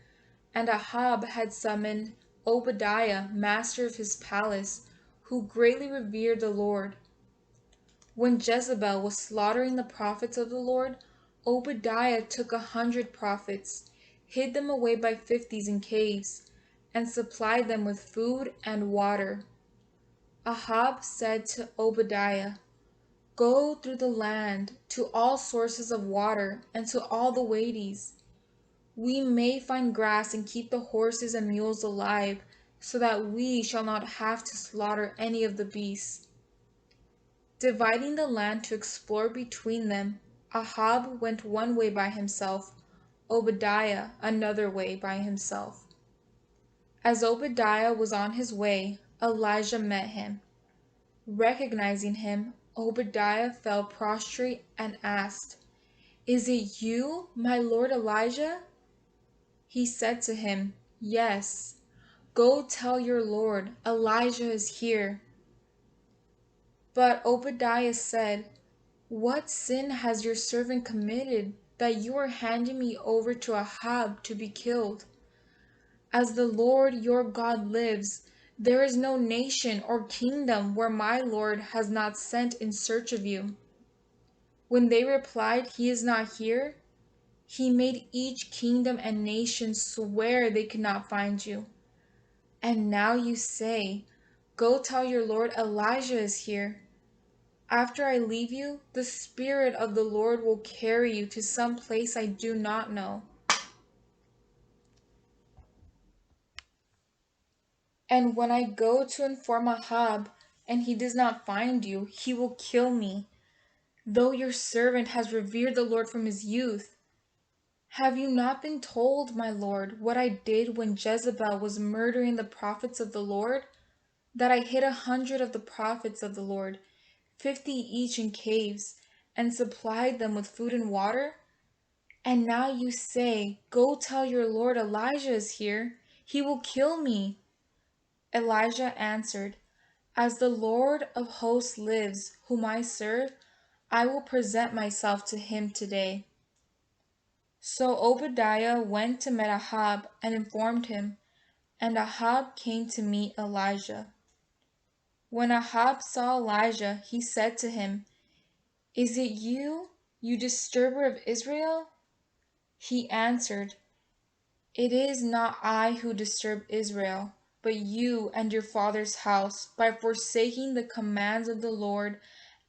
Speaker 2: and Ahab had summoned Obadiah, master of his palace, who greatly revered the Lord. When Jezebel was slaughtering the prophets of the Lord, Obadiah took 100 prophets, hid them away by fifties in caves, and supplied them with food and water. Ahab said to Obadiah, Go through the land to all sources of water and to all the wadies. We may find grass and keep the horses and mules alive, so that we shall not have to slaughter any of the beasts. Dividing the land to explore between them, Ahab went one way by himself, Obadiah another way by himself. As Obadiah was on his way, Elijah met him. Recognizing him, Obadiah fell prostrate and asked, Is it you, my lord Elijah? He said to him, Yes. Go tell your lord, Elijah is here. But Obadiah said, What sin has your servant committed that you are handing me over to Ahab to be killed? As the Lord your God lives, there is no nation or kingdom where my Lord has not sent in search of you. When they replied, He is not here, he made each kingdom and nation swear they could not find you. And now you say, Go tell your Lord Elijah is here. After I leave you, the Spirit of the Lord will carry you to some place I do not know. And when I go to inform Ahab, and he does not find you, he will kill me, though your servant has revered the Lord from his youth. Have you not been told, my lord, what I did when Jezebel was murdering the prophets of the Lord? That I hid 100 of the prophets of the Lord, 50 each in caves, and supplied them with food and water? And now you say, Go tell your lord Elijah is here. He will kill me. Elijah answered, As the Lord of hosts lives, whom I serve, I will present myself to him today. So Obadiah went to meet Ahab and informed him, and Ahab came to meet Elijah. When Ahab saw Elijah, he said to him, Is it you, you disturber of Israel? He answered, It is not I who disturb Israel, but you and your father's house, by forsaking the commands of the Lord,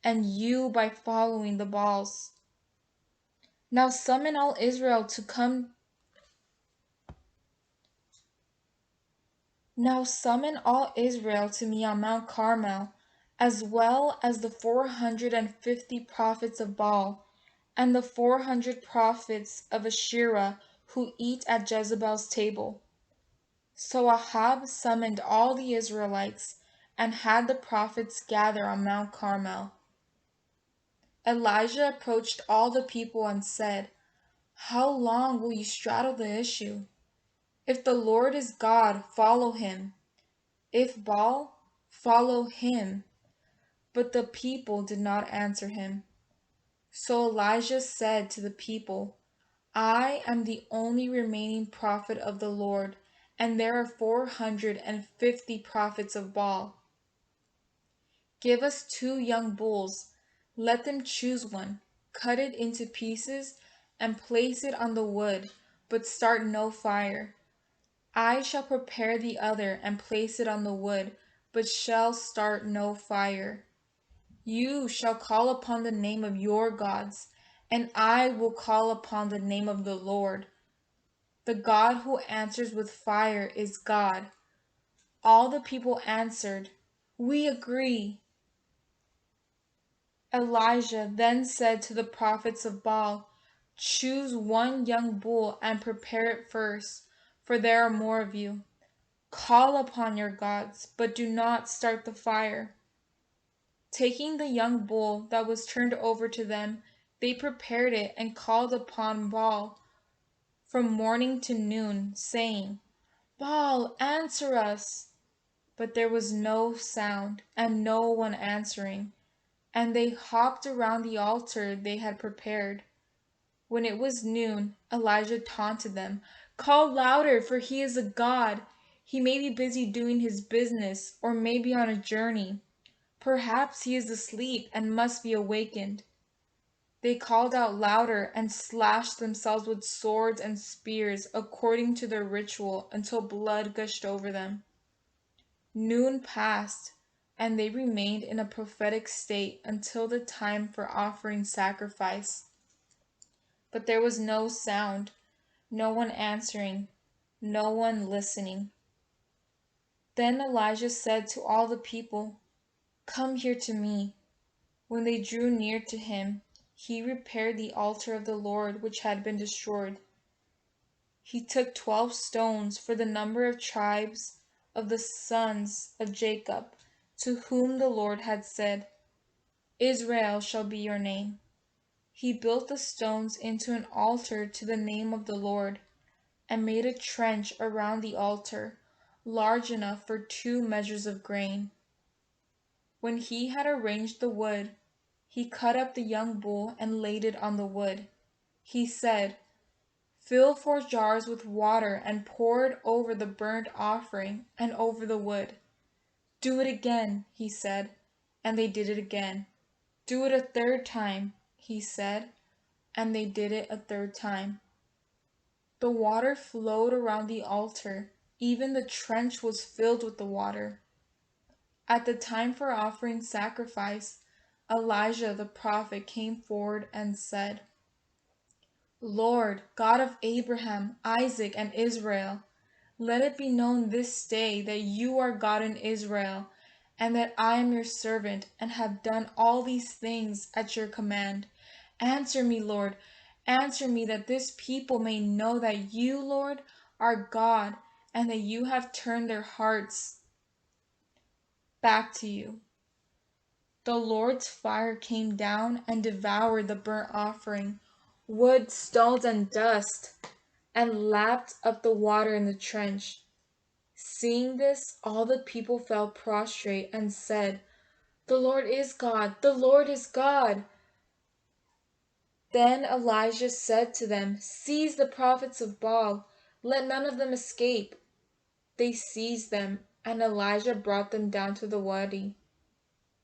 Speaker 2: and you by following the Baals. Now summon all Israel to come. Now summon all Israel to me on Mount Carmel, as well as the 450 prophets of Baal, and the 400 prophets of Asherah who eat at Jezebel's table. So Ahab summoned all the Israelites and had the prophets gather on Mount Carmel. Elijah approached all the people and said, How long will you straddle the issue? If the Lord is God, follow him. If Baal, follow him. But the people did not answer him. So Elijah said to the people, I am the only remaining prophet of the Lord, and there are 450 prophets of Baal. Give us 2 young bulls. Let them choose one, cut it into pieces, and place it on the wood, but start no fire. I shall prepare the other and place it on the wood, but shall start no fire. You shall call upon the name of your gods, and I will call upon the name of the Lord. The God who answers with fire is God. All the people answered, "We agree." Elijah then said to the prophets of Baal, "Choose 1 young bull and prepare it first, for there are more of you. Call upon your gods, but do not start the fire." Taking the young bull that was turned over to them, they prepared it and called upon Baal from morning to noon, saying, "Baal, answer us." But there was no sound and no one answering, and they hopped around the altar they had prepared. When it was noon, Elijah taunted them, "Call louder, for he is a god. He may be busy doing his business, or may be on a journey. Perhaps he is asleep and must be awakened." They called out louder and slashed themselves with swords and spears according to their ritual until blood gushed over them. Noon passed, and they remained in a prophetic state until the time for offering sacrifice. But there was no sound, no one answering, no one listening. Then Elijah said to all the people, "Come here to me." When they drew near to him, he repaired the altar of the Lord which had been destroyed. He took 12 stones for the number of tribes of the sons of Jacob, to whom the Lord had said, "Israel shall be your name." He built the stones into an altar to the name of the Lord, and made a trench around the altar, large enough for 2 measures of grain. When he had arranged the wood, he cut up the young bull and laid it on the wood. He said, "Fill 4 jars with water and pour it over the burnt offering and over the wood." "Do it again," he said, and they did it again. "Do it a 3rd time," he said, and they did it a 3rd time. The water flowed around the altar, even the trench was filled with the water. At the time for offering sacrifice, Elijah the prophet came forward and said, "Lord, God of Abraham, Isaac, and Israel, let it be known this day that you are God in Israel, and that I am your servant, and have done all these things at your command. Answer me, Lord, answer me, that this people may know that you, Lord, are God, and that you have turned their hearts back to you." The Lord's fire came down and devoured the burnt offering, wood, stones, and dust, and lapped up the water in the trench. Seeing this, all the people fell prostrate and said, "The Lord is God! The Lord is God!" Then Elijah said to them, "Seize the prophets of Baal. Let none of them escape." They seized them, and Elijah brought them down to the Wadi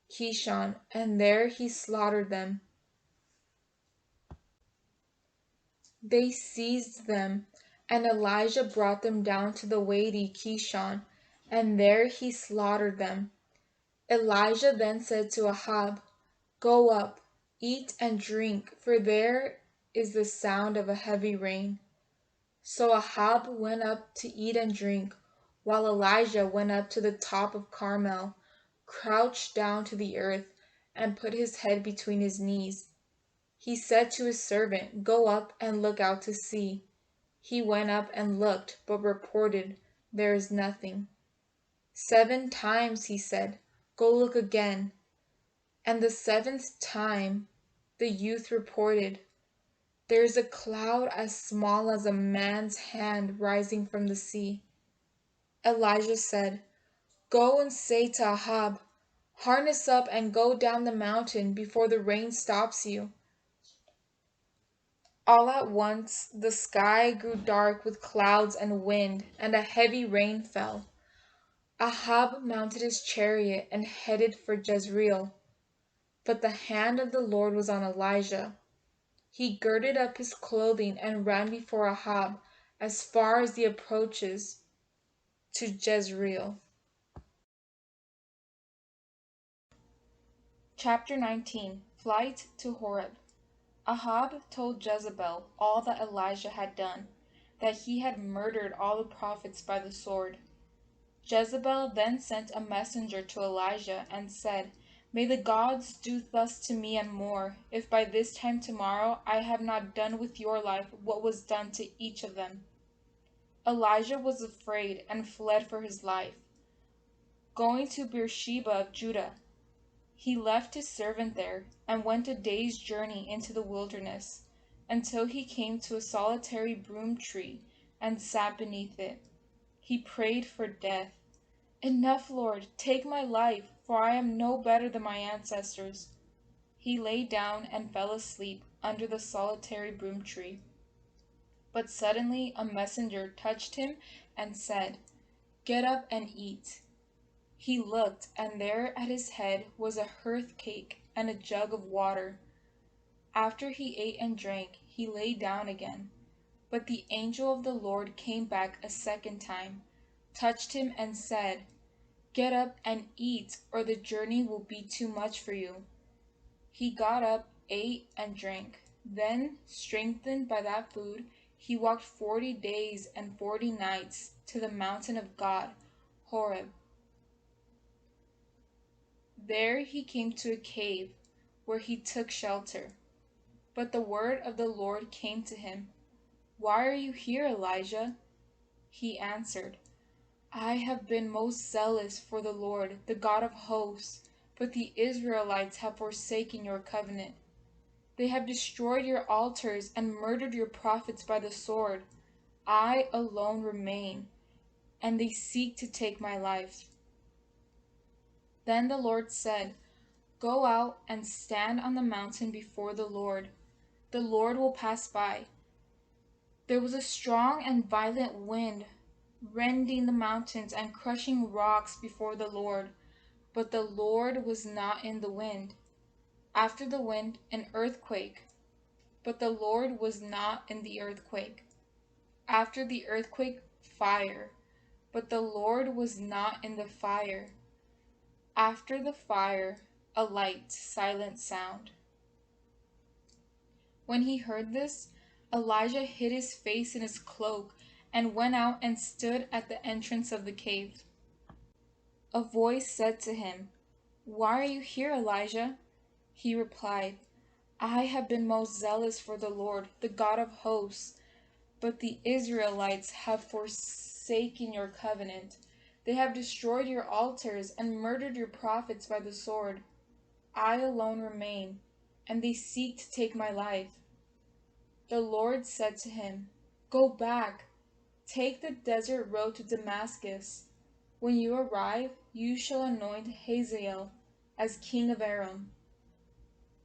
Speaker 2: Kishon, and there he slaughtered them. They seized them, and Elijah brought them down to the Wadi Kishon, and there he slaughtered them. Elijah then said to Ahab, "Go up, eat and drink, for there is the sound of a heavy rain." So Ahab went up to eat and drink, while Elijah went up to the top of Carmel, crouched down to the earth, and put his head between his knees. He said to his servant, "Go up and look out to sea." He went up and looked, but reported, "There is nothing." 7 times he said, "Go look again." And the 7th time the youth reported, "There is a cloud as small as a man's hand rising from the sea." Elijah said, "Go and say to Ahab, harness up and go down the mountain before the rain stops you." All at once the sky grew dark with clouds and wind, and a heavy rain fell. Ahab mounted his chariot and headed for Jezreel. But the hand of the Lord was on Elijah. He girded up his clothing and ran before Ahab as far as the approaches to Jezreel. Chapter 19. Flight to Horeb. Ahab told Jezebel all that Elijah had done, that he had murdered all the prophets by the sword. Jezebel then sent a messenger to Elijah and said, "May the gods do thus to me and more, if by this time tomorrow I have not done with your life what was done to each of them." Elijah was afraid and fled for his life. Going to Beersheba of Judah, he left his servant there and went a day's journey into the wilderness, until he came to a solitary broom tree and sat beneath it. He prayed for death. "Enough, Lord, take my life, for I am no better than my ancestors." He lay down and fell asleep under the solitary broom tree. But suddenly a messenger touched him and said, "Get up and eat." He looked, and there at his head was a hearth cake and a jug of water. After he ate and drank, he lay down again. But the angel of the Lord came back a second time, touched him, and said, "Get up and eat, or the journey will be too much for you." He got up, ate, and drank. Then, strengthened by that food, he walked 40 days and 40 nights to the mountain of God, Horeb. There he came to a cave, where he took shelter. But the word of the Lord came to him, "Why are you here, Elijah?" He answered, "I have been most zealous for the Lord, the God of hosts, but the Israelites have forsaken your covenant. They have destroyed your altars and murdered your prophets by the sword. I alone remain, and they seek to take my life." Then the Lord said, "Go out and stand on the mountain before the Lord. The Lord will pass by." There was a strong and violent wind, rending the mountains and crushing rocks before the Lord, but the Lord was not in the wind. After the wind, an earthquake, but the Lord was not in the earthquake. After the earthquake, fire, but the Lord was not in the fire. After the fire, a light, silent sound. When he heard this, Elijah hid his face in his cloak and went out and stood at the entrance of the cave. A voice said to him, "Why are you here, Elijah?" He replied, "I have been most zealous for the Lord, the God of hosts, but the Israelites have forsaken your covenant. They have destroyed your altars and murdered your prophets by the sword. I alone remain, and they seek to take my life." The Lord said to him, "Go back, take the desert road to Damascus. When you arrive, you shall anoint Hazael as king of Aram.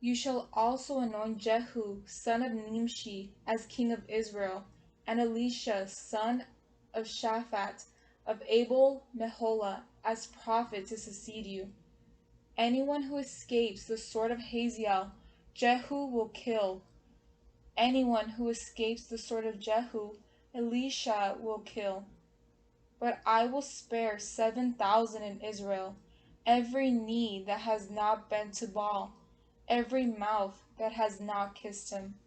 Speaker 2: You shall also anoint Jehu, son of Nimshi, as king of Israel, and Elisha, son of Shaphat, of Abel Meholah, as prophet to succeed you. Anyone who escapes the sword of Hazael, Jehu will kill. Anyone who escapes the sword of Jehu, Elisha will kill. But I will spare 7,000 in Israel, every knee that has not bent to Baal, every mouth that has not kissed him."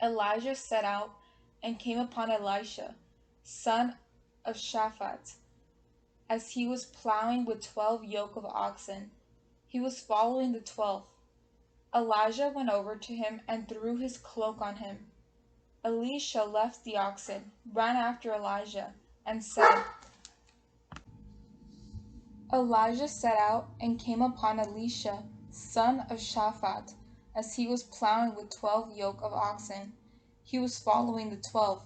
Speaker 2: Elijah set out and came upon Elisha, son of Shaphat, as he was plowing with 12 yoke of oxen. He was following the 12th. Elijah went over to him and threw his cloak on him. Elisha left the oxen, ran after Elijah, and said, Elijah set out and came upon Elisha, son of Shaphat, as he was plowing with 12 yoke of oxen. He was following the 12th.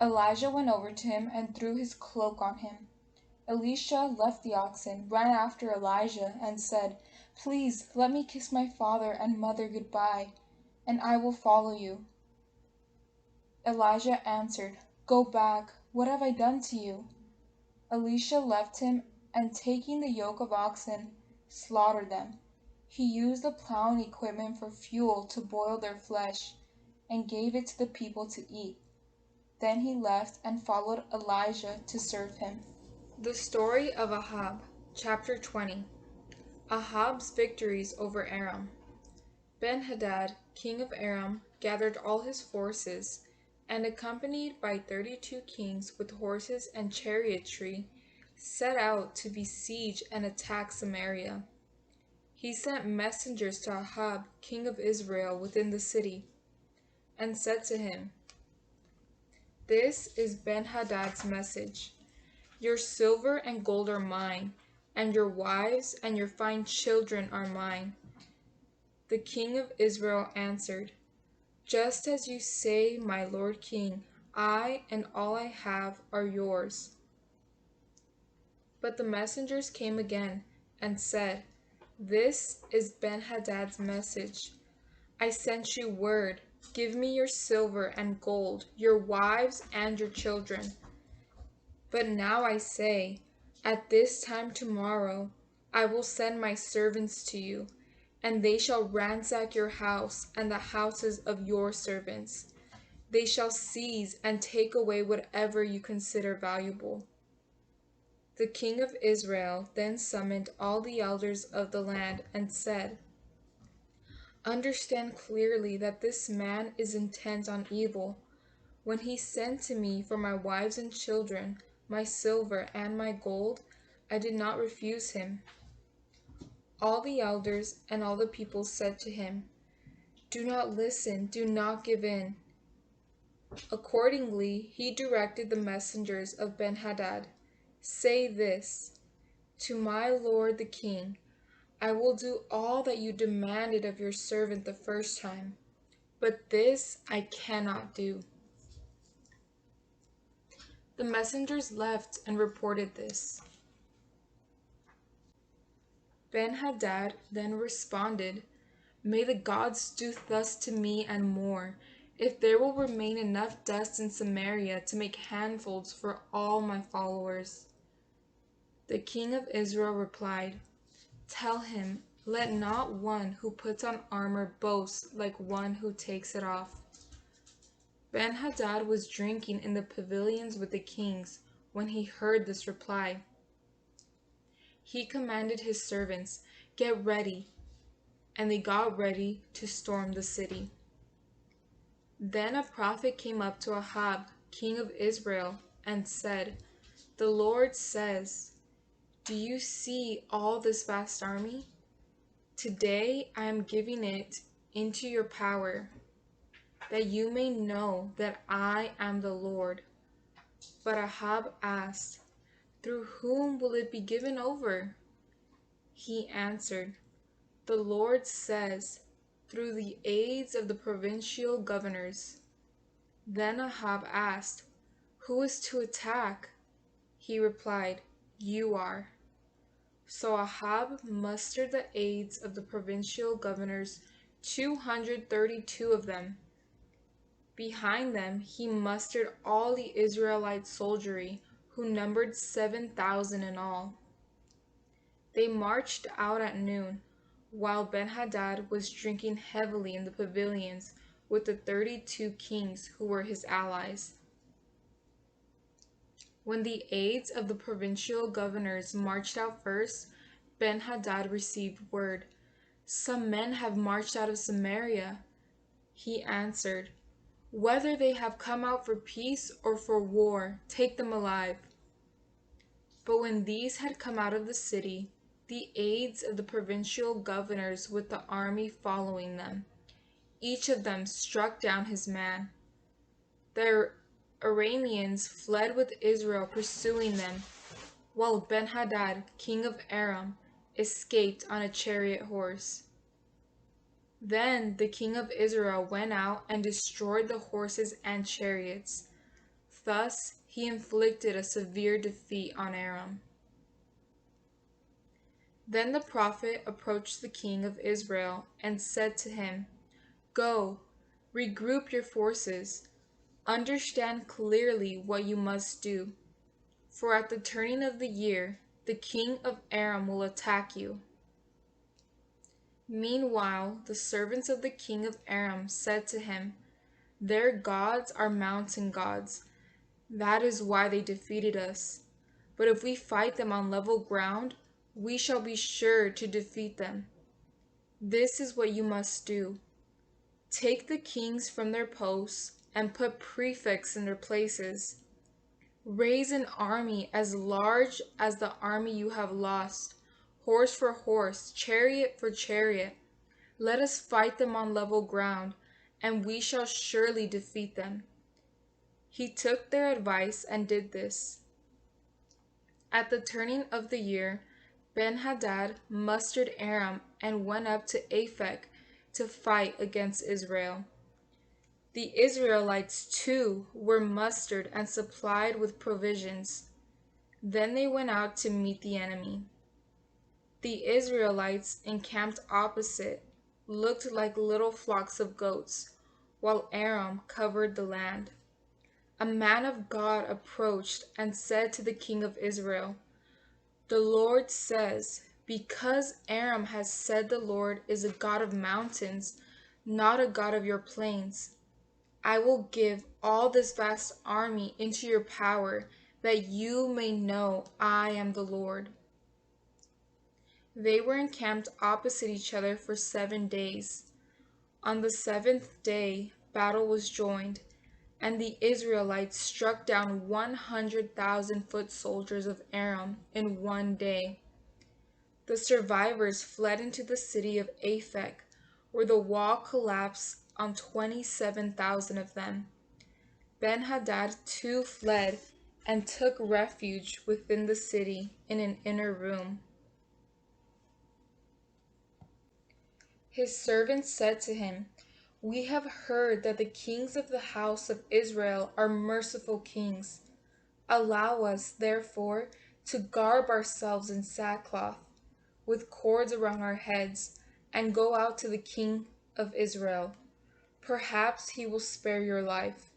Speaker 2: Elijah went over to him and threw his cloak on him. Elisha left the oxen, ran after Elijah, and said, "Please let me kiss my father and mother goodbye, and I will follow you."
Speaker 1: Elijah answered, "Go back. What have I done to you?" Elisha left him, and taking the yoke of oxen, slaughtered them. He used the plowing equipment for fuel to boil their flesh, and gave it to the people to eat. Then he left and followed Elijah to serve him. The story of Ahab, chapter 20. Ahab's victories over Aram. Ben-Hadad, king of Aram, gathered all his forces, and accompanied by 32 kings with horses and chariotry, set out to besiege and attack Samaria. He sent messengers to Ahab, king of Israel, within the city, and said to him, "This is Ben-Hadad's message. Your silver and gold are mine, and your wives and your fine children are mine." The king of Israel answered, "Just as you say, my lord king, I and all I have are yours." But the messengers came again and said, "This is Ben-Hadad's message. I sent you word, give me your silver and gold, your wives and your children. But now I say, at this time tomorrow, I will send my servants to you, and they shall ransack your house and the houses of your servants. They shall seize and take away whatever you consider valuable." The king of Israel then summoned all the elders of the land and said, "Understand clearly that this man is intent on evil. When he sent to me for my wives and children, my silver and my gold, I did not refuse him." All the elders and all the people said to him, "Do not listen, do not give in." Accordingly, he directed the messengers of Ben-Hadad, "Say this to my lord the king, I will do all that you demanded of your servant the first time, but this I cannot do." The messengers left and reported this. Ben-Hadad then responded, "May the gods do thus to me and more, if there will remain enough dust in Samaria to make handfuls for all my followers." The king of Israel replied, "Tell him, let not one who puts on armor boast like one who takes it off." Ben-Hadad was drinking in the pavilions with the kings when he heard this reply. He commanded his servants, "Get ready," and they got ready to storm the city. Then a prophet came up to Ahab, king of Israel, and said, "The Lord says, do you see all this vast army? Today I am giving it into your power, that you may know that I am the Lord." But Ahab asked, "Through whom will it be given over?" He answered, "The Lord says, through the aides of the provincial governors." Then Ahab asked, "Who is to attack?" He replied, "You are." So Ahab mustered the aides of the provincial governors, 232 of them. Behind them he mustered all the Israelite soldiery, who numbered 7,000 in all. They marched out at noon, while Ben-Hadad was drinking heavily in the pavilions with the 32 kings who were his allies. When the aides of the provincial governors marched out first, Ben-Hadad received word, "Some men have marched out of Samaria." He answered, "Whether they have come out for peace or for war, take them alive." But when these had come out of the city, the aides of the provincial governors with the army following them, each of them struck down his man. The Arameans fled with Israel pursuing them, while Ben-Hadad, king of Aram, escaped on a chariot horse. Then the king of Israel went out and destroyed the horses and chariots. Thus he inflicted a severe defeat on Aram. Then the prophet approached the king of Israel and said to him, "Go, regroup your forces.
Speaker 2: Understand clearly what you must do, for at the turning of the year, the king of Aram will attack you. Meanwhile, the servants of the king of Aram said to him, their gods are mountain gods. That is why they defeated us. But if we fight them on level ground, we shall be sure to defeat them. This is what you must do. Take the kings from their posts and put prefects in their places. Raise an army as large as the army you have lost, horse for horse, chariot for chariot. Let us fight them on level ground, and we shall surely defeat them. He took their advice and did this. At the turning of the year, Ben-Hadad mustered Aram and went up to Aphek to fight against Israel. The Israelites too were mustered and supplied with provisions. Then they went out to meet the enemy. The Israelites encamped opposite, looked like little flocks of goats, while Aram covered the land. A man of God approached and said to the king of Israel, the Lord says, because Aram has said the Lord is a God of mountains, not a God of your plains, I will give all this vast army into your power, that you may know I am the Lord. They were encamped opposite each other for 7 days. On the 7th day, battle was joined, and the Israelites struck down 100,000 foot soldiers of Aram in 1 day. The survivors fled into the city of Aphek, where the wall collapsed on 27,000 of them. Ben-Hadad too fled and took refuge within the city in an inner room. His servants said to him, we have heard that the kings of the house of Israel are merciful kings. Allow us, therefore, to garb ourselves in sackcloth, with cords around our heads, and go out to the king of Israel. Perhaps he will spare your life.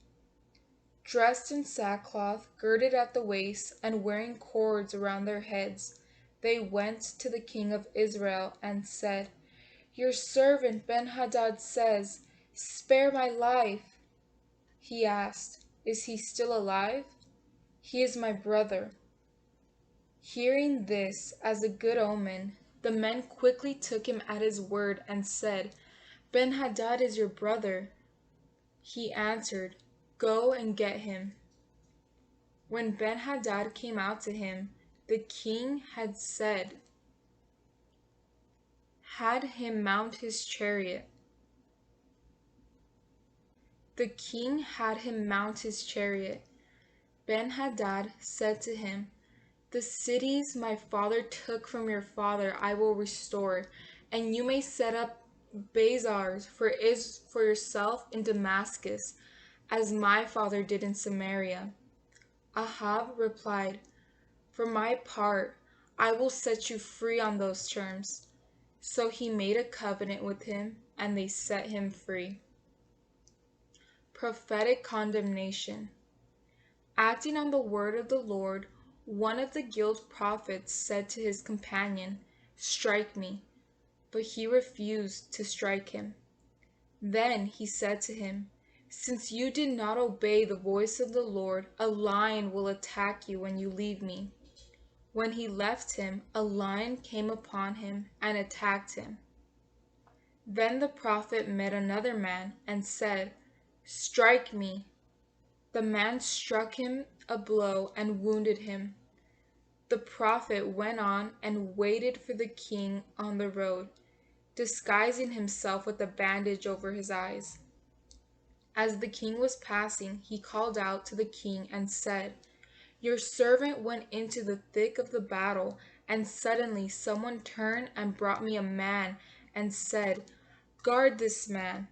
Speaker 2: Dressed in sackcloth, girded at the waist, and wearing cords around their heads, they went to the king of Israel and said, your servant Ben-Hadad says, spare my life. He asked, is he still alive? He is my brother. Hearing this as a good omen, the men quickly took him at his word and said, Ben-Hadad is your brother. He answered, go and get him. When Ben-Hadad came out to him, the king had him mount his chariot. The king had him mount his chariot. Ben-Hadad said to him, the cities my father took from your father I will restore, and you may set up bazaars for yourself in Damascus, as my father did in Samaria. Ahab replied, for my part, I will set you free on those terms. So he made a covenant with him, and they set him free. Prophetic Condemnation. Acting on the word of the Lord, one of the guild prophets said to his companion, strike me. But he refused to strike him. Then he said to him, since you did not obey the voice of the Lord, a lion will attack you when you leave me. When he left him, a lion came upon him and attacked him. Then the prophet met another man and said, strike me. The man struck him a blow and wounded him. The prophet went on and waited for the king on the road, disguising himself with a bandage over his eyes. As the king was passing, he called out to the king and said, your servant went into the thick of the battle, and suddenly someone turned and brought me a man and said, guard this man.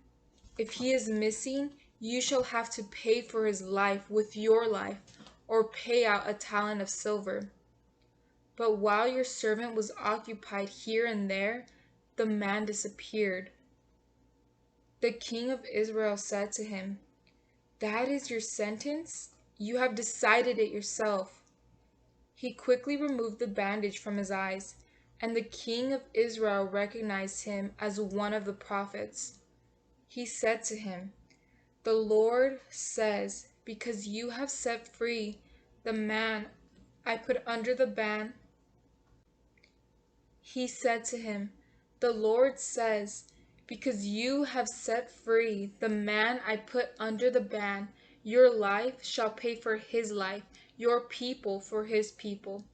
Speaker 2: If he is missing, you shall have to pay for his life with your life, or pay out a talent of silver. But while your servant was occupied here and there, the man disappeared. The king of Israel said to him,
Speaker 1: That is your sentence? You have decided it yourself." He quickly removed the bandage from his eyes, and the king of Israel recognized him as one of the prophets. He said to him, "The Lord says, because you have set free the man I put under the ban." He said to him, "The Lord says, because you have set free the man I put under the ban, your life shall pay for his life, your people for his people."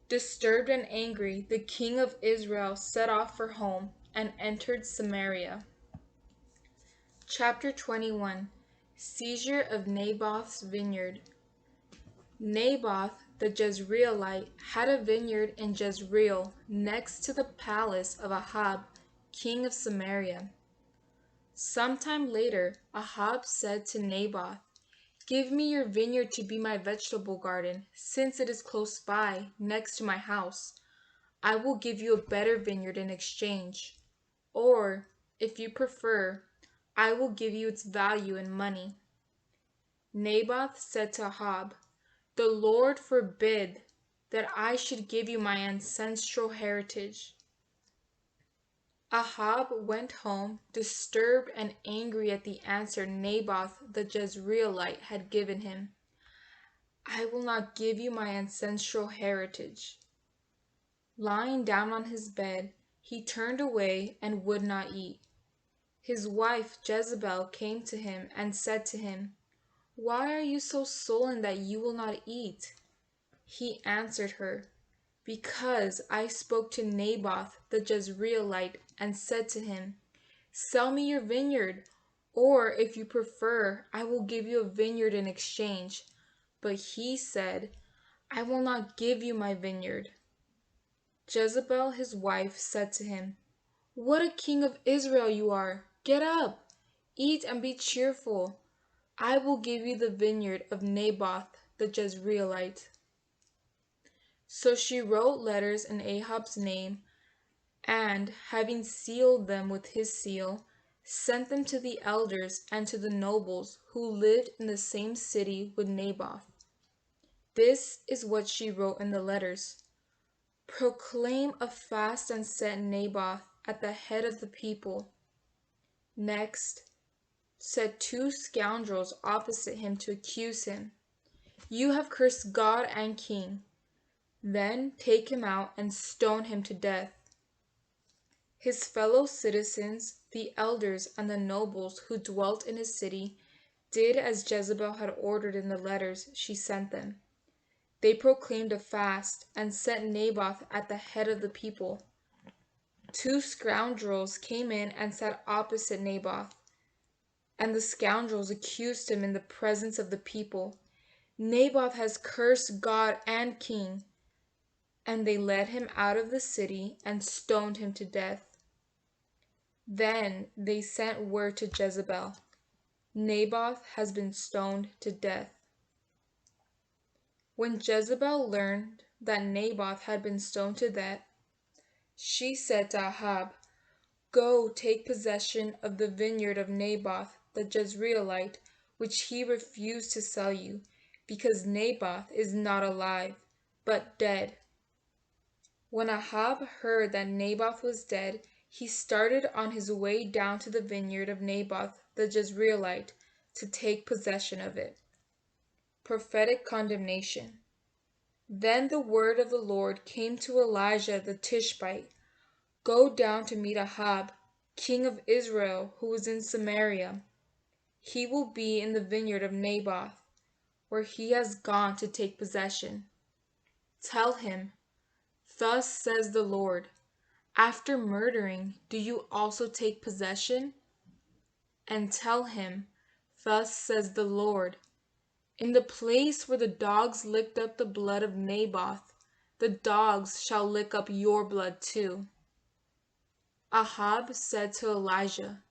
Speaker 1: Disturbed and angry, the king of Israel set off for home and entered Samaria. Chapter 21. Seizure of Naboth's vineyard. Naboth the Jezreelite had a vineyard in Jezreel next to the palace of Ahab, king of Samaria. Sometime later, Ahab said to Naboth, "Give me your vineyard to be my vegetable garden, since it is close by, next to my house. I will give you a better vineyard in exchange. Or, if you prefer, I will give you its value in money." Naboth said to Ahab, "The Lord forbid that I should give you my ancestral heritage." Ahab went home, disturbed and angry at the answer Naboth the Jezreelite had given him. "I will not give you my ancestral heritage." Lying down on his bed, he turned away and would not eat. His wife Jezebel came to him and said to him, "Why are you so sullen that you will not eat?" He answered her, "Because I spoke to Naboth the Jezreelite and said to him, 'Sell me your vineyard, or if you prefer, I will give you a vineyard in exchange.' But he said, 'I will not give you my vineyard.'" Jezebel his wife said to him, "What a king of Israel you are! Get up, eat and be cheerful. I will give you the vineyard of Naboth the Jezreelite." So she wrote letters in Ahab's name, and, having sealed them with his seal, sent them to the elders and to the nobles who lived in the same city with Naboth. This is what she wrote in the letters: "Proclaim a fast and set Naboth at the head of the people. Next, set two scoundrels opposite him to accuse him. You have cursed God and king. Then take him out and stone him to death." His fellow citizens, the elders and the nobles who dwelt in his city, did as Jezebel had ordered in the letters she sent them. They proclaimed a fast and set Naboth at the head of the people. Two scoundrels came in and sat opposite Naboth, and the scoundrels accused him in the presence of the people. "Naboth has cursed God and king." And they led him out of the city and stoned him to death. Then they sent word to Jezebel, "Naboth has been stoned to death." When Jezebel learned that Naboth had been stoned to death, she said to Ahab, "Go take possession of the vineyard of Naboth the Jezreelite, which he refused to sell you, because Naboth is not alive, but dead." When Ahab heard that Naboth was dead, he started on his way down to the vineyard of Naboth the Jezreelite to take possession of it. Prophetic Condemnation. Then the word of the Lord came to Elijah the Tishbite, "Go down to meet Ahab, king of Israel, who is in Samaria. He will be in the vineyard of Naboth, where he has gone to take possession. Tell him, 'Thus says the Lord, after murdering, do you also take possession?' And tell him, 'Thus says the Lord, in the place where the dogs licked up the blood of Naboth, the dogs shall lick up your blood too.'" Ahab said to Elijah,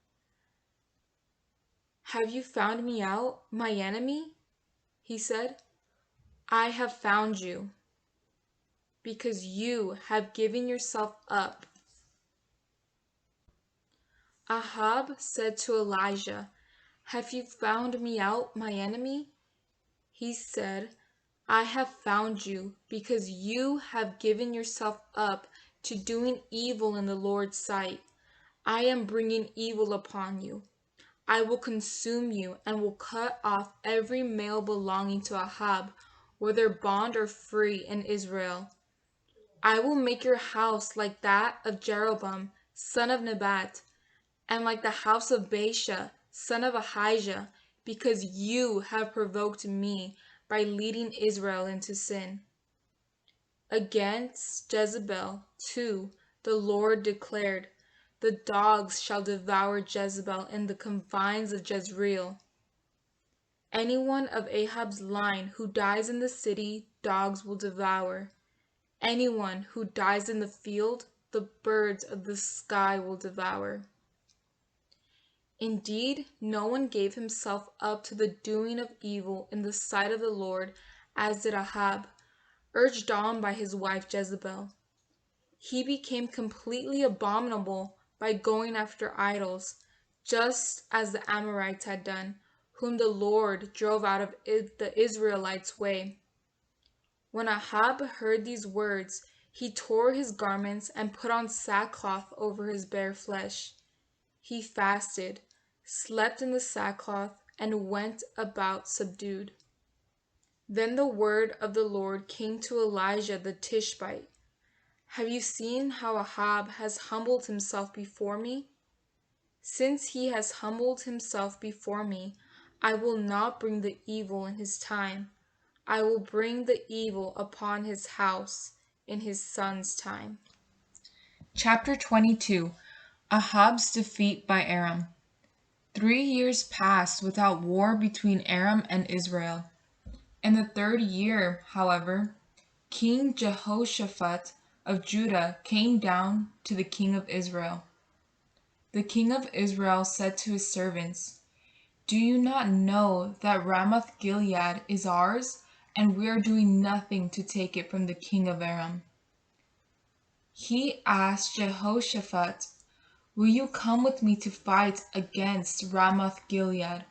Speaker 1: "Have you found me out, my enemy?" He said, "I have found you, because you have given yourself up." Ahab said to Elijah, Have you found me out, my enemy? He said, I have found you, because you have given yourself up to doing evil in the Lord's sight. I am bringing evil upon you. I will consume you and will cut off every male belonging to Ahab, whether bond or free, in Israel. I will make your house like that of Jeroboam, son of Nebat, and like the house of Baasha, son of Ahijah, because you have provoked me by leading Israel into sin. Against Jezebel, too, the Lord declared, the dogs shall devour Jezebel in the confines of Jezreel. Anyone of Ahab's line who dies in the city, dogs will devour. Anyone who dies in the field, the birds of the sky will devour. Indeed, no one gave himself up to the doing of evil in the sight of the Lord, as did Ahab, urged on by his wife Jezebel. He became completely abominable by going after idols, just as the Amorites had done, whom the Lord drove out of the Israelites' way. When Ahab heard these words, he tore his garments and put on sackcloth over his bare flesh. He fasted, slept in the sackcloth, and went about subdued. Then the word of the Lord came to Elijah the Tishbite. Have you seen how Ahab has humbled himself before me? Since he has humbled himself before me, I will not bring the evil in his time. I will bring the evil upon his house in his son's time. Chapter 22. Ahab's defeat by Aram. 3 years passed without war between Aram and Israel. In the 3rd year, however, King Jehoshaphat of Judah came down to the king of Israel. The king of Israel said to his servants, Do you not know that Ramoth Gilead is ours, and we are doing nothing to take it from the king of Aram? He asked Jehoshaphat, Will you come with me to fight against Ramoth Gilead?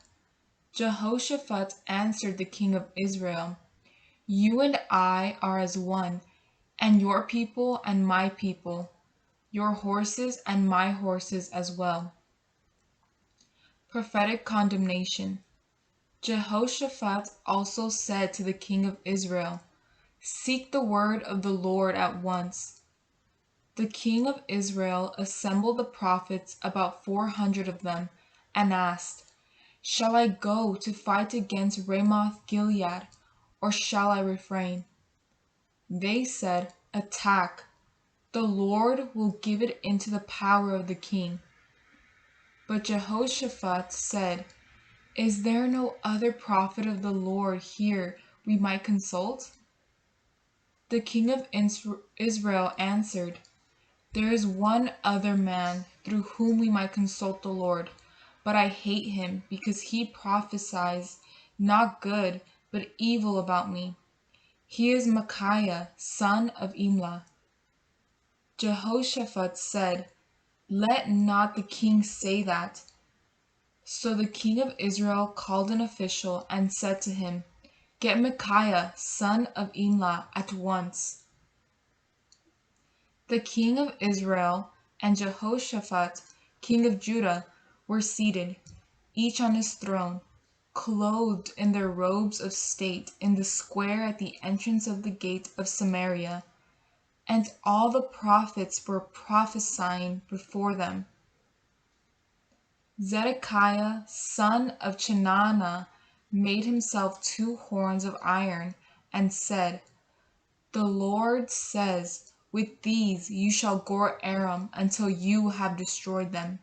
Speaker 1: Jehoshaphat answered the king of Israel, You and I are as one, and your people and my people, your horses and my horses as well. Prophetic condemnation. Jehoshaphat also said to the king of Israel, Seek the word of the Lord at once. The king of Israel assembled the prophets, about 400 of them, and asked, Shall I go to fight against Ramoth Gilead, or shall I refrain? They said, Attack. The Lord will give it into the power of the king. But Jehoshaphat said, Is there no other prophet of the Lord here we might consult? The king of Israel answered, There is one other man through whom we might consult the Lord, but I hate him because he prophesies not good but evil about me. He is Micaiah, son of Imlah. Jehoshaphat said, Let not the king say that. So the king of Israel called an official and said to him, Get Micaiah, son of Imlah, at once. The king of Israel and Jehoshaphat, king of Judah, were seated, each on his throne, clothed in their robes of state, in the square at the entrance of the gate of Samaria, and all the prophets were prophesying before them. Zedekiah, son of Chenaanah, made himself 2 horns of iron, and said, The Lord says, With these you shall gore Aram until you have destroyed them.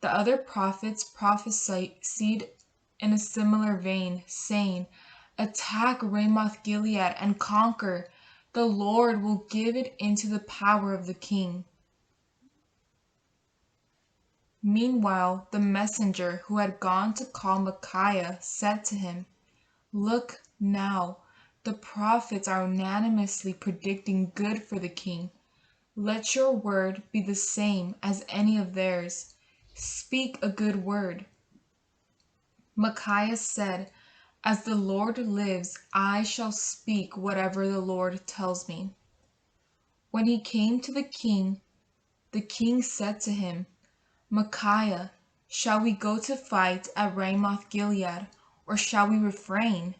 Speaker 1: The other prophets prophesied in a similar vein, saying, Attack Ramoth Gilead and conquer. The Lord will give it into the power of the king. Meanwhile, the messenger who had gone to call Micaiah said to him, Look now, the prophets are unanimously predicting good for the king. Let your word be the same as any of theirs. Speak a good word. Micaiah said, "As the Lord lives, I shall speak whatever the Lord tells me." When he came to the king said to him, "Micaiah, shall we go to fight at Ramoth Gilead, or shall we refrain?"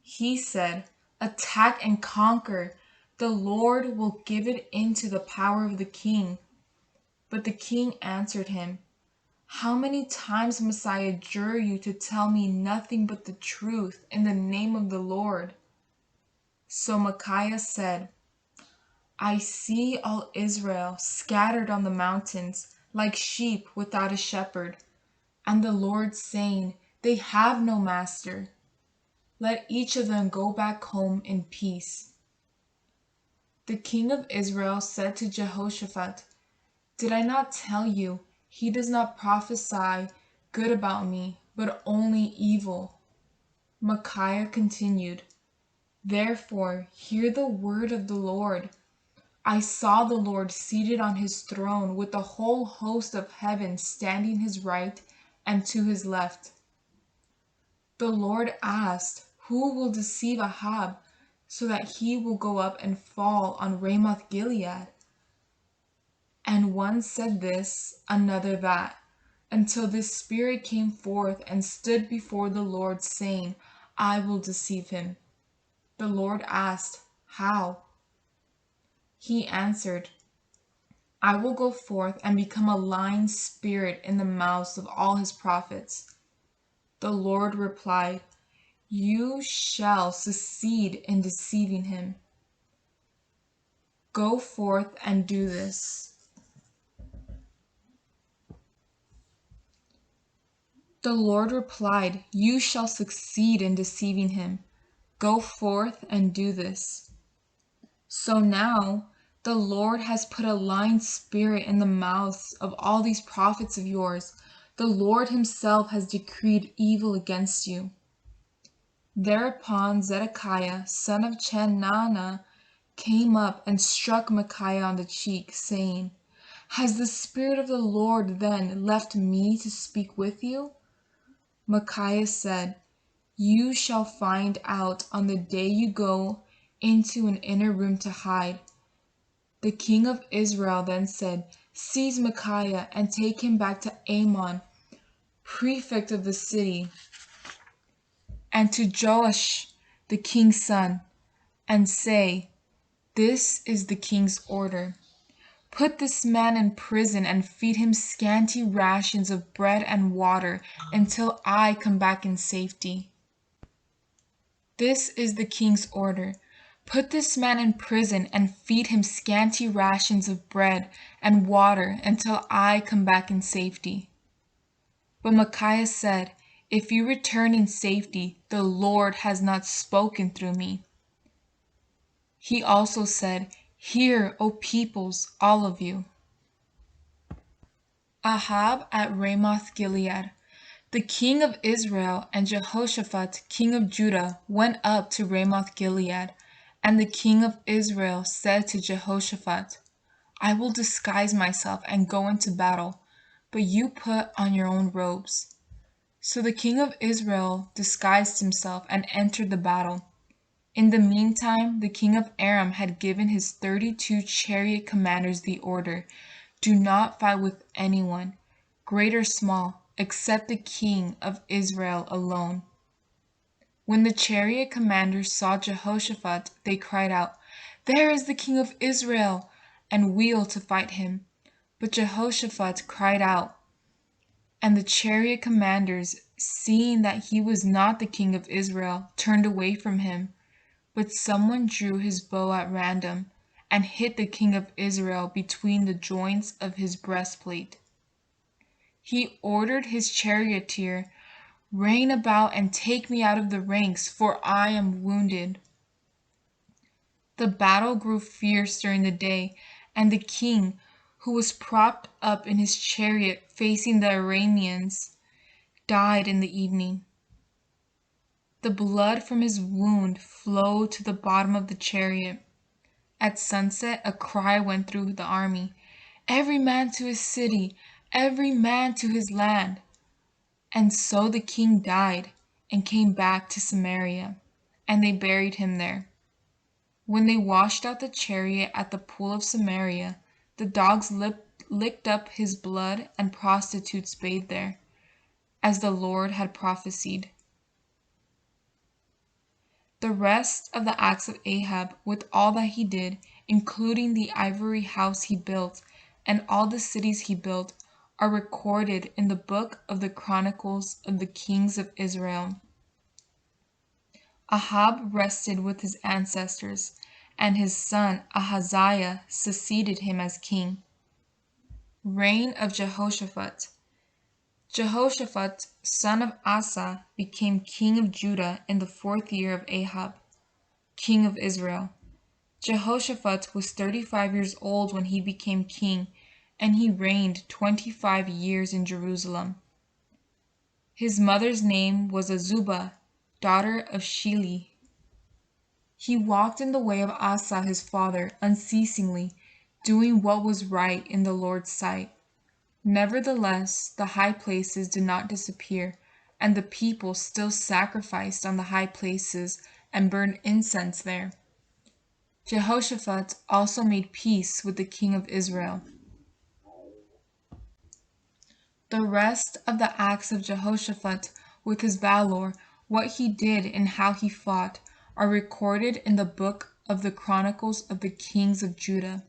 Speaker 1: He said, "Attack and conquer. The Lord will give it into the power of the king." But the king answered him, "How many times must I adjure you to tell me nothing but the truth in the name of the Lord?" So Micaiah said, "I see all Israel scattered on the mountains, like sheep without a shepherd, and the Lord saying, 'They have no master. Let each of them go back home in peace.'" The king of Israel said to Jehoshaphat, "Did I not tell you, he does not prophesy good about me, but only evil?" Micaiah continued, "Therefore hear the word of the Lord. I saw the Lord seated on his throne, with the whole host of heaven standing his right and to his left. The Lord asked, 'Who will deceive Ahab, so that he will go up and fall on Ramoth Gilead?' And one said this, another that, until this spirit came forth and stood before the Lord, saying, 'I will deceive him.' The Lord asked, 'How?' He answered, 'I will go forth and become a lying spirit in the mouths of all his prophets.' The Lord replied, 'You shall succeed in deceiving him. Go forth and do this.' The Lord replied, 'You shall succeed in deceiving him. Go forth and do this.' So now the Lord has put a lying spirit in the mouths of all these prophets of yours. The Lord himself has decreed evil against you." Thereupon Zedekiah, son of Chenaanah, came up and struck Micaiah on the cheek, saying, "Has the Spirit of the Lord then left me to speak with you?" Micaiah said, "You shall find out on the day you go into an inner room to hide." The king of Israel then said, "Seize Micaiah and take him back to Amon, prefect of the city, and to Joash, the king's son, and say, 'This is the king's order. Put this man in prison and feed him scanty rations of bread and water until I come back in safety.' This is the king's order. Put this man in prison and feed him scanty rations of bread and water until I come back in safety." But Micaiah said, "If you return in safety, the Lord has not spoken through me." He also said, "Hear, O peoples, all of you." Ahab at Ramoth Gilead. The king of Israel and Jehoshaphat king of Judah went up to Ramoth Gilead, and the king of Israel said to Jehoshaphat, "I will disguise myself and go into battle, but you put on your own robes." So the king of Israel disguised himself and entered the battle. In the meantime, the king of Aram had given his 32 chariot commanders the order, "Do not fight with anyone, great or small, except the king of Israel alone." When the chariot commanders saw Jehoshaphat, they cried out, "There is the king of Israel!" and wheeled to fight him. But Jehoshaphat cried out, and the chariot commanders, seeing that he was not the king of Israel, turned away from him. But someone drew his bow at random and hit the king of Israel between the joints of his breastplate. He ordered his charioteer, "Rein about and take me out of the ranks, for I am wounded." The battle grew fierce during the day, and the king, who was propped up in his chariot facing the Arameans, died in the evening. The blood from his wound flowed to the bottom of the chariot. At sunset a cry went through the army, "Every man to his city! Every man to his land!" And so the king died and came back to Samaria, and they buried him there. When they washed out the chariot at the pool of Samaria, the dogs licked up his blood, and prostitutes bathed there, as the Lord had prophesied. The rest of the acts of Ahab, with all that he did, including the ivory house he built and all the cities he built, are recorded in the book of the Chronicles of the Kings of Israel. Ahab rested with his ancestors, and his son Ahaziah succeeded him as king. Reign of Jehoshaphat. Jehoshaphat, son of Asa, became king of Judah in the 4th year of Ahab, king of Israel. Jehoshaphat was 35 years old when he became king, and he reigned 25 years in Jerusalem. His mother's name was Azubah, daughter of Shili. He walked in the way of Asa his father unceasingly, doing what was right in the Lord's sight. Nevertheless, the high places did not disappear, and the people still sacrificed on the high places and burned incense there. Jehoshaphat also made peace with the king of Israel. The rest of the acts of Jehoshaphat with his valor, what he did and how he fought, are recorded in the book of the Chronicles of the Kings of Judah.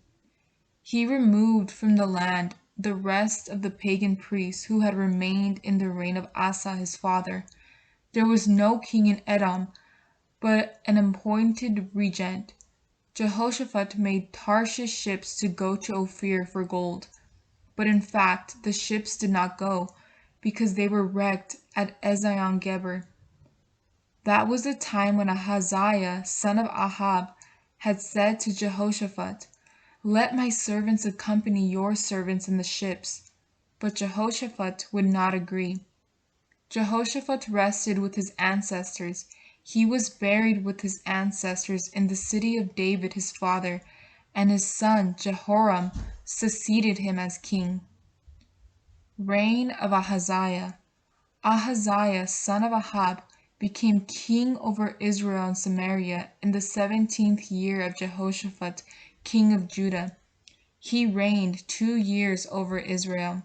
Speaker 1: He removed from the land the rest of the pagan priests who had remained in the reign of Asa his father. There was no king in Edom, but an appointed regent. Jehoshaphat made Tarshish ships to go to Ophir for gold. But in fact, the ships did not go, because they were wrecked at Ezion-Geber. That was the time when Ahaziah, son of Ahab, had said to Jehoshaphat, "Let my servants accompany your servants in the ships." But Jehoshaphat would not agree. Jehoshaphat rested with his ancestors. He was buried with his ancestors in the city of David his father, and his son Jehoram succeeded him as king. Reign of Ahaziah. Ahaziah, son of Ahab, became king over Israel and Samaria in the 17th year of Jehoshaphat, king of Judah. He reigned 2 years over Israel.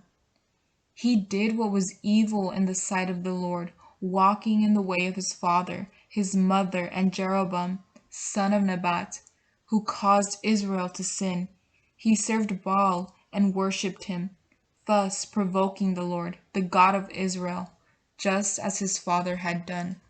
Speaker 1: He did what was evil in the sight of the Lord, walking in the way of his father, his mother, and Jeroboam, son of Nebat, who caused Israel to sin. He served Baal and worshipped him, thus provoking the Lord, the God of Israel, just as his father had done.